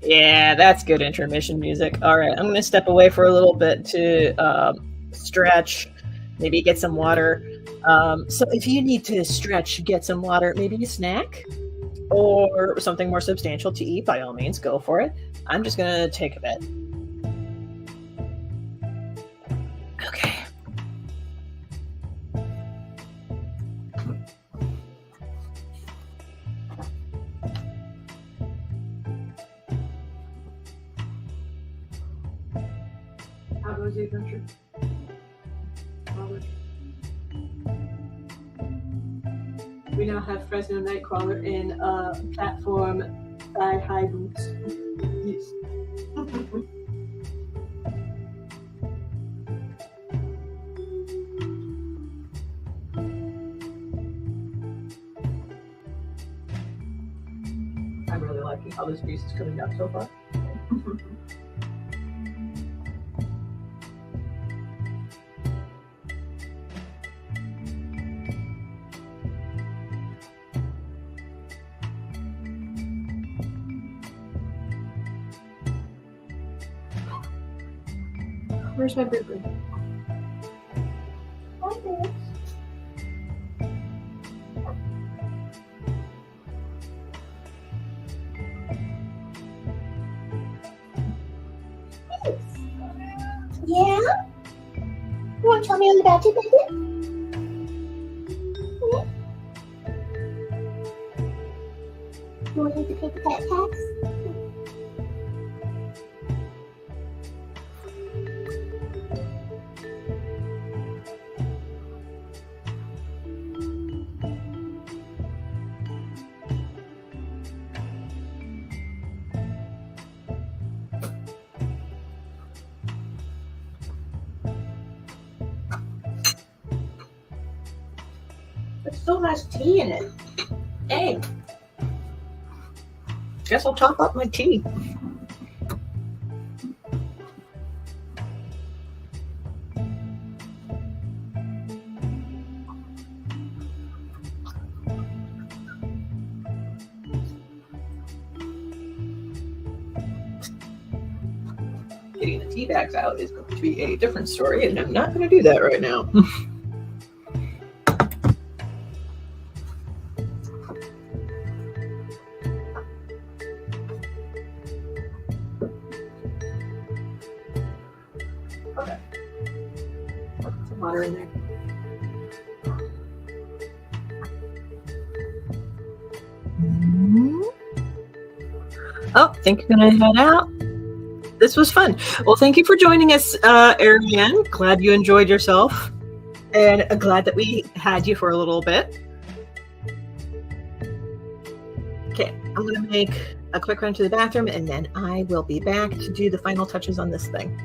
Yeah, that's good intermission music. All right, I'm going to step away for a little bit to stretch, maybe get some water. So if you need to stretch, get some water, maybe a snack or something more substantial to eat, by all means, go for it. I'm just going to take a bit. Okay. How goes the adventure? We now have Fresno Nightcrawler in platform thigh-high boots. Yes. I'm really liking how this piece is coming out so far. Where's my boo-boo? Hi, Bruce. Yeah? You want to tell me all about it, baby? You want me to pay the pet tax? It still has tea in it. Dang. Guess I'll top up my tea. getting the tea bags out is going to be a different story, and I'm not going to do that right now. Okay. Put some water in there. Oh, I think you're going to head out. This was fun. Well, thank you for joining us, Ariane. Glad you enjoyed yourself. And glad that we had you for a little bit. Okay, I'm going to make a quick run to the bathroom, and then I will be back to do the final touches on this thing.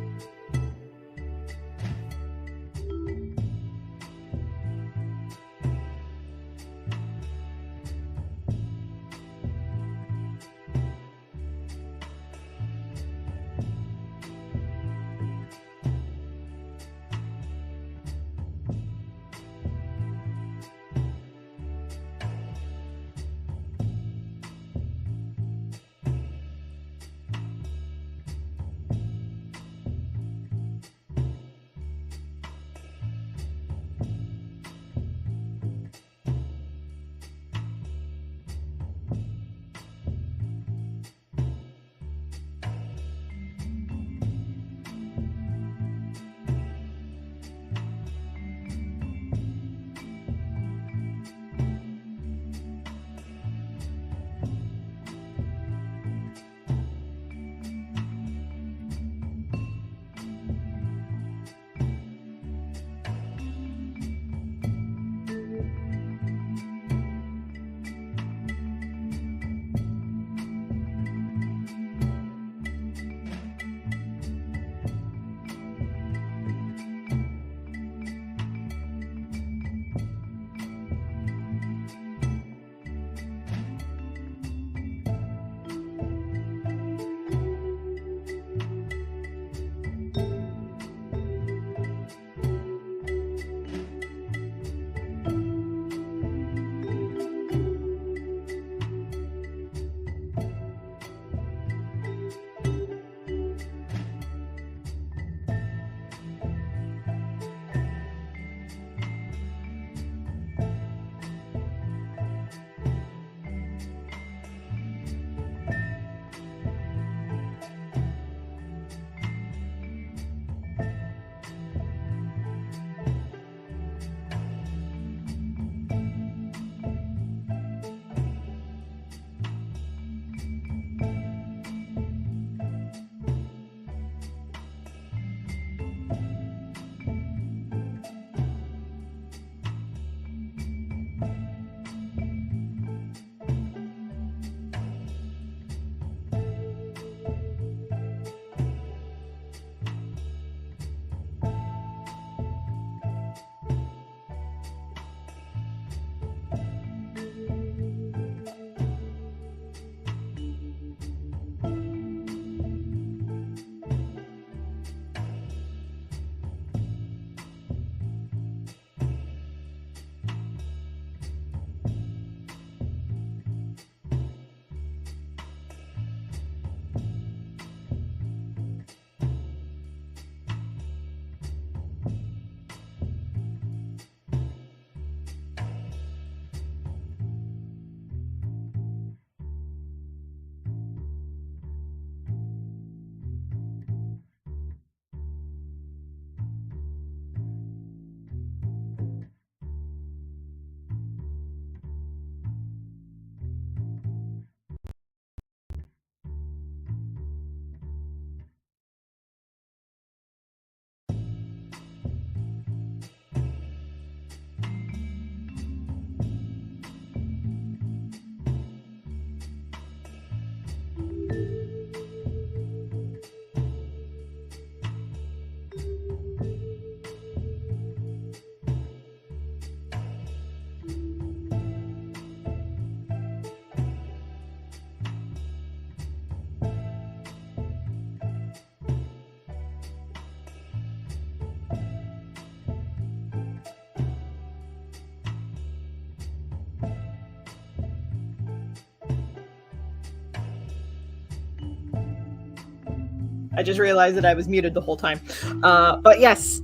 I just realized that I was muted the whole time. But yes,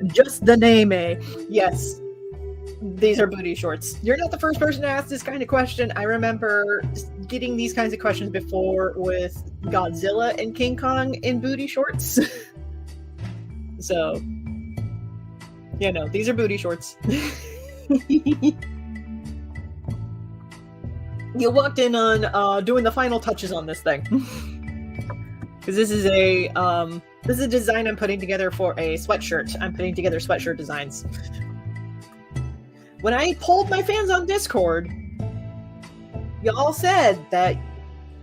just the name, yes. These are booty shorts. You're not the first person to ask this kind of question. I remember getting these kinds of questions before with Godzilla and King Kong in booty shorts. So, these are booty shorts. You walked in on doing the final touches on this thing. Because this is a design I'm putting together for a sweatshirt. I'm putting together sweatshirt designs. When I polled my fans on Discord, y'all said that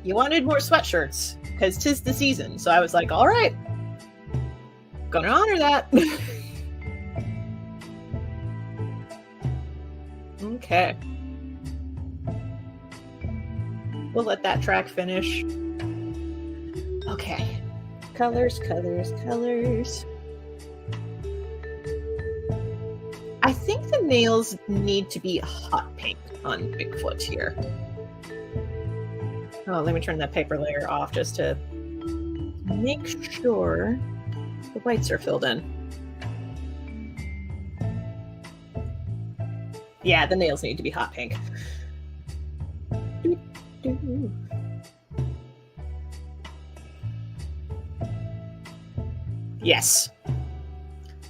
you wanted more sweatshirts because 'tis the season. So I was like, all right, gonna honor that. Okay. We'll let that track finish. Okay. Colors. I think the nails need to be hot pink on Bigfoot here. Oh, let me turn that paper layer off just to make sure the whites are filled in. Yeah, the nails need to be hot pink. Yes.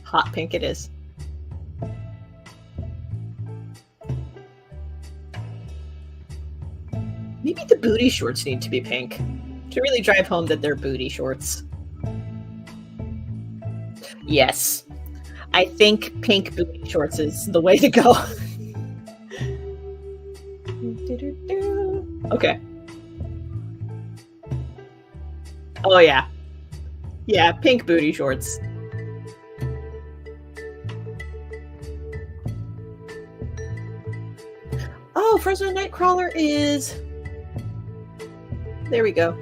Hot pink it is. Maybe the booty shorts need to be pink to really drive home that they're booty shorts. Yes. I think pink booty shorts is the way to go. Okay. Oh, yeah. Yeah, pink booty shorts. Oh, Fresno Nightcrawler is... There we go.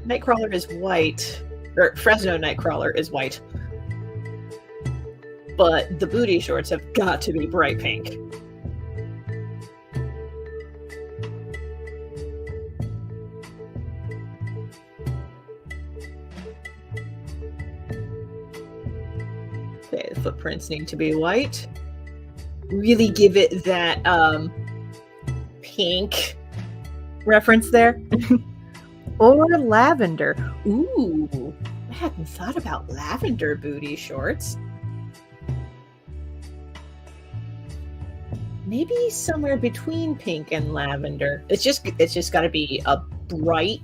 Nightcrawler is white. Or Fresno Nightcrawler is white. But the booty shorts have got to be bright pink. Okay, the footprints need to be white. Really give it that pink reference there. Or lavender. Ooh, I hadn't thought about lavender booty shorts. Maybe somewhere between pink and lavender. It's just got to be a bright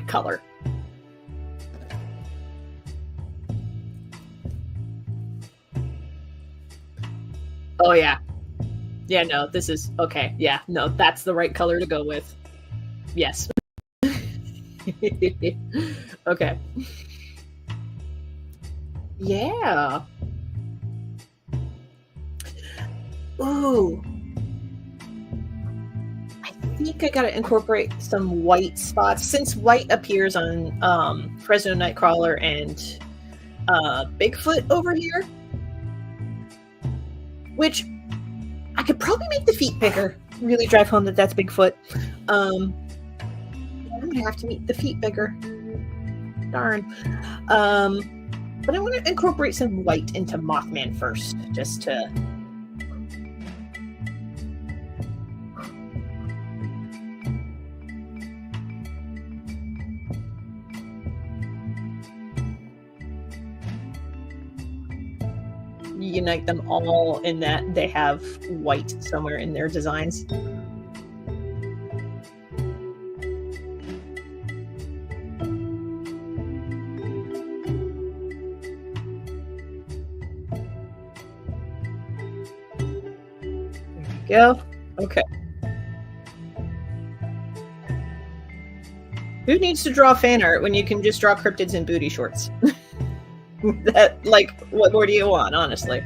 color. Oh yeah. Yeah, no, this is okay. Yeah, no, that's the right color to go with. Yes. Okay. Yeah. Ooh. I think I gotta incorporate some white spots since white appears on Fresno Nightcrawler and Bigfoot over here. Which I could probably make the feet bigger. Really drive home that that's Bigfoot. I'm gonna have to make the feet bigger. Darn. But I want to incorporate some white into Mothman first, just to. Unite them all in that they have white somewhere in their designs. There we go. Okay. Who needs to draw fan art when you can just draw cryptids in booty shorts? That, like, what more do you want, honestly?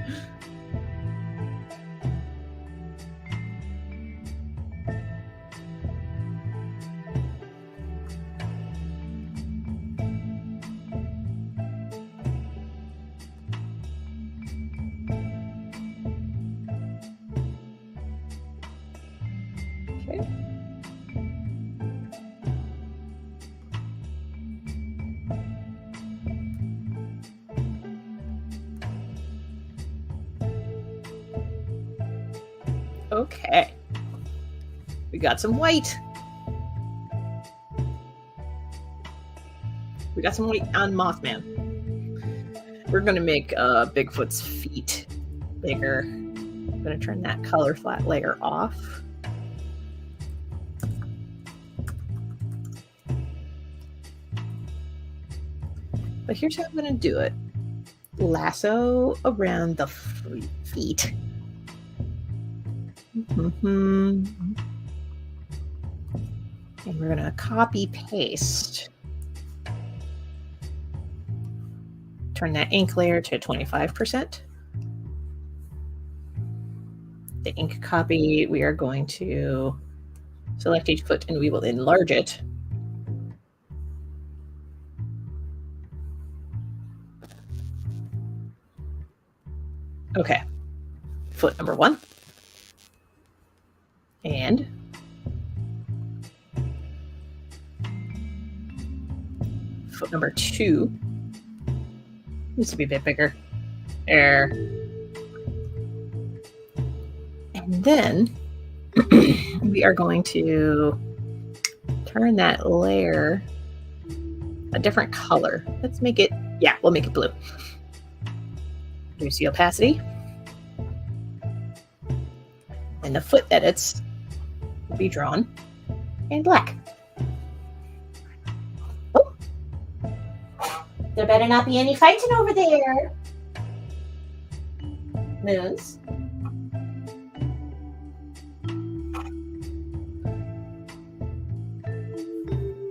Okay. Okay. We got some white. We got some white on Mothman. We're going to make Bigfoot's feet bigger. I'm going to turn that color flat layer off. But here's how I'm going to do it. Lasso around the feet. And we're going to copy paste. Turn that ink layer to 25%. The ink copy, we are going to select each foot and we will enlarge it. Okay, foot number 1. And foot number 2. Needs to be a bit bigger. There. And then we are going to turn that layer a different color. Let's make it, we'll make it blue. Reduce the opacity. And the foot edits will be drawn in black. Oh. There better not be any fighting over there. Moons.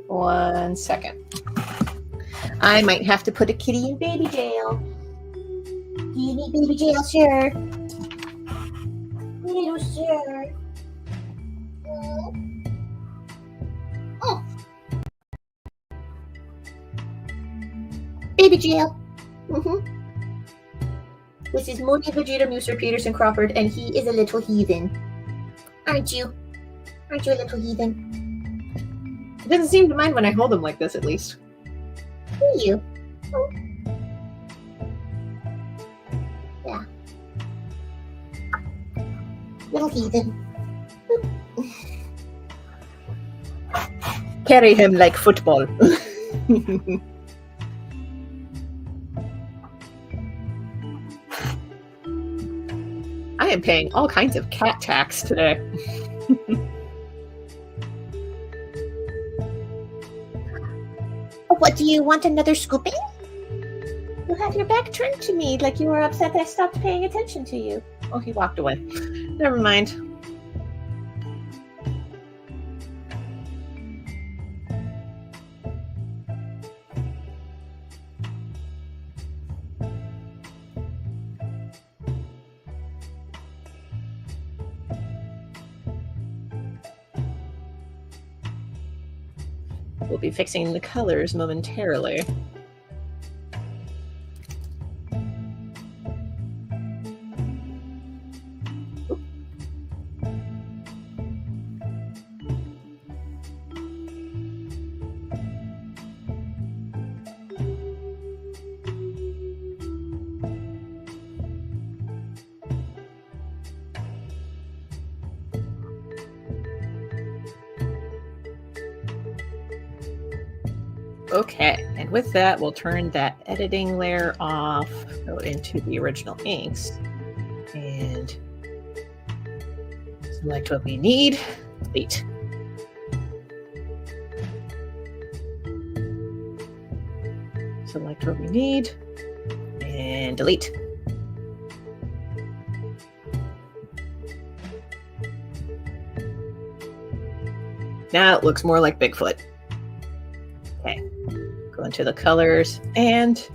One second. I might have to put a kitty in baby jail. Do you need baby jail, sir? Little sir. Oh. Baby jail. This is Morty Vegeta Mooser Peterson Crawford, and he is a little heathen. Aren't you? Aren't you a little heathen? He doesn't seem to mind when I hold him like this, at least. Who are you? Oh. Yeah. Little heathen. Carry him like football. I am paying all kinds of cat tax today. What, do you want another scooping? You have your back turned to me like you were upset I stopped paying attention to you. Oh, he walked away. Never mind. We'll be fixing the colors momentarily. Okay, and with that, we'll turn that editing layer off, go into the original inks, and select what we need, delete. Select what we need, and delete. Now it looks more like Bigfoot. Okay, go into the colors and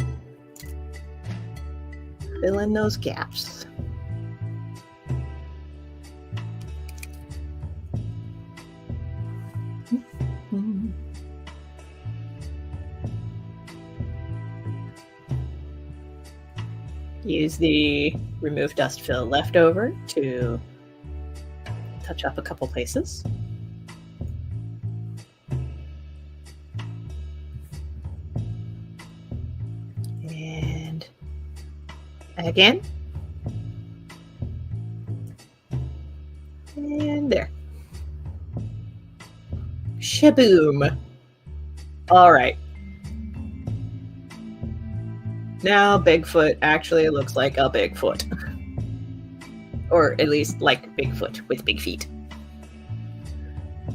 fill in those gaps. Use the remove dust fill leftover to touch up a couple places. Again. Shaboom. All right. Now Bigfoot actually looks like a Bigfoot. Or at least like Bigfoot with big feet.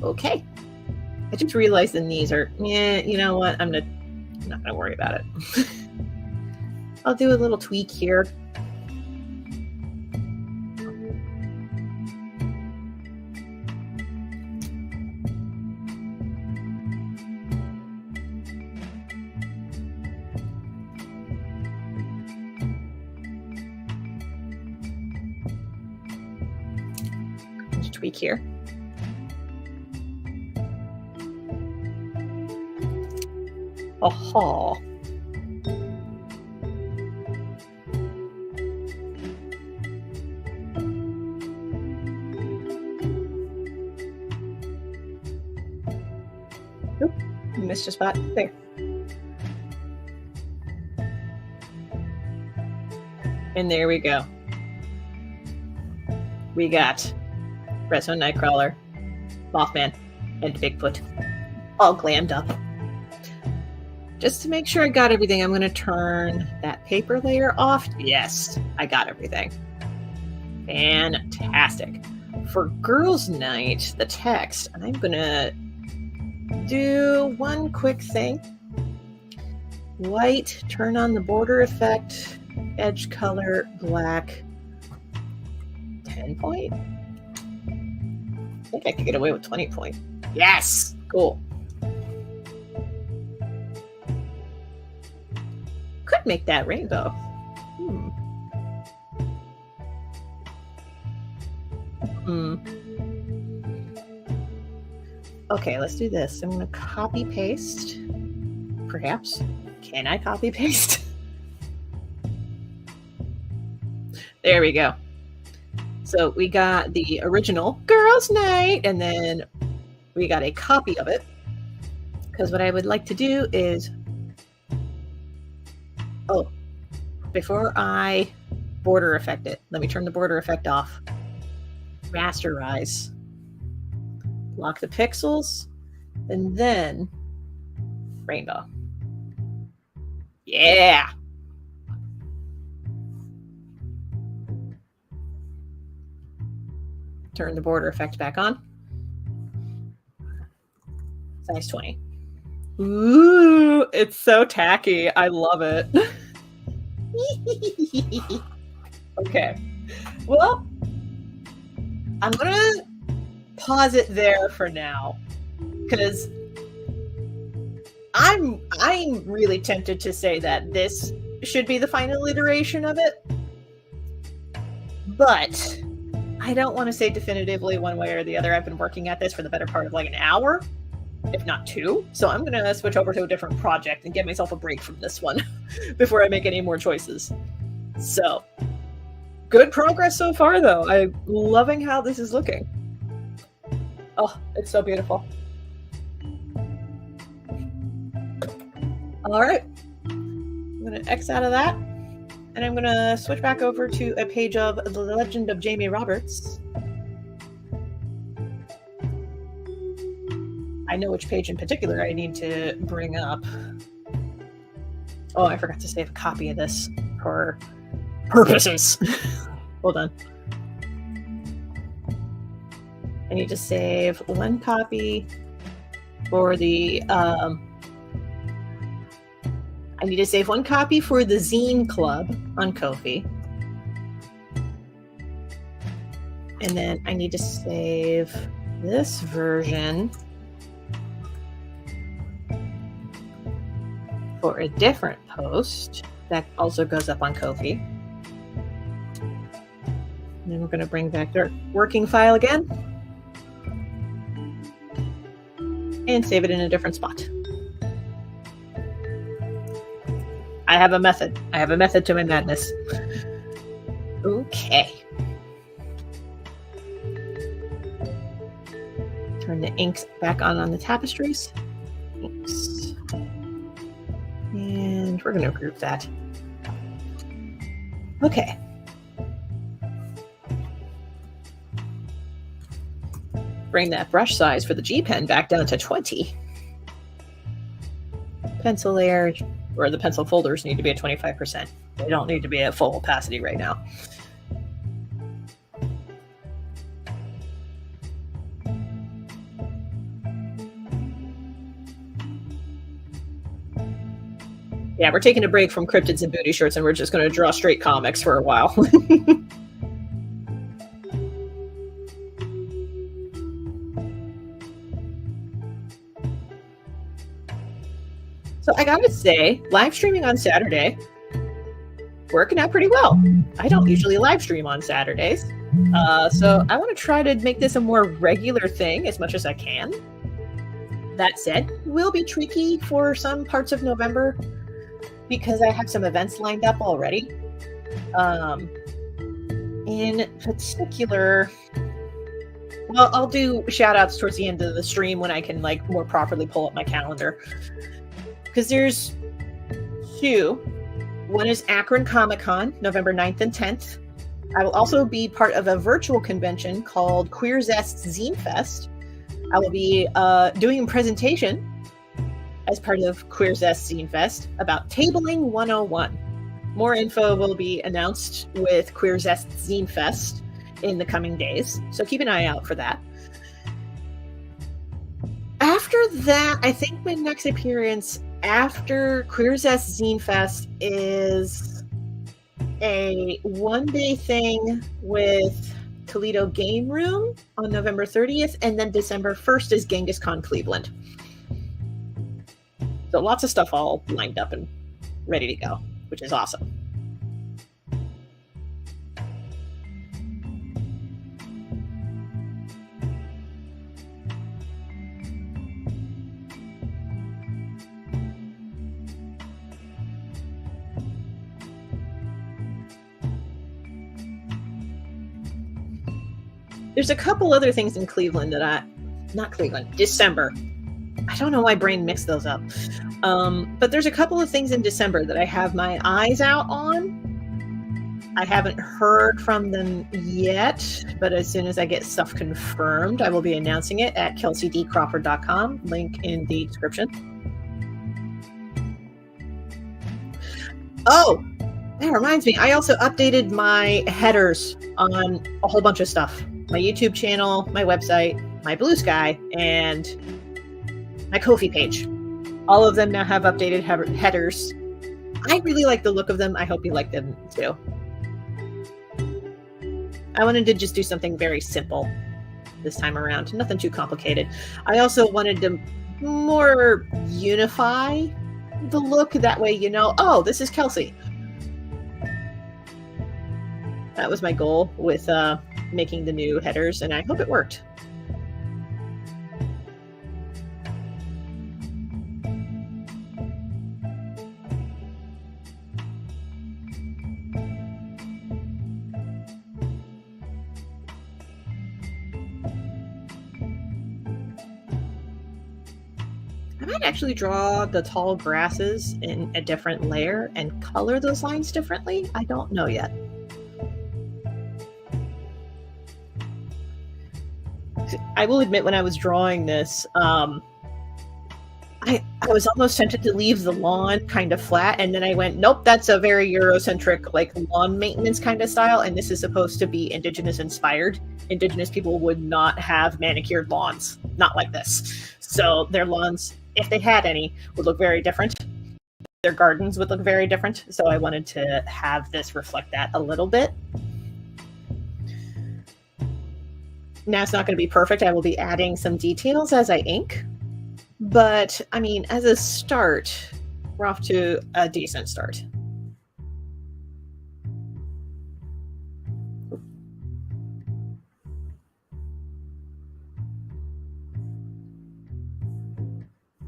Okay. I just realized the knees are, you know what? I'm not going to worry about it. I'll do a little tweak here. Just tweak here. Aha. Oop, missed a spot. There. And there we go. We got Redstone Nightcrawler, Mothman, and Bigfoot all glammed up. Just to make sure I got everything, I'm going to turn that paper layer off. Yes, I got everything. Fantastic. For Girls' Night, the text, I'm going to do one quick thing. White, turn on the border effect, edge color, black, 10 point. I think I could get away with 20 point. Yes! Cool. Could make that rainbow. Okay, let's do this. I'm going to copy paste. Perhaps. Can I copy paste? There we go. So we got the original Girls' Night, and then we got a copy of it. Because what I would like to do is... Oh, before I border effect it, let me turn the border effect off. Rasterize. Lock the pixels, and then rainbow. Yeah! Turn the border effect back on. Size 20. Ooh, it's so tacky. I love it. Okay. Well, I'm going to pause it there for now because I'm really tempted to say that this should be the final iteration of it. But I don't want to say definitively one way or the other. I've been working at this for the better part of like an hour, if not 2. So I'm going to switch over to a different project and get myself a break from this one before I make any more choices. So, good progress so far, though. I'm loving how this is looking. Oh, it's so beautiful. All right. I'm going to X out of that. And I'm going to switch back over to a page of The Legend of Jamie Roberts. I know which page in particular I need to bring up. Oh, I forgot to save a copy of this for purposes. Hold on. I need to save one copy for the I need to save one copy for the Zine Club on Ko-fi. And then I need to save this version for a different post that also goes up on Ko-fi. And then we're going to bring back our working file again and save it in a different spot. I have a method. I have a method to my madness. Okay. Turn the inks back on the tapestries. Inks. And we're going to group that. Okay. bring that brush size for the G pen back down to 20. Pencil layer, or the pencil folders, need to be at 25%. They don't need to be at full opacity right now. Yeah, we're taking a break from cryptids and booty shirts, and we're just going to draw straight comics for a while. So I gotta say, live streaming on Saturday, working out pretty well. I don't usually live stream on Saturdays. So I want to try to make this a more regular thing as much as I can. That said, will be tricky for some parts of November because I have some events lined up already. In particular, well, I'll do shout outs towards the end of the stream when I can like more properly pull up my calendar. Because there's two. One is Akron Comic-Con, November 9th and 10th. I will also be part of a virtual convention called Queer Zest Zine Fest. I will be doing a presentation as part of Queer Zest Zine Fest about Tabling 101. More info will be announced with Queer Zest Zine Fest in the coming days, so keep an eye out for that. After that, I think my next appearance after Queer Zest Zine Fest is a one-day thing with Toledo Game Room on November 30th, and then December 1st is Genghis Con Cleveland. So lots of stuff all lined up and ready to go, which is awesome. There's a couple other things in Cleveland that December. I don't know why brain mixed those up. But there's a couple of things in December that I have my eyes out on. I haven't heard from them yet, but as soon as I get stuff confirmed, I will be announcing it at kelseydcrawford.com. Link in the description. Oh, that reminds me. I also updated my headers on a whole bunch of stuff. My YouTube channel, my website, my Blue Sky, and my Ko-fi page. All of them now have updated headers. I really like the look of them. I hope you like them too. I wanted to just do something very simple this time around. Nothing too complicated. I also wanted to more unify the look. That way you know, oh, this is Kelsey. That was my goal with making the new headers, and I hope it worked. I might actually draw the tall grasses in a different layer and color those lines differently. I don't know yet. I will admit, when I was drawing this, I was almost tempted to leave the lawn kind of flat, and then I went, nope, that's a very Eurocentric, like, lawn maintenance kind of style, and this is supposed to be Indigenous inspired. Indigenous people would not have manicured lawns, not like this. So their lawns, if they had any, would look very different. Their gardens would look very different, so I wanted to have this reflect that a little bit. Now, it's not going to be perfect. I will be adding some details as I ink. But, I mean, as a start, we're off to a decent start.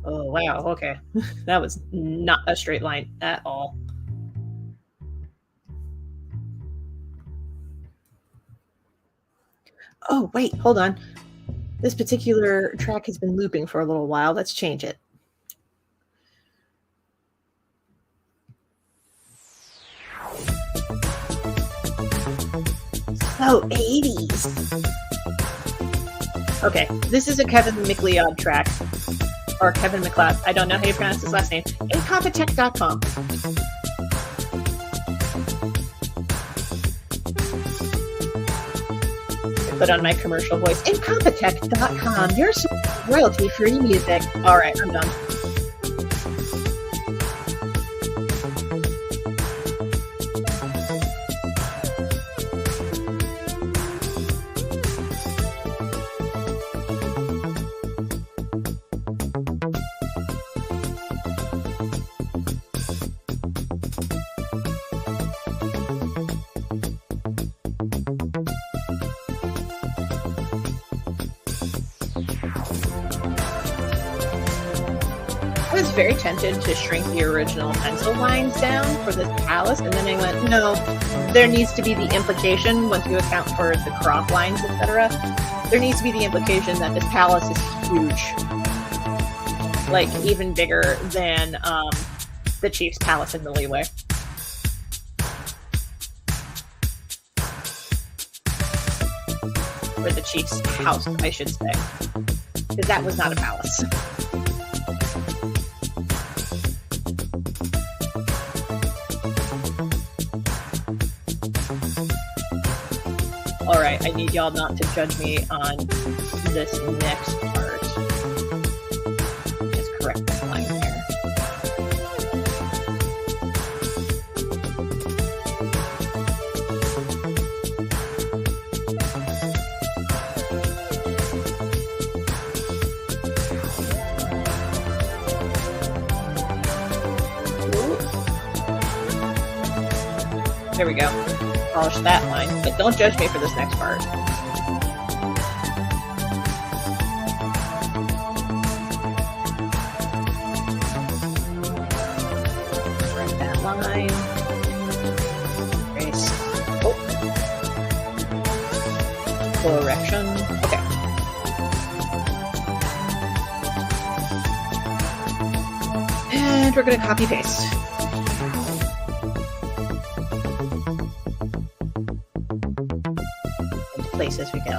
Oh, wow. Okay. That was not a straight line at all. Oh, wait, hold on. This particular track has been looping for a little while. Let's change it. So 80s. Okay, this is a Kevin McLeod track. Or Kevin McLeod. I don't know how you pronounce his last name. Incompetech.com. Put on my commercial voice. Incompetech.com. Your royalty-free music. Alright, I'm done. I was very tempted to shrink the original pencil lines down for this palace, and then I went, no, there needs to be the implication, once you account for the crop lines, etc., there needs to be the implication that this palace is huge. Like, even bigger than the chief's palace in the leeway. Or the chief's house, I should say. Because that was not a palace. Alright, I need y'all not to judge me on this next part. Just correct this line here. There we go. Polish that line, but don't judge me for this next part. Right that line. Trace. Oh. Correction. Okay. And we're gonna copy paste. As we go.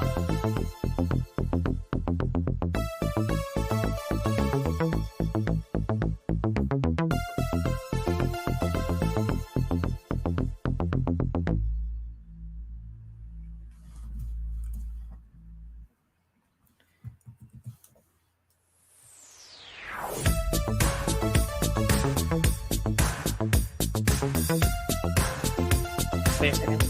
Wait a second.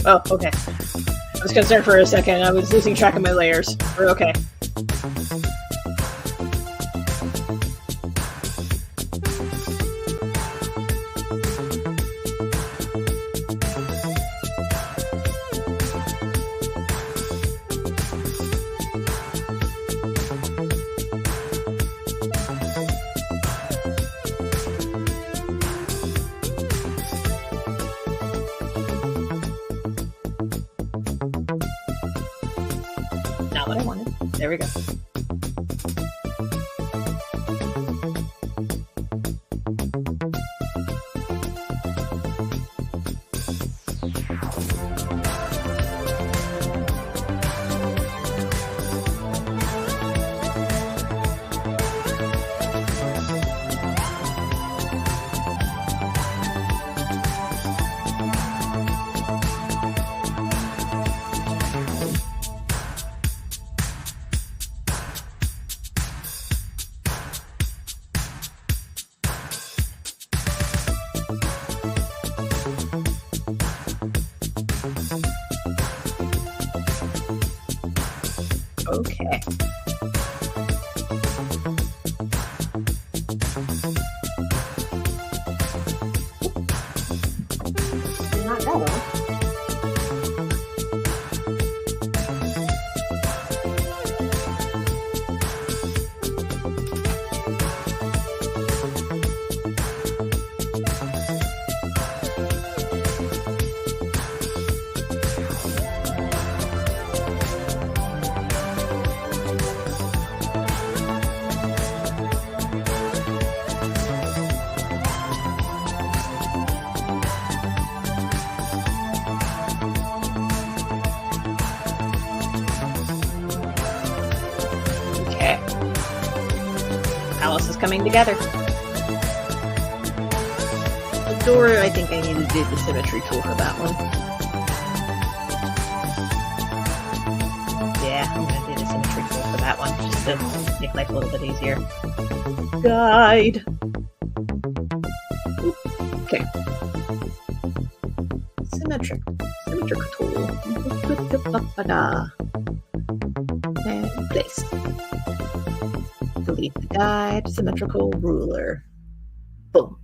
Oh, okay. I was concerned for a second. I was losing track of my layers. We're okay. What I wanted. There we go. Okay. Not that one. coming together. The door, I think I need to do the symmetry tool for that one. Yeah, I'm going to do the symmetry tool for that one, just to make life a little bit easier. Guide. Okay. Symmetric tool. And place. Delete the guide. Symmetrical ruler. Boom.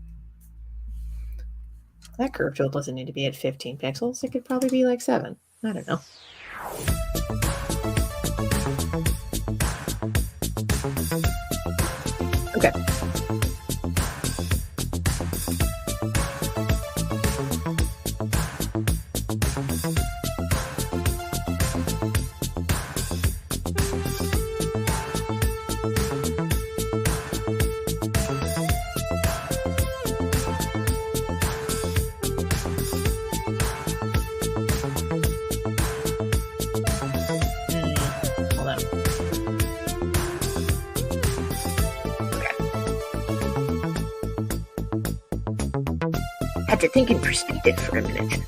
That curve tool doesn't need to be at 15 pixels. It could probably be like 7. I don't know. Okay. Had to think in perspective for a minute.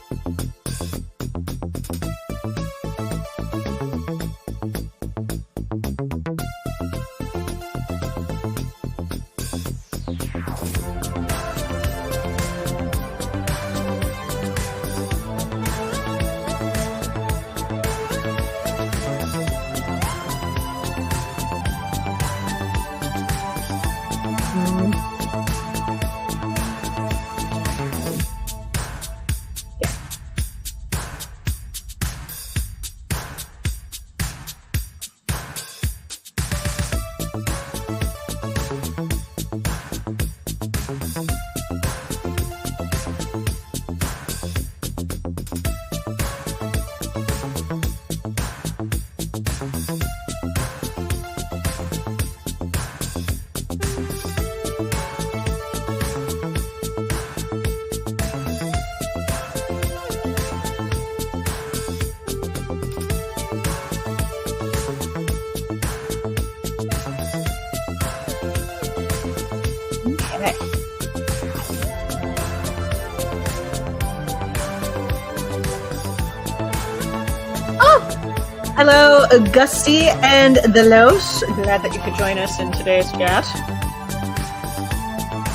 Hello, Gusty and the Los. Glad that you could join us in today's chat.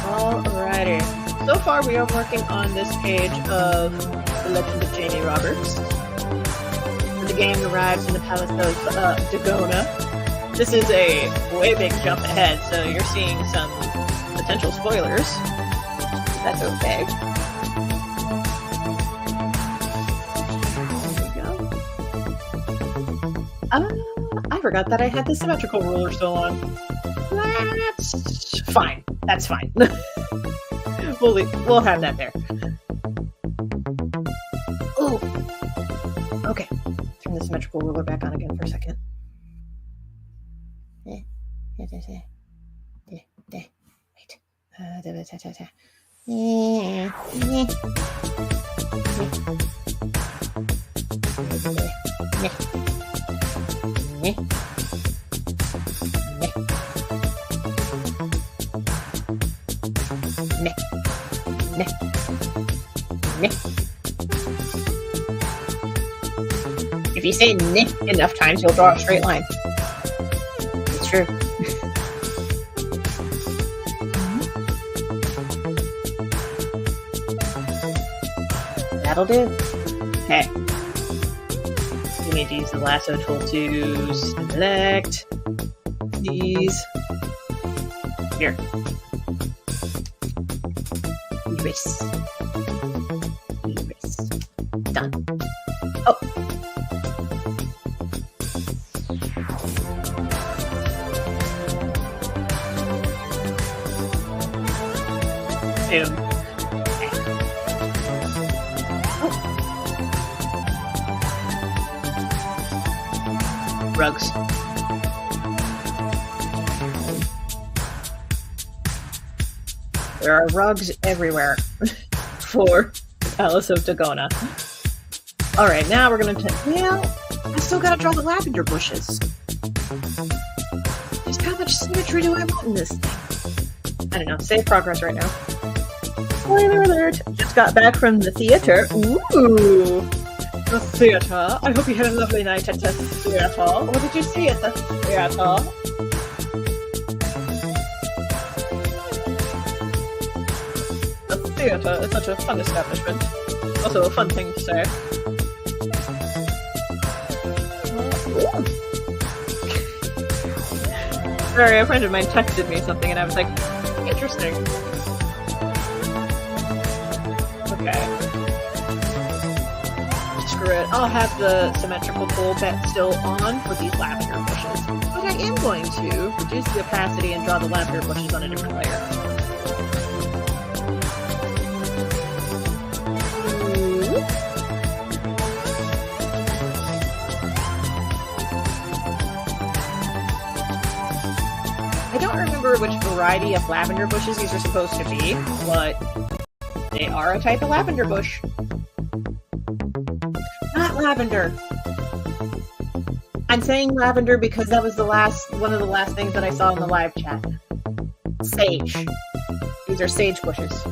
Alrighty. So far, we are working on this page of The Legend of Jamie Roberts. The gang arrives in the palace of Dagona. This is a way big jump ahead, so you're seeing some potential spoilers. That's okay. I forgot that I had the symmetrical ruler still on. That's fine. That's fine. We'll have that there. Oh, okay. Turn the symmetrical ruler back on again for a second. Wait. If you say "nick" enough times, you'll draw a straight line. It's true. That'll do. Okay. You need to use the lasso tool to select these. Here. Erase. Erase. Done. Oh. Boom. Rugs. There are rugs everywhere for Palace of Dagona. All right, now we're gonna. Well, I still gotta draw the lavender bushes. Just how much symmetry do I want in this thing? I don't know, save progress right now. Spoiler alert! Just got back from the theater. Ooh! The theater. I hope you had a lovely night at the theater. What did you see at the theater? The theater is such a fun establishment. Also a fun thing to say. Sorry, a friend of mine texted me something and I was like, interesting. Okay. Screw it. I'll have the symmetrical pull bet still on for these lavender bushes. But I am going to reduce the opacity and draw the lavender bushes on a different layer. I don't remember which variety of lavender bushes these are supposed to be, but they are a type of lavender bush. Not lavender. I'm saying lavender because that was one of the last things that I saw in the live chat. Sage. These are sage bushes.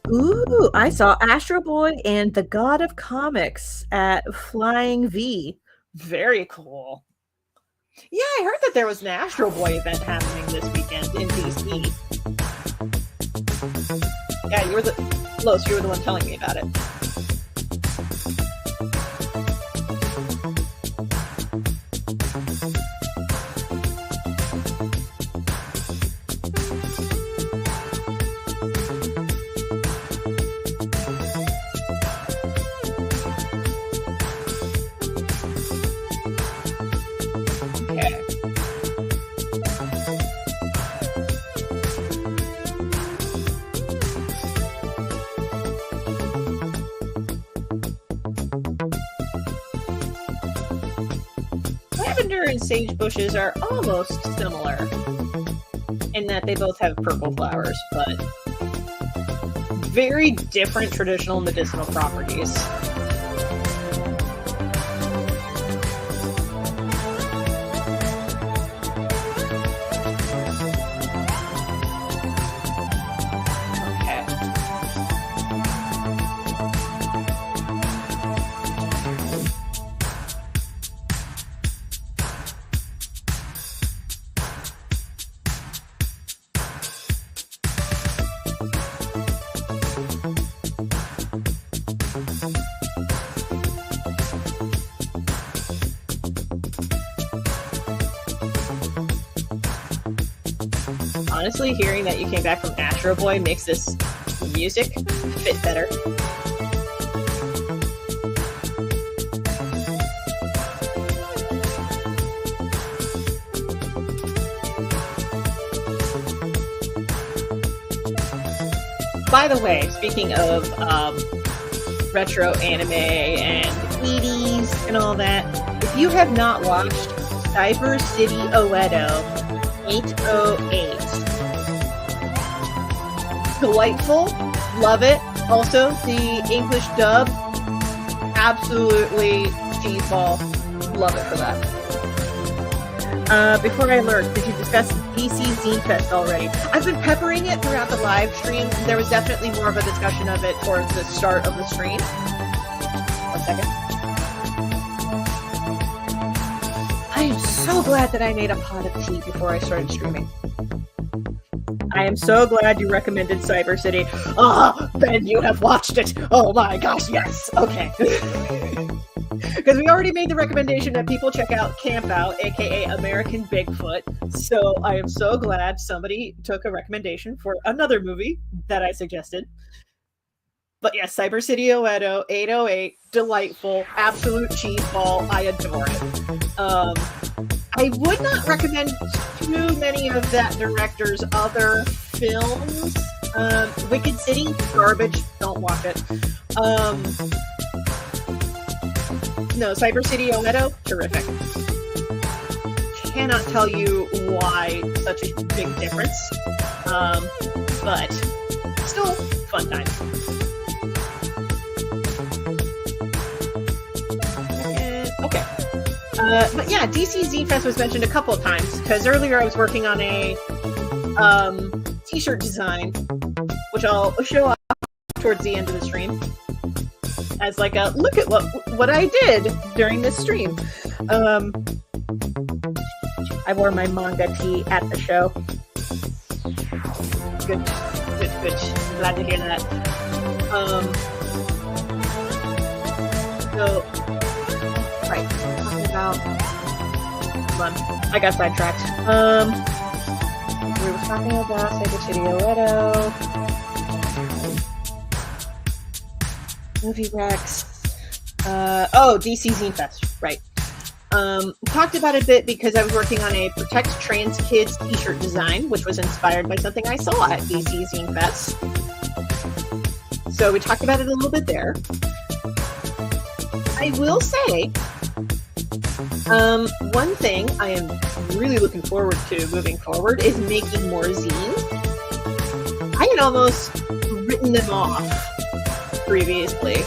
Ooh, I saw Astro Boy and the God of Comics at Flying V. Very cool. Yeah, I heard that there was an Astro Boy event happening this weekend in DC. Yeah, you were the one telling me about it. And sage bushes are almost similar in that they both have purple flowers, but very different traditional medicinal properties. Honestly, hearing that you came back from Astro Boy makes this music fit better. By the way, speaking of retro anime and 80s and all that, if you have not watched Cyber City Oedo 808, delightful, love it. Also, the English dub, absolutely cheeseball, love it for that. Before I lurk, did you discuss DC Zine Fest already? I've been peppering it throughout the live stream. There was definitely more of a discussion of it towards the start of the stream. 1 second. I am so glad that I made a pot of tea before I started streaming. I am so glad you recommended Cyber City. Ah, Ben, you have watched it. Oh my gosh, yes. Okay. Because we already made the recommendation that people check out Camp Out, aka American Bigfoot. So I am so glad somebody took a recommendation for another movie that I suggested. But yes, Cyber City Oedo 808, delightful, absolute cheeseball. I adore it. I would not recommend too many of that director's other films. Wicked City, garbage. Don't watch it. No, Cyber City Oedo, terrific. Cannot tell you why such a big difference. But still, fun time. Okay. But yeah, DC Zine Fest was mentioned a couple of times, because earlier I was working on a t-shirt design, which I'll show off towards the end of the stream as like a look at what I did during this stream. I wore my manga tee at the show. Good. Glad to hear that. So, right, talking about. Hold on, I got sidetracked. We were talking about Sega Chidioletto, Movie Rex. DC Zine Fest, right. Talked about it a bit because I was working on a Protect Trans Kids t-shirt design, which was inspired by something I saw at DC Zine Fest. So we talked about it a little bit there. I will say, one thing I am really looking forward to moving forward is making more zines. I had almost written them off previously,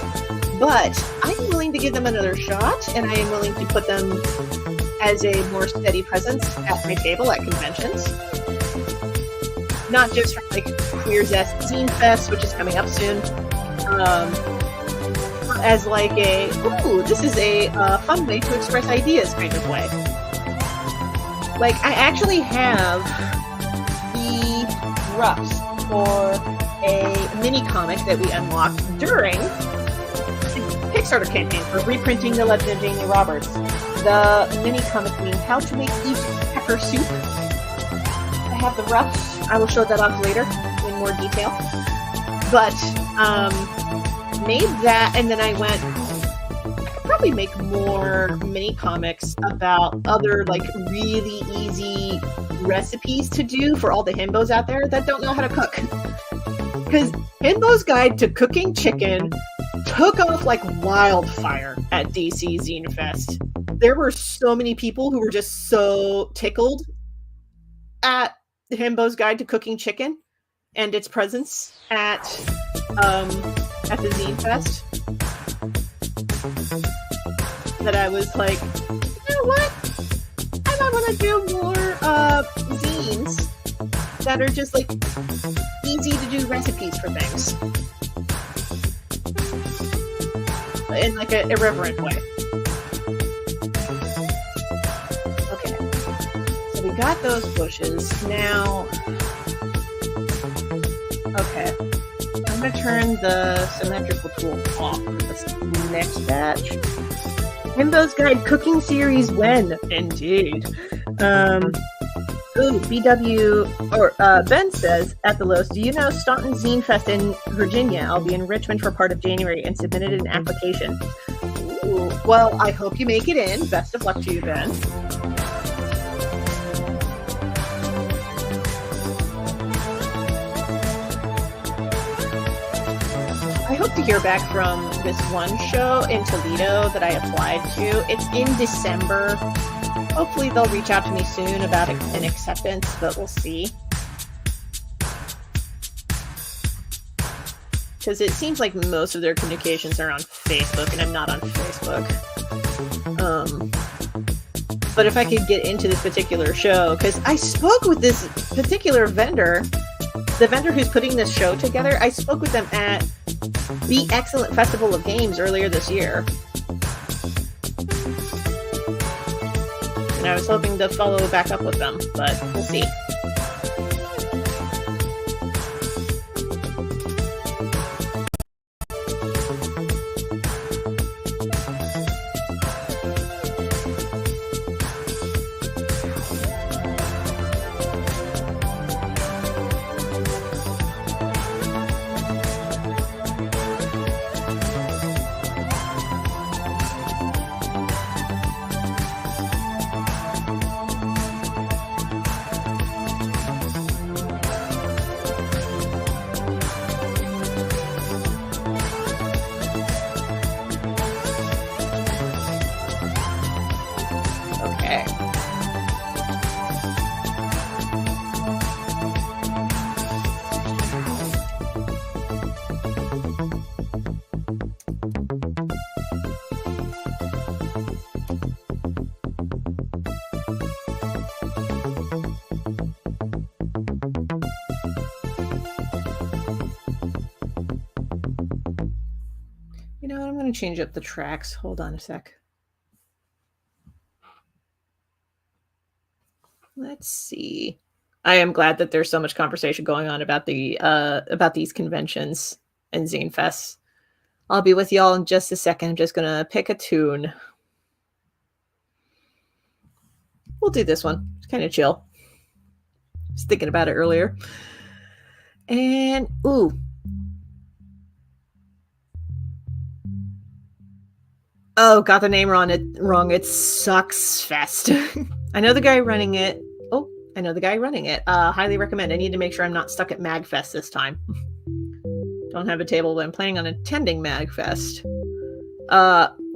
but I'm willing to give them another shot, and I am willing to put them as a more steady presence at my table at conventions. Not just from like Queer Zest Zine Fest, which is coming up soon, as like a, ooh, this is a fun way to express ideas kind of way. Like, I actually have the roughs for a mini comic that we unlocked during Kickstarter campaign for reprinting The Legend of Jamie Roberts. The mini comic being How to Make Each Pepper Soup. I have the roughs. I will show that off later in more detail. But, made that, and then I went, I could probably make more mini comics about other, like, really easy recipes to do for all the himbos out there that don't know how to cook. Because Himbo's Guide to Cooking Chicken took off like wildfire at DC Zine Fest. There were so many people who were just so tickled at Himbo's Guide to Cooking Chicken and its presence at the Zine Fest that I was like, you know what? I might want to do more zines that are just like easy to do recipes for things. In like an irreverent way. Okay. So we got those bushes. Now, okay. I'm going to turn the symmetrical tool off for this next batch. Himbo's Guide Cooking Series when? Indeed. BW, or Ben says, at the Los, do you know Staunton Zine Fest in Virginia? I'll be in Richmond for part of January and submitted an application. Ooh, well, I hope you make it in. Best of luck to you, Ben. I hope to hear back from this one show in Toledo that I applied to. It's in December. Hopefully they'll reach out to me soon about an acceptance, but we'll see. Because it seems like most of their communications are on Facebook, and I'm not on Facebook. But if I could get into this particular show, because I spoke with this particular vendor, the vendor who's putting this show together, I spoke with them at the Excellent Festival of Games earlier this year. And I was hoping to follow back up with them, but we'll see. going to change up the tracks. Hold on a sec. Let's see. I am glad that there's so much conversation going on about these conventions and Zine Fests. I'll be with y'all in just a second. I'm just going to pick a tune. We'll do this one. It's kind of chill. I was thinking about it earlier. And, ooh. Oh, got the name wrong. It's Sucks Fest. I know the guy running it. Oh, I know the guy running it. Highly recommend. I need to make sure I'm not stuck at MagFest this time. Don't have a table, but I'm planning on attending MagFest.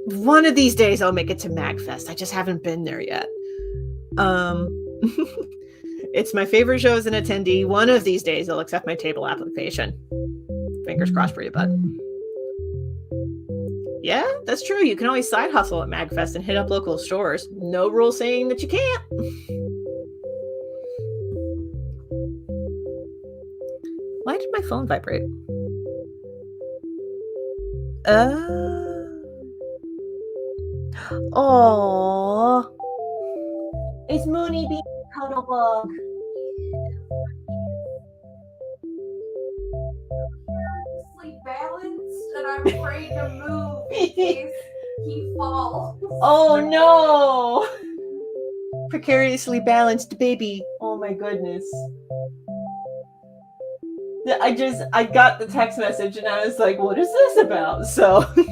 One of these days I'll make it to MagFest. I just haven't been there yet. It's my favorite show as an attendee. One of these days I'll accept my table application. Fingers crossed for you, bud. Yeah, that's true. You can always side hustle at MagFest and hit up local stores. No rule saying that you can't. Why did my phone vibrate? Oh, it's Mooney being a cuddle bug. Sleep balanced, and I'm afraid to move in case he falls. Oh no! Precariously balanced baby. Oh my goodness. I got the text message and I was like, what is this about? So. Yeah,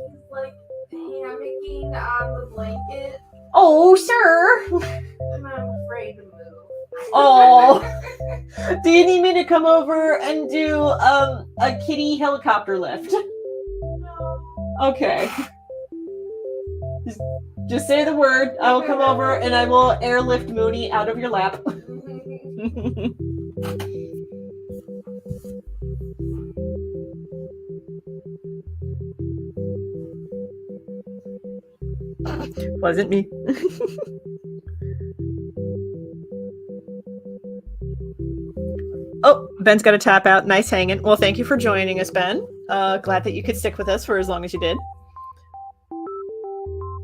he's like hammocking on the blanket. Oh, sir. And I'm afraid to move. Oh. Do you need me to come over and do a kitty helicopter lift? No. Okay. Just say the word. I will come over and I will airlift Mooney out of your lap. Wasn't me. Oh, Ben's got to tap out. Nice hanging. Well, thank you for joining us, Ben. Glad that you could stick with us for as long as you did.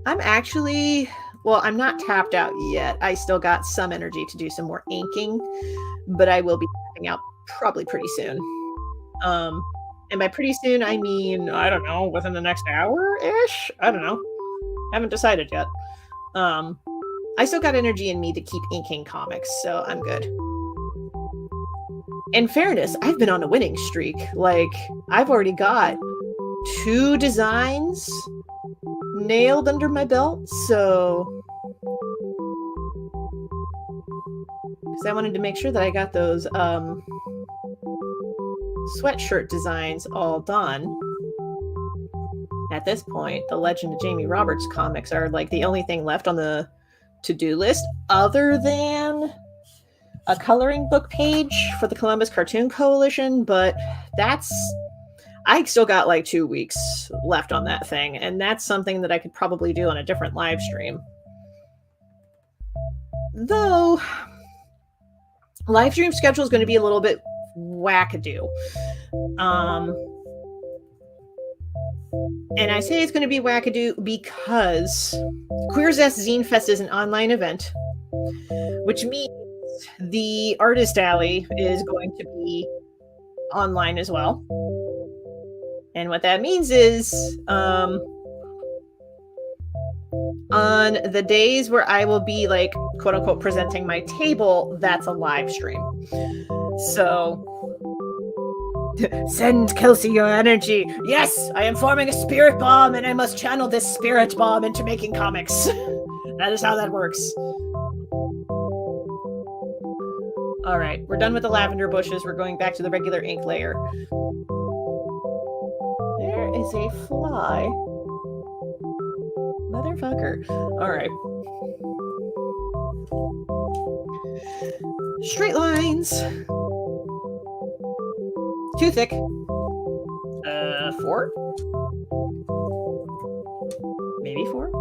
I'm actually... Well, I'm not tapped out yet. I still got some energy to do some more inking, but I will be tapping out probably pretty soon. And by pretty soon, I mean, I don't know, within the next hour-ish? I don't know. Haven't decided yet. I still got energy in me to keep inking comics, so I'm good. In fairness, I've been on a winning streak. Like, I've already got 2 designs nailed under my belt, so because I wanted to make sure that I got those sweatshirt designs all done. At this point, the Legend of Jamie Roberts comics are like the only thing left on the to-do list, other than a coloring book page for the Columbus Cartoon Coalition, but I still got like 2 weeks left on that thing, and that's something that I could probably do on a different live stream. Though, live stream schedule is going to be a little bit wackadoo. And I say it's going to be wackadoo because Queer Zest Zine Fest is an online event, which means the Artist Alley is going to be online as well. And what that means is, on the days where I will be like, quote unquote, presenting my table, that's a live stream. So, send Kelsey your energy. Yes, I am forming a spirit bomb and I must channel this spirit bomb into making comics. That is how that works. All right, we're done with the lavender bushes. We're going back to the regular ink layer. There is a fly. Motherfucker. All right. Straight lines. Too thick. 4? Maybe 4? A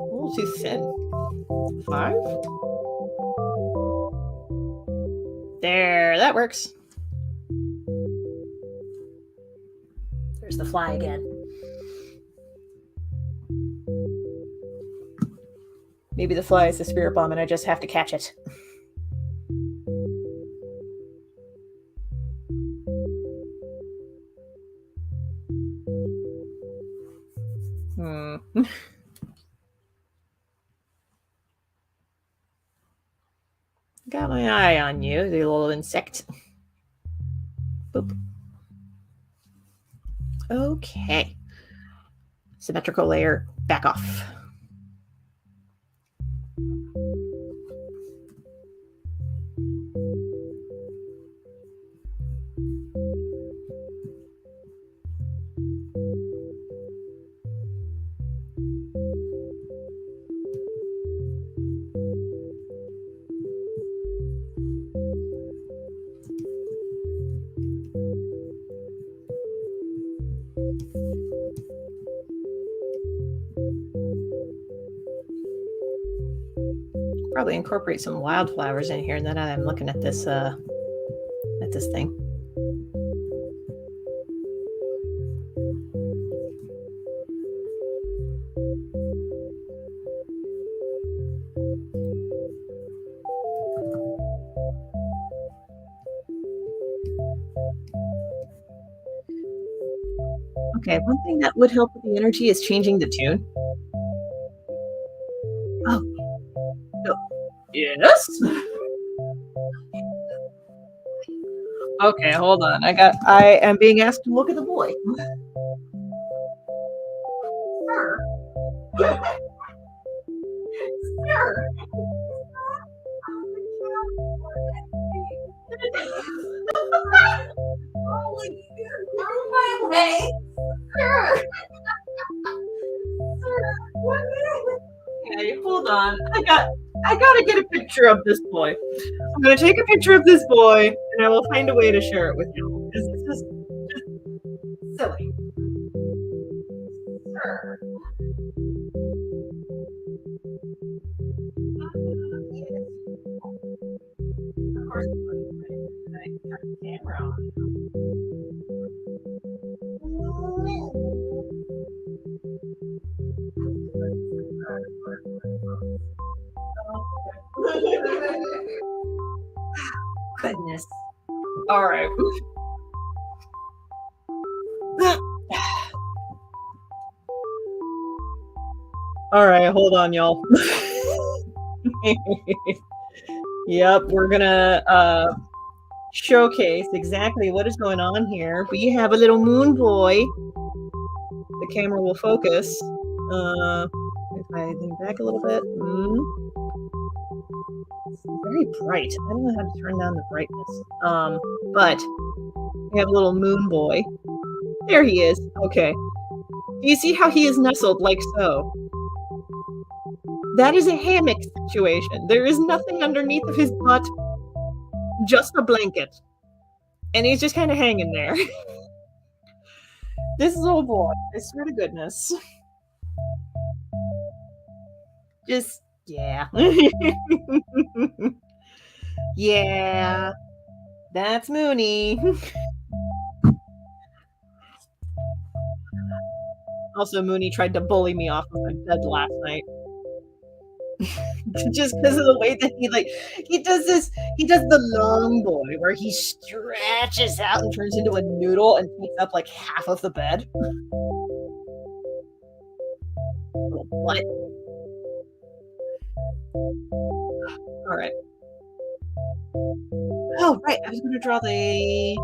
little too thin. 5? There, that works. There's the fly again. Maybe the fly is the spirit bomb and I just have to catch it. Got my eye on you, the little insect. Boop. Okay. Symmetrical layer, back off. Probably incorporate some wildflowers in here. Now that I'm looking at this thing. Okay, one thing that would help with the energy is changing the tune. Oh. No. Yes? Okay, hold on. I am being asked to look at the boy. Sir. Sir. My way. Sir. Okay, hold on. I gotta get a picture of this boy. I'm gonna take a picture of this boy and I will find a way to share it with you. Because this is just silly. Sure. Yes. Of course, I got the camera on. Goodness. All right. All right, hold on, y'all. Yep, we're gonna showcase exactly what is going on here. We have a little moon boy. The camera will focus. If I lean back a little bit. It's very bright. I don't know how to turn down the brightness. But we have a little moon boy. There he is. Okay. Do you see how he is nestled like so? That is a hammock situation. There is nothing underneath of his butt, just a blanket. And he's just kind of hanging there. This little boy, I swear to goodness. Just, yeah. Yeah. That's Mooney. Also, Mooney tried to bully me off of my bed last night. Just because of the way that he does the long boy where he stretches out and turns into a noodle and takes up like half of the bed. Little butt. All right. Oh, right. I was going to draw the.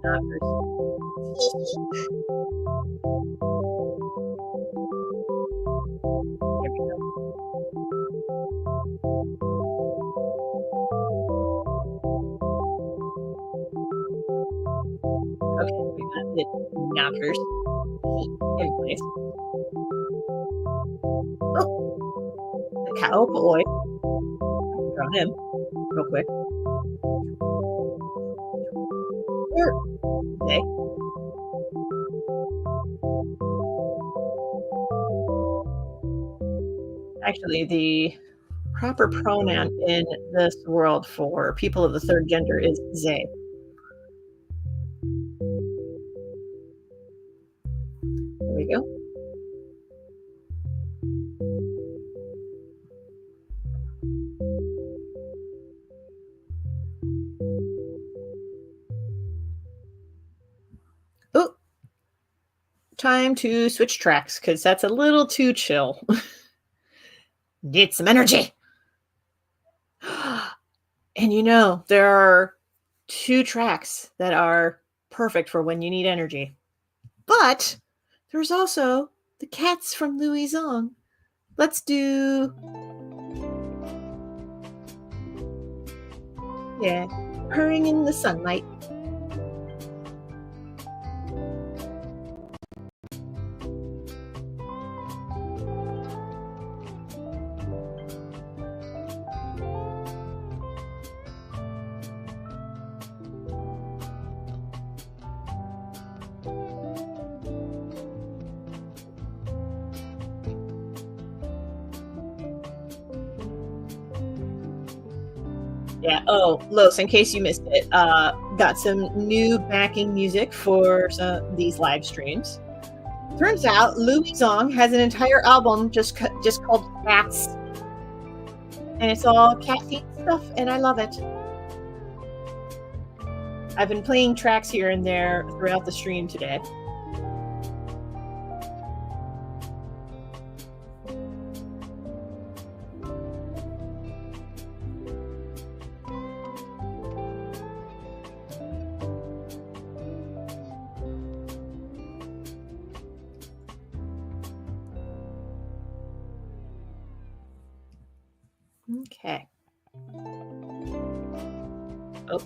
Here we go. Okay, we got the knockers in place. Oh, the cowboy. Draw him real quick. Okay. Actually, the proper pronoun in this world for people of the third gender is they. There we go. Oh, time to switch tracks because that's a little too chill. Need some energy. And you know, there are 2 tracks that are perfect for when you need energy. But there's also the cats from Louis Zong. Let's do... Yeah, purring in the sunlight. Yeah. Oh, Los, in case you missed it, got some new backing music for these live streams. Turns out Louis Zong has an entire album just called Cats, and it's all cat feet stuff, and I love it. I've been playing tracks here and there throughout the stream today. Okay. Oh.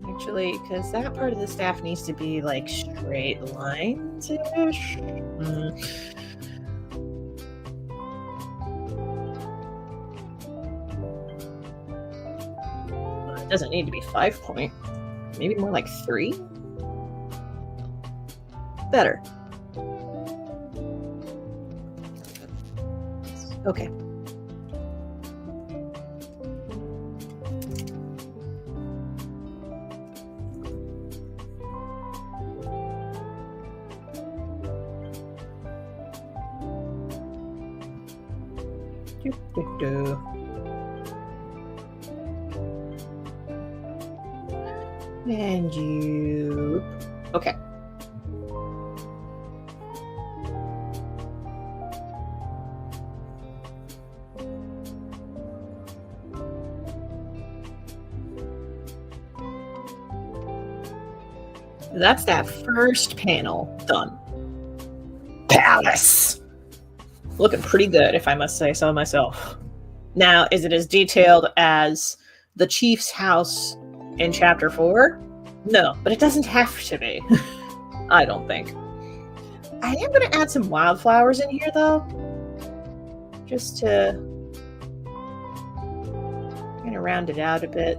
Actually, because that part of the staff needs to be like straight lines-ish. It doesn't need to be 5 point. Maybe more like 3? Better. Okay. And you... Okay. That's that first panel done. Palace! Looking pretty good, if I must say so myself. Now, is it as detailed as the Chief's house in Chapter 4? No, but it doesn't have to be. I don't think. I am going to add some wildflowers in here, though. Just to kind of round it out a bit.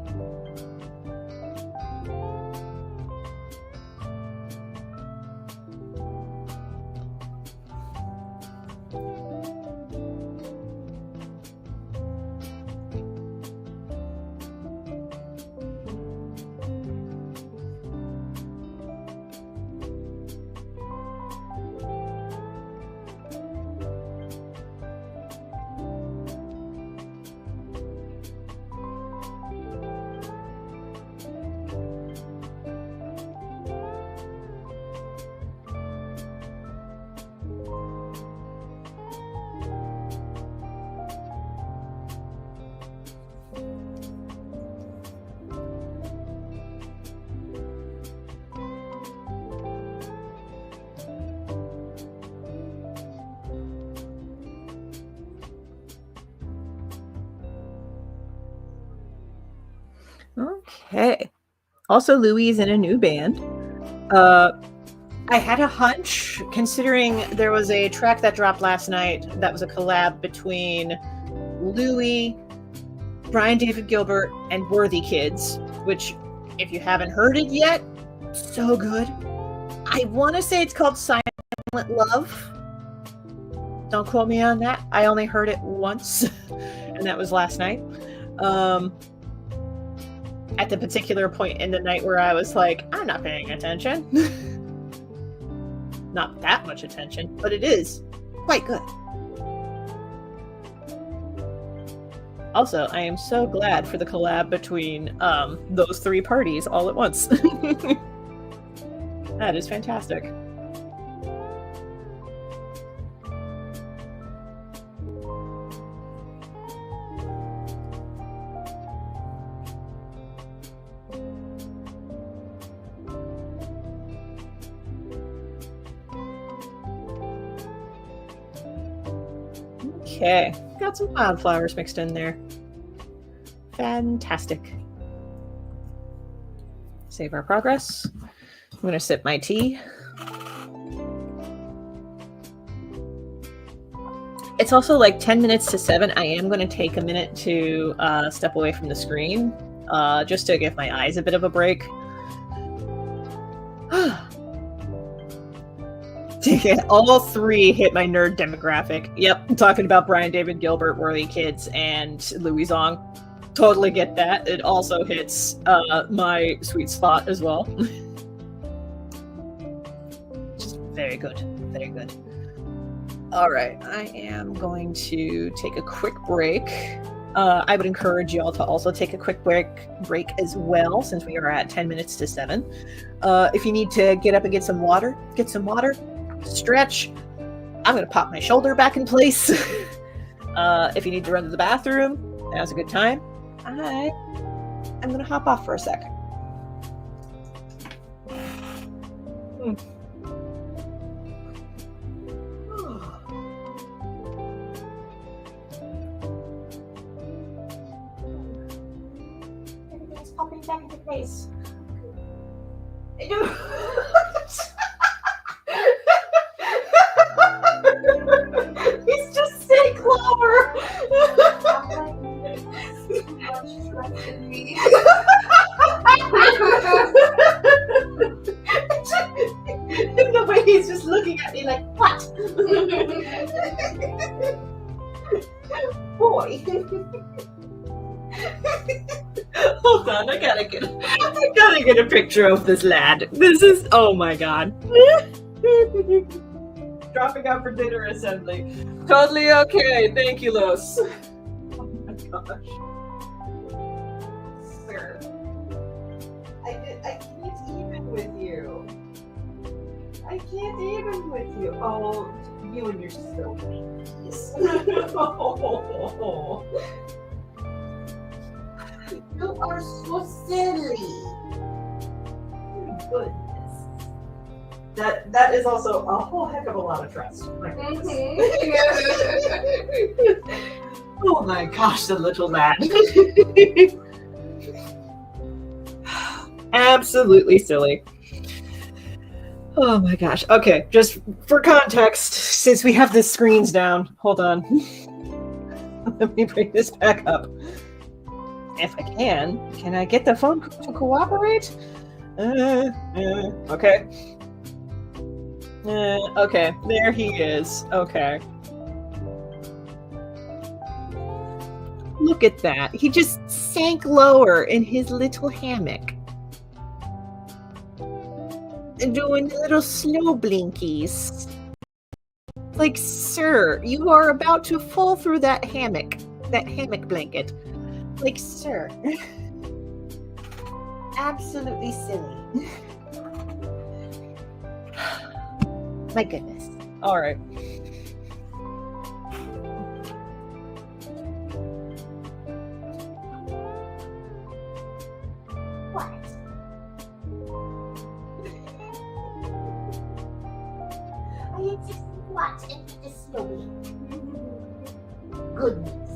Okay. Also, Louis is in a new band. I had a hunch, considering there was a track that dropped last night that was a collab between Louis, Brian David Gilbert, and Worthy Kids, which, if you haven't heard it yet, so good. I want to say it's called Silent Love. Don't quote me on that. I only heard it once, and that was last night. At the particular point in the night where I was like, I'm not paying attention. Not that much attention, but it is quite good. Also, I am so glad for the collab between those three parties all at once. That is fantastic. Okay, got some wildflowers mixed in there. Fantastic. Save our progress. I'm going to sip my tea. It's also like 10 minutes to 7. I am going to take a minute to step away from the screen just to give my eyes a bit of a break. All three hit my nerd demographic. Yep, I'm talking about Brian David Gilbert, Worthy Kids, and Louis Zong. Totally get that. It also hits my sweet spot as well. Just very good. Very good. All right, I am going to take a quick break. I would encourage you all to also take a quick break as well, since we are at 10 minutes to 7. If you need to get up and get some water, stretch. I'm going to pop my shoulder back in place. If you need to run to the bathroom, now's a good time. I'm going to hop off for a second. Everything's popping back into place. He's just sick, Clover. The way he's just looking at me like, what? Boy. Hold on, I gotta get a picture of this lad. This is, oh my god. Dropping out for dinner assembly. Totally okay. Thank you, Los. Oh my gosh. Sir. I can't even with you. I can't even with you. Oh, you and your silliness. Oh. You are so silly. Goodness. That is also a whole heck of a lot of trust. My goodness. Oh my gosh, the little lad. Absolutely silly. Oh my gosh. Okay, just for context, since we have the screens down, hold on. Let me bring this back up. If I can I get the phone to cooperate? Okay. Okay, there he is. Okay. Look at that. He just sank lower in his little hammock. And doing little snow blinkies. Like, sir, you are about to fall through that hammock blanket. Like, sir. Absolutely silly. My goodness. All right. What? I just watch and eat it slowly. Goodness.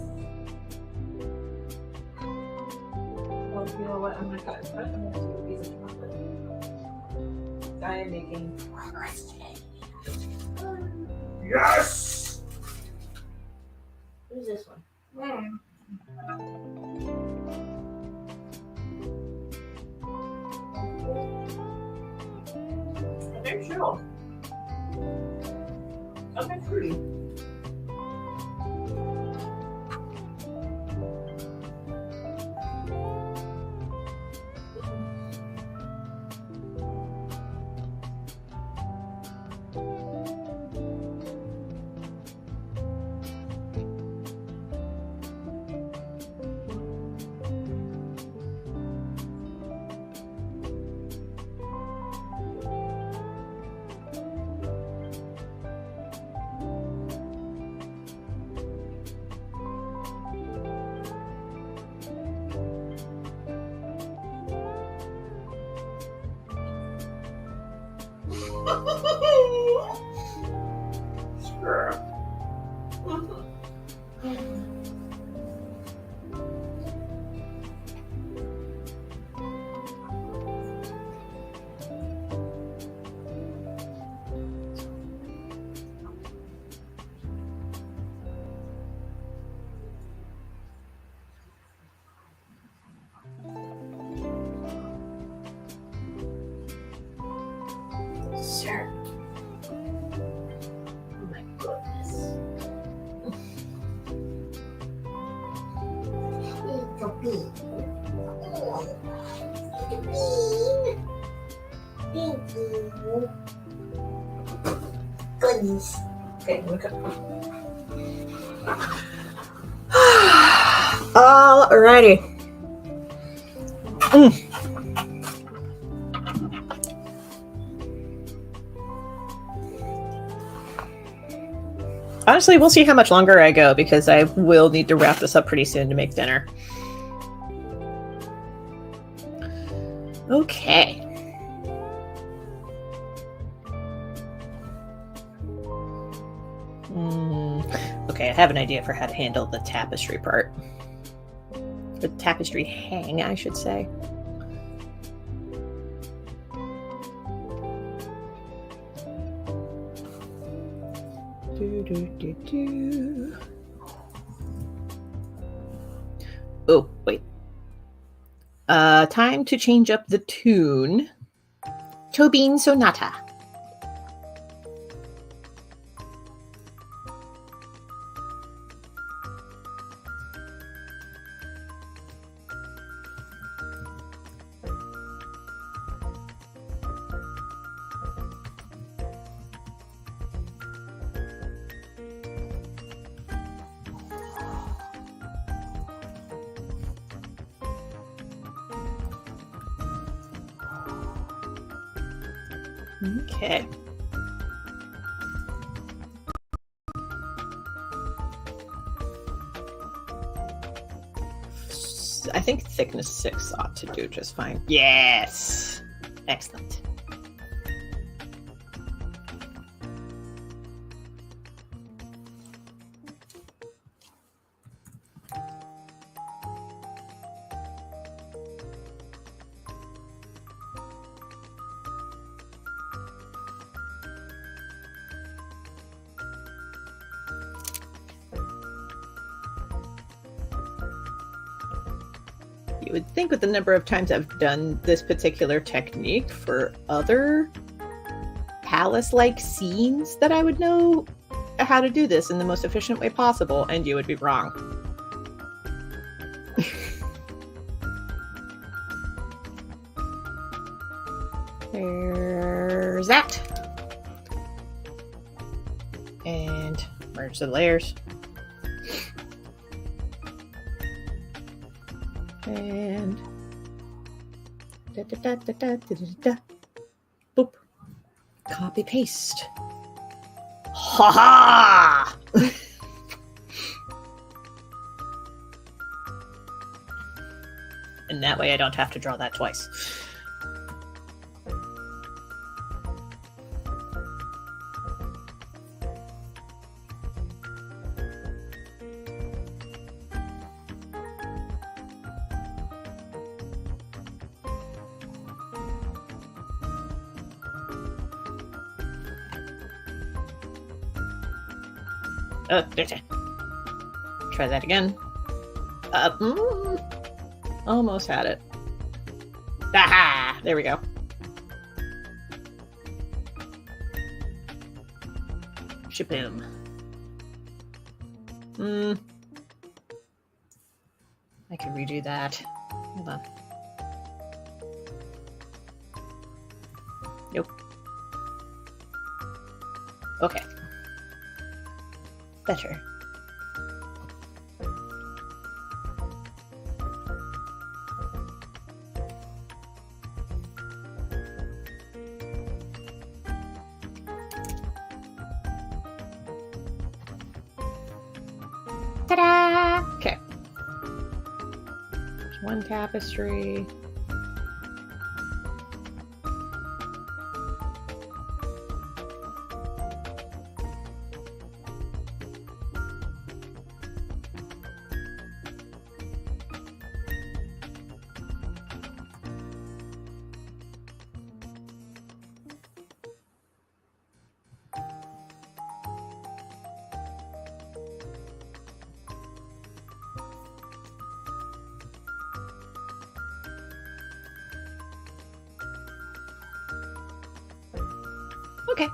Well, you know what? I'm going to cut it. I'm going to do a piece of chocolate. I am making progress today. Yes! Who's this one? Very chill. Okay, fruity. Sir. Oh my goodness. Little bean. Little bean. Thank you. Goodness. Okay, alrighty. Honestly, we'll see how much longer I go because I will need to wrap this up pretty soon to make dinner. Okay. Okay, I have an idea for how to handle the tapestry part. The tapestry hang, I should say. Oh, wait. Time to change up the tune. Tobin Sonata. Okay. I think thickness 6 ought to do just fine. Yes! Excellent. You would think with the number of times I've done this particular technique for other palace-like scenes that I would know how to do this in the most efficient way possible, and you would be wrong. There's that. And merge the layers. And boop. Copy paste. Ha ha! And that way I don't have to draw that twice. Oh, there's it. Try that again. Almost had it. Aha! There we go. Shaboom. I can redo that. Hold on. Nope. Okay. Better. Ta-da! Okay. There's one tapestry. Okay.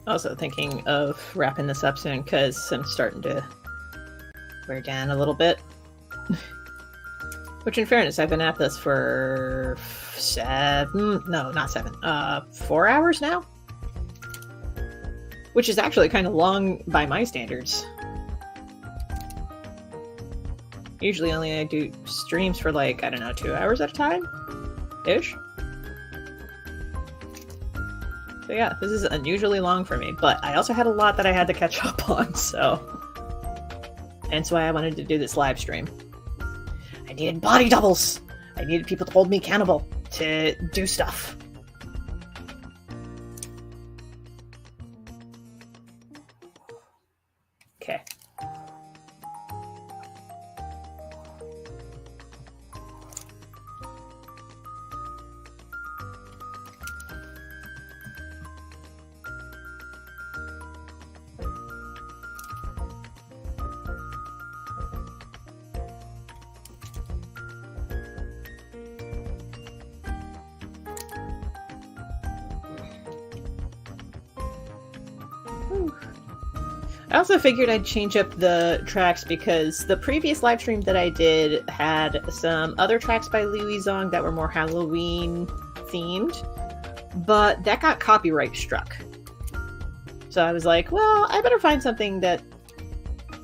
Also thinking of wrapping this up soon because I'm starting to wear down a little bit. Which in fairness, I've been at this for 4 hours now? Which is actually kind of long by my standards. Usually only I do streams for like, I don't know, 2 hours at a time? Ish? So yeah, this is unusually long for me, but I also had a lot that I had to catch up on, so... Hence why I wanted to do this live stream. I needed body doubles! I needed people to hold me accountable, to do stuff. Okay. I also figured I'd change up the tracks because the previous live stream that I did had some other tracks by Louis Zong that were more Halloween themed, but that got copyright struck. So I was like, well, I better find something that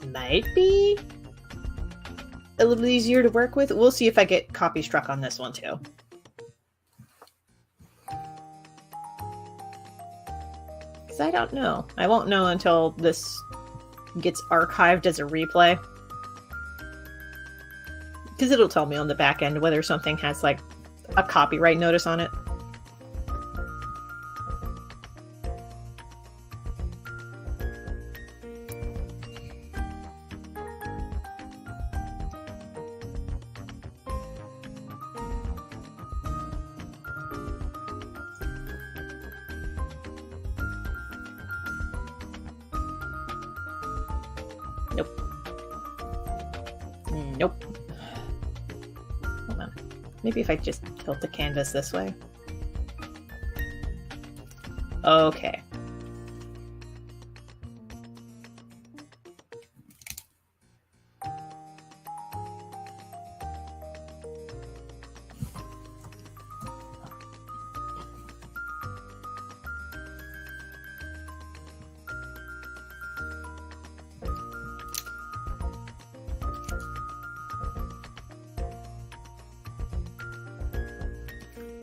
might be a little easier to work with. We'll see if I get copy struck on this one too. Because I don't know. I won't know until this gets archived as a replay. Because it'll tell me on the back end whether something has like a copyright notice on it. Nope. Hold on. Maybe if I just tilt the canvas this way. Okay.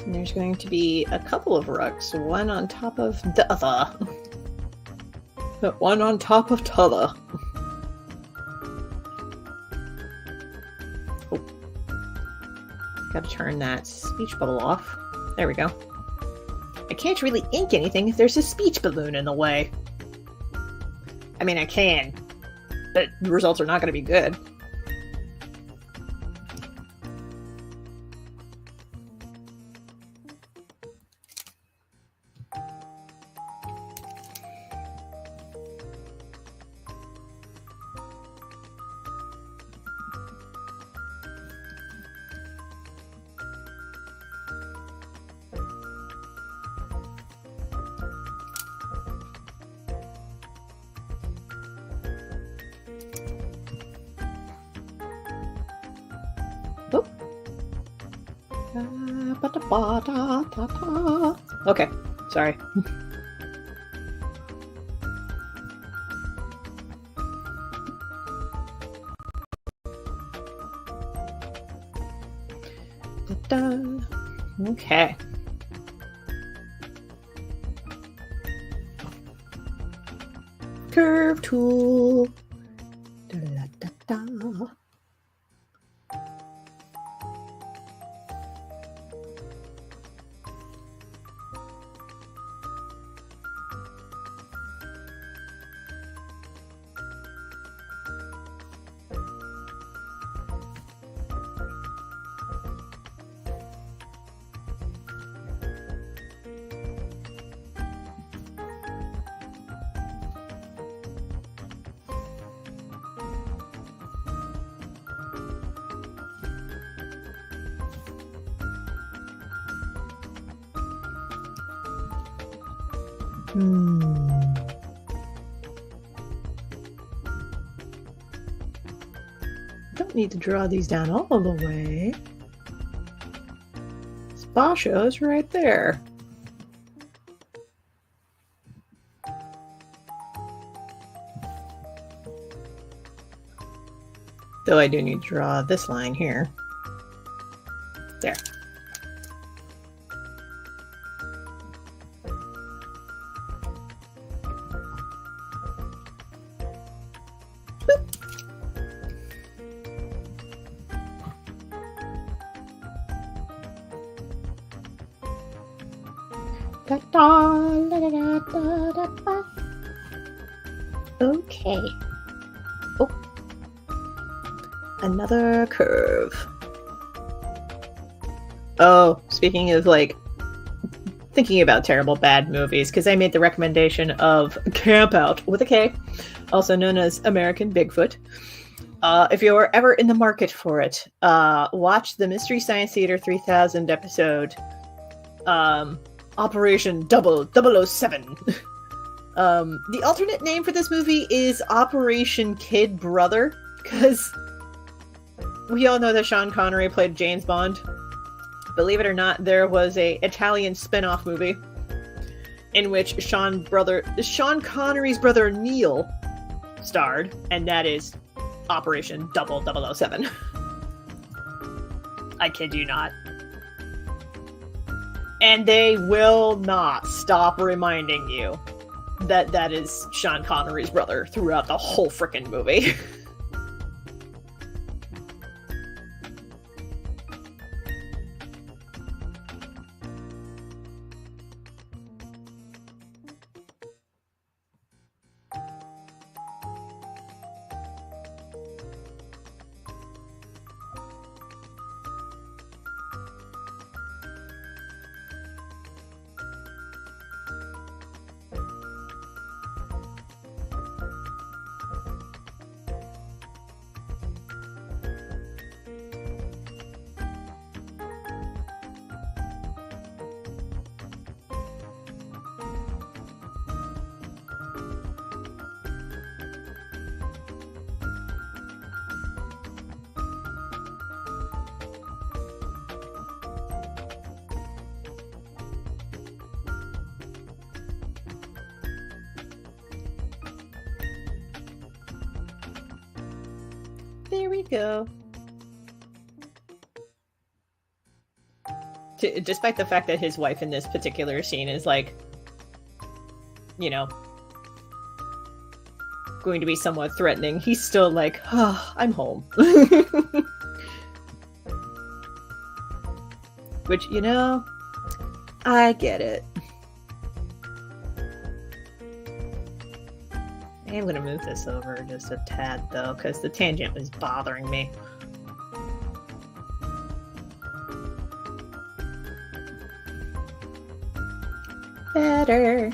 And there's going to be a couple of rugs, one on top of the other. But one on top of t'other. Oh. Gotta turn that speech bubble off. There we go. I can't really ink anything if there's a speech balloon in the way. I mean, I can, but the results are not going to be good. Okay, sorry. Okay. curve tool. Da-da-da-da-da. Don't need to draw these down all the way. Spasha's right there. Though I do need to draw this line here. There. Okay. Oh. Another curve. Oh, speaking of like thinking about terrible bad movies, because I made the recommendation of Camp Out with a K, also known as American Bigfoot. If you're ever in the market for it, watch the Mystery Science Theater 3000 episode, Operation 007. The alternate name for this movie is Operation Kid Brother, because we all know that Sean Connery played James Bond. Believe it or not, there was a Italian spin-off movie in which Sean Connery's brother Neil starred, and that is Operation 007. I kid you not. And they will not stop reminding you that that is Sean Connery's brother throughout the whole frickin' movie. There we go. Despite the fact that his wife in this particular scene is like, you know, going to be somewhat threatening, he's still like, oh, I'm home. Which, you know, I get it. I'm going to move this over just a tad, though, because the tangent was bothering me. Better.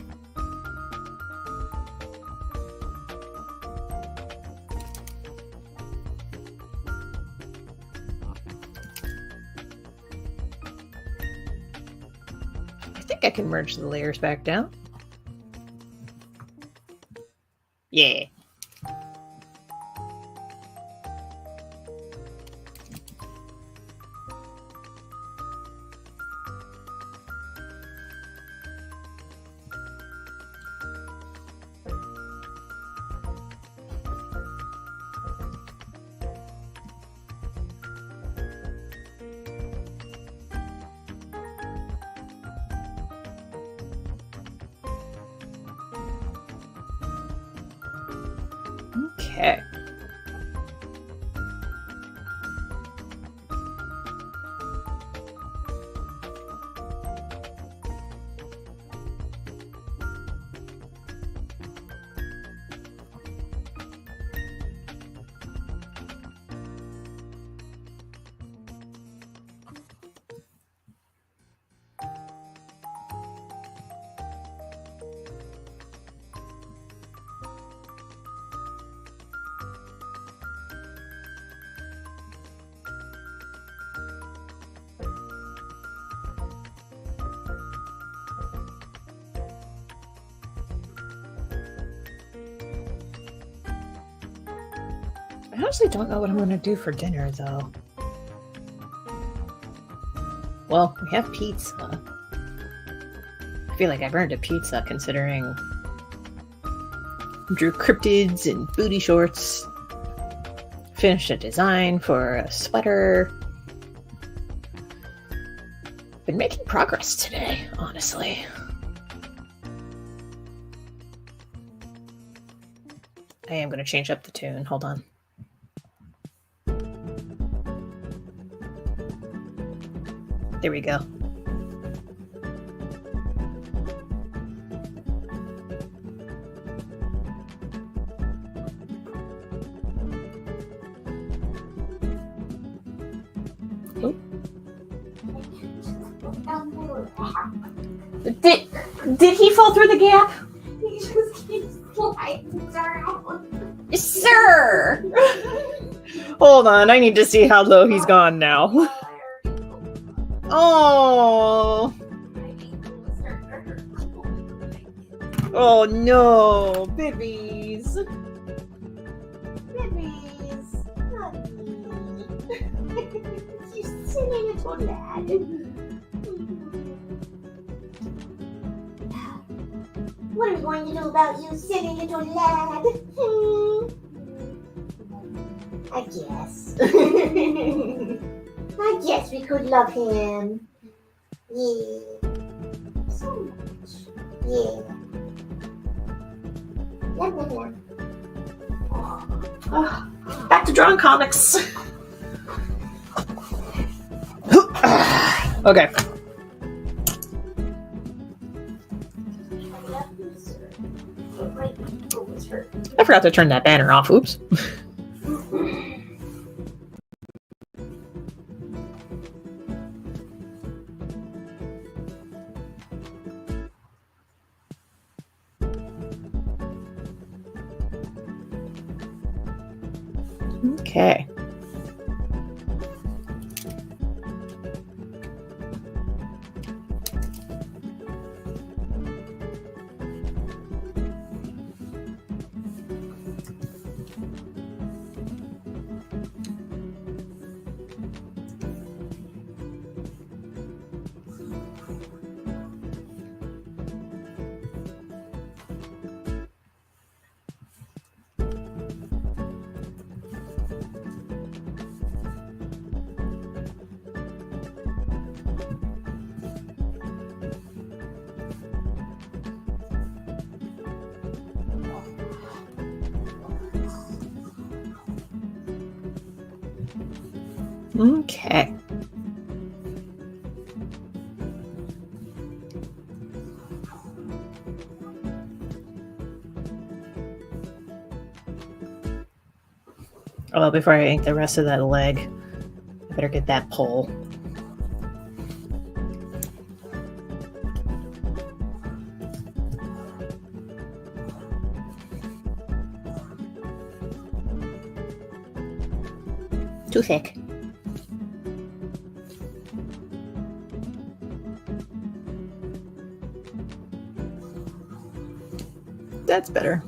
I think I can merge the layers back down. Yeah. Okay. I honestly don't know what I'm going to do for dinner, though. Well, we have pizza. I feel like I've earned a pizza, considering drew cryptids and booty shorts. Finished a design for a sweater. Been making progress today, honestly. I am going to change up the tune. Hold on. There we go. Oh. Did he fall through the gap? He just keeps sliding down. Sir! Hold on, I need to see how low he's gone now. Oh! Oh no, babies! Babies, honey. You silly little lad. What are we going to do about you, silly little lad? I guess. I guess we could love him. Yeah. So much. Yeah. Yum, yum, yum. Oh, back to drawing comics. Okay. I forgot to turn that banner off. Oops. Okay. Okay. Oh, well, before I ink the rest of that leg, I better get that pole. Too thick. That's better.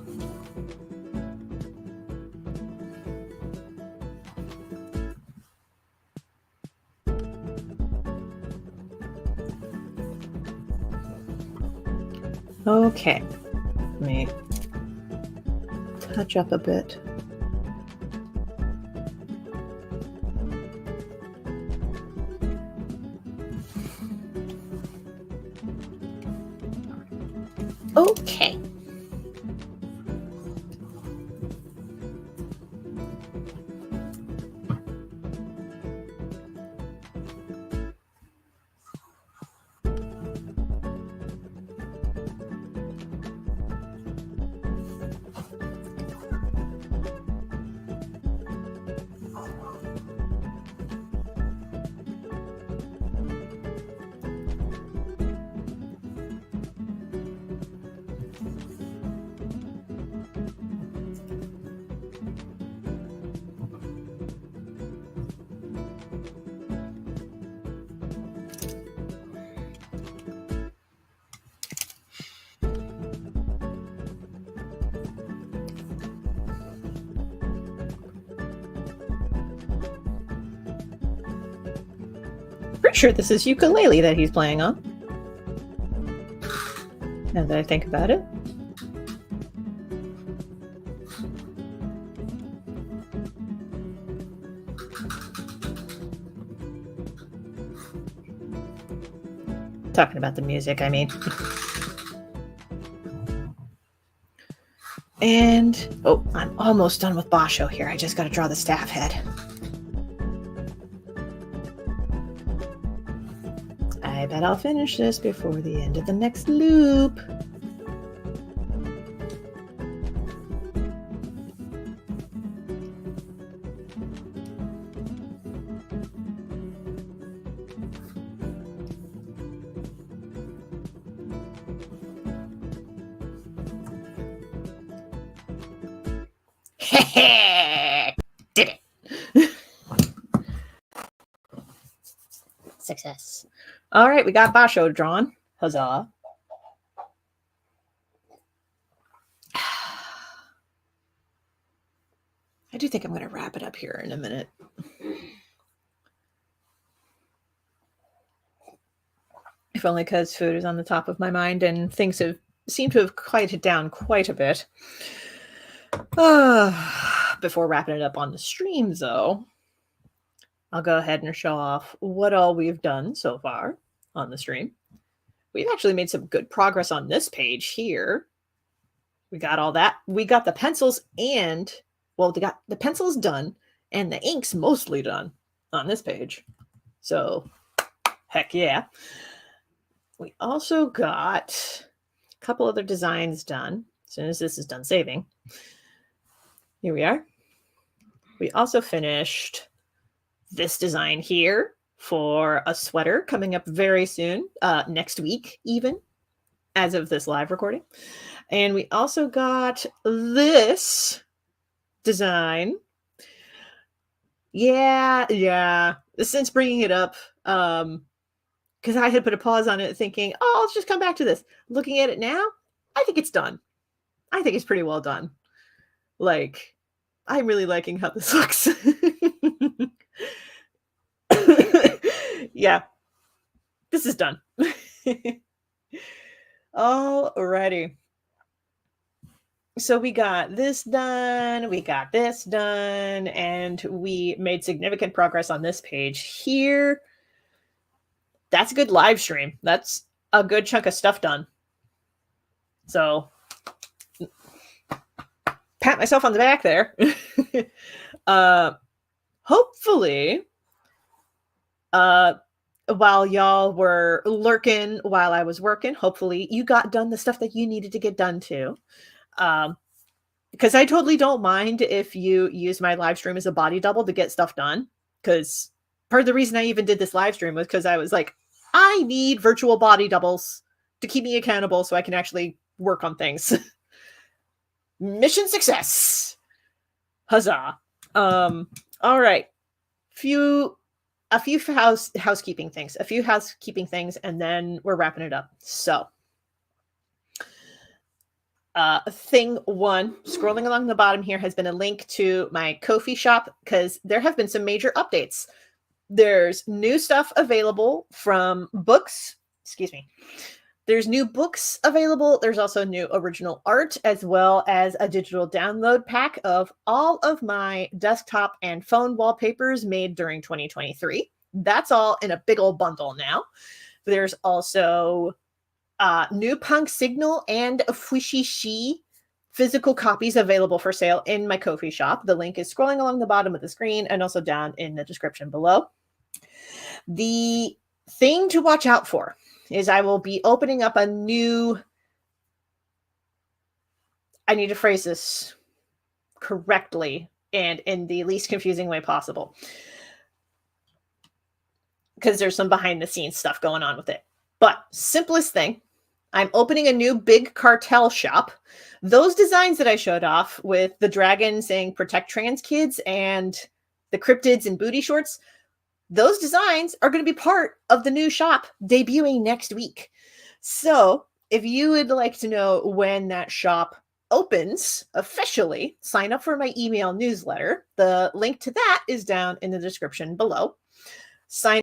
Okay. Let me touch up a bit. Okay. quite sure this is ukulele that he's playing on. Now that I think about it. Talking about the music, I mean. And, oh, I'm almost done with Basho here. I just got to draw the staff head. I bet I'll finish this before the end of the next loop. Did it. Success. All right, we got Basho drawn. Huzzah. I do think I'm going to wrap it up here in a minute. If only because food is on the top of my mind and things seem to have quieted down quite a bit. Before wrapping it up on the stream, though, I'll go ahead and show off what all we've done so far on the stream. We've actually made some good progress on this page here. We got all that. We got the pencils and, well, we got the pencils done and the inks mostly done on this page. So, heck yeah. We also got a couple other designs done. As soon as this is done saving. Here we are. We also finished this design here for a sweater coming up very soon, next week even, as of this live recording. And we also got this design. Yeah. Since bringing it up, because I had put a pause on it thinking, oh, let's just come back to this. Looking at it now, I think it's done. I think it's pretty well done. Like, I'm really liking how this looks. Yeah, this is done. Alrighty. So we got this done, we got this done, and we made significant progress on this page here. That's a good live stream. That's a good chunk of stuff done. So, pat myself on the back there. Hopefully, while y'all were lurking while I was working, hopefully you got done the stuff that you needed to get done too. Because I totally don't mind if you use my live stream as a body double to get stuff done. Because part of the reason I even did this live stream was because I was like, I need virtual body doubles to keep me accountable so I can actually work on things. Mission success. Huzzah. All right. A few housekeeping things, and then we're wrapping it up. So, thing one, scrolling along the bottom here has been a link to my Ko-fi shop because there have been some major updates. There's new stuff available from books. Excuse me. There's new books available. There's also new original art, as well as a digital download pack of all of my desktop and phone wallpapers made during 2023. That's all in a big old bundle now. There's also new Punk Signal and Fushi physical copies available for sale in my Ko-fi shop. The link is scrolling along the bottom of the screen and also down in the description below. The thing to watch out for is I will be opening up a new, I need to phrase this correctly and in the least confusing way possible, because there's some behind the scenes stuff going on with it. But simplest thing, I'm opening a new big cartel shop. Those designs that I showed off with the dragon saying protect trans kids and the cryptids and booty shorts, those designs are going to be part of the new shop debuting next week. So if you would like to know when that shop opens officially, sign up for my email newsletter. The link to that is down in the description below. Sign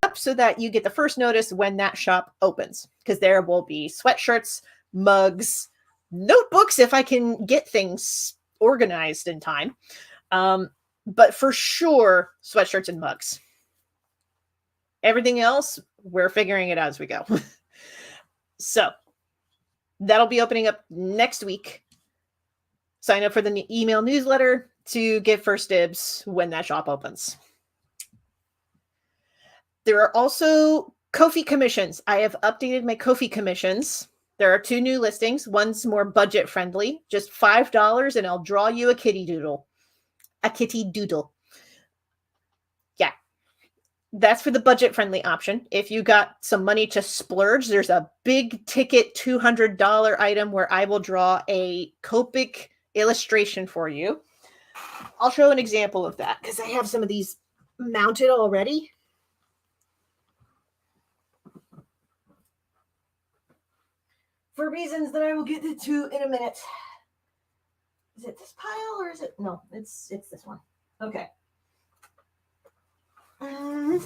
up up so that you get the first notice when that shop opens, because there will be sweatshirts, mugs, notebooks if I can get things organized in time. But for sure, sweatshirts and mugs. Everything else, we're figuring it out as we go. So that'll be opening up next week. Sign up for the email newsletter to get first dibs when that shop opens. There are also Ko-fi commissions. I have updated my Ko-fi commissions. There are 2 new listings. One's more budget friendly, just $5, and I'll draw you a kitty doodle. A kitty doodle. Yeah. That's for the budget friendly option. If you got some money to splurge, there's a big ticket $200 item where I will draw a Copic illustration for you. I'll show an example of that because I have some of these mounted already. For reasons that I will get into in a minute. Is it this pile or is it? No, it's this one. Okay. Oh.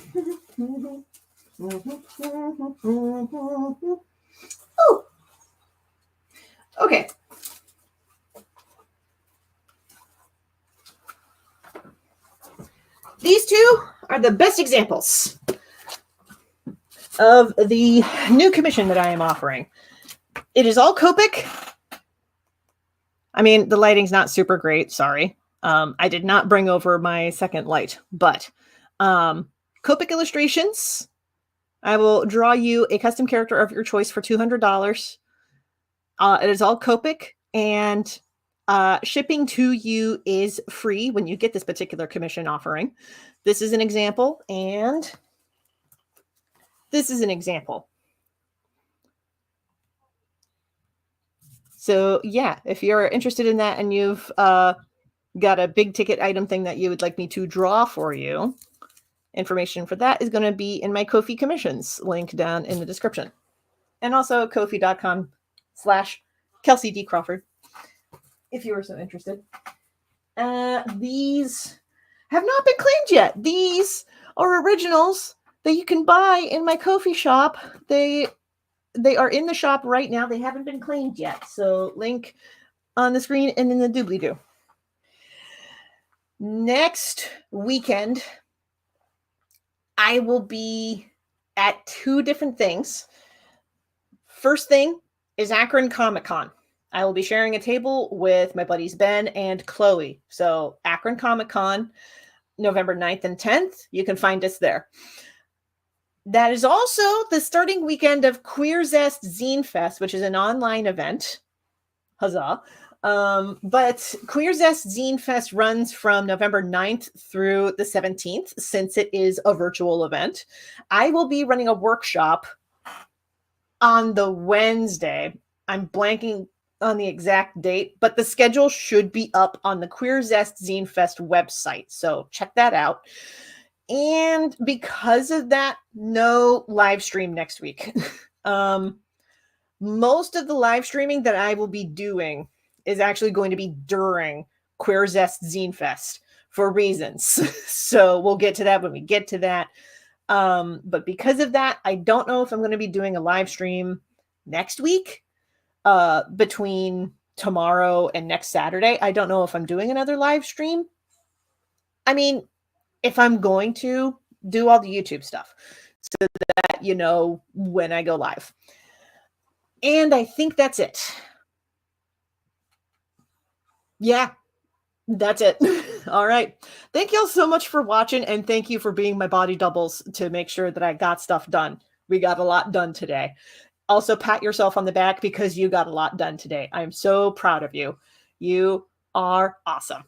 Okay. These 2 are the best examples of the new commission that I am offering. It is all Copic. I mean, the lighting's not super great. Sorry. I did not bring over my second light, but Copic illustrations. I will draw you a custom character of your choice for $200. It is all Copic, and shipping to you is free when you get this particular commission offering. This is an example, and this is an example. So yeah, if you're interested in that and you've got a big ticket item thing that you would like me to draw for you, information for that is going to be in my Ko-fi commissions link down in the description. And also ko-fi.com/Kelsey D. Crawford, if you are so interested. These have not been claimed yet. These are originals that you can buy in my Ko-fi shop. They are in the shop right now. They haven't been claimed yet. So link on the screen and in the doobly-doo. Next weekend, I will be at 2 different things. First thing is Akron Comic-Con. I will be sharing a table with my buddies Ben and Chloe. So Akron Comic-Con, November 9th and 10th. You can find us there. That is also the starting weekend of Queer Zest Zine Fest, which is an online event. Huzzah. But Queer Zest Zine Fest runs from November 9th through the 17th, since it is a virtual event. I will be running a workshop on the Wednesday. I'm blanking on the exact date, but the schedule should be up on the Queer Zest Zine Fest website. So check that out. And because of that, no live stream next week. Most of the live streaming that I will be doing is actually going to be during Queer Zest Zine Fest for reasons. So we'll get to that when we get to that. But because of that, I don't know if I'm going to be doing a live stream next week between tomorrow and next Saturday. I don't know if I'm doing another live stream. I mean, if I'm going to do all the YouTube stuff so that you know when I go live. And I think that's it. Yeah, that's it. All right. Thank you all so much for watching, and thank you for being my body doubles to make sure that I got stuff done. We got a lot done today. Also, pat yourself on the back because you got a lot done today. I'm so proud of you. You are awesome.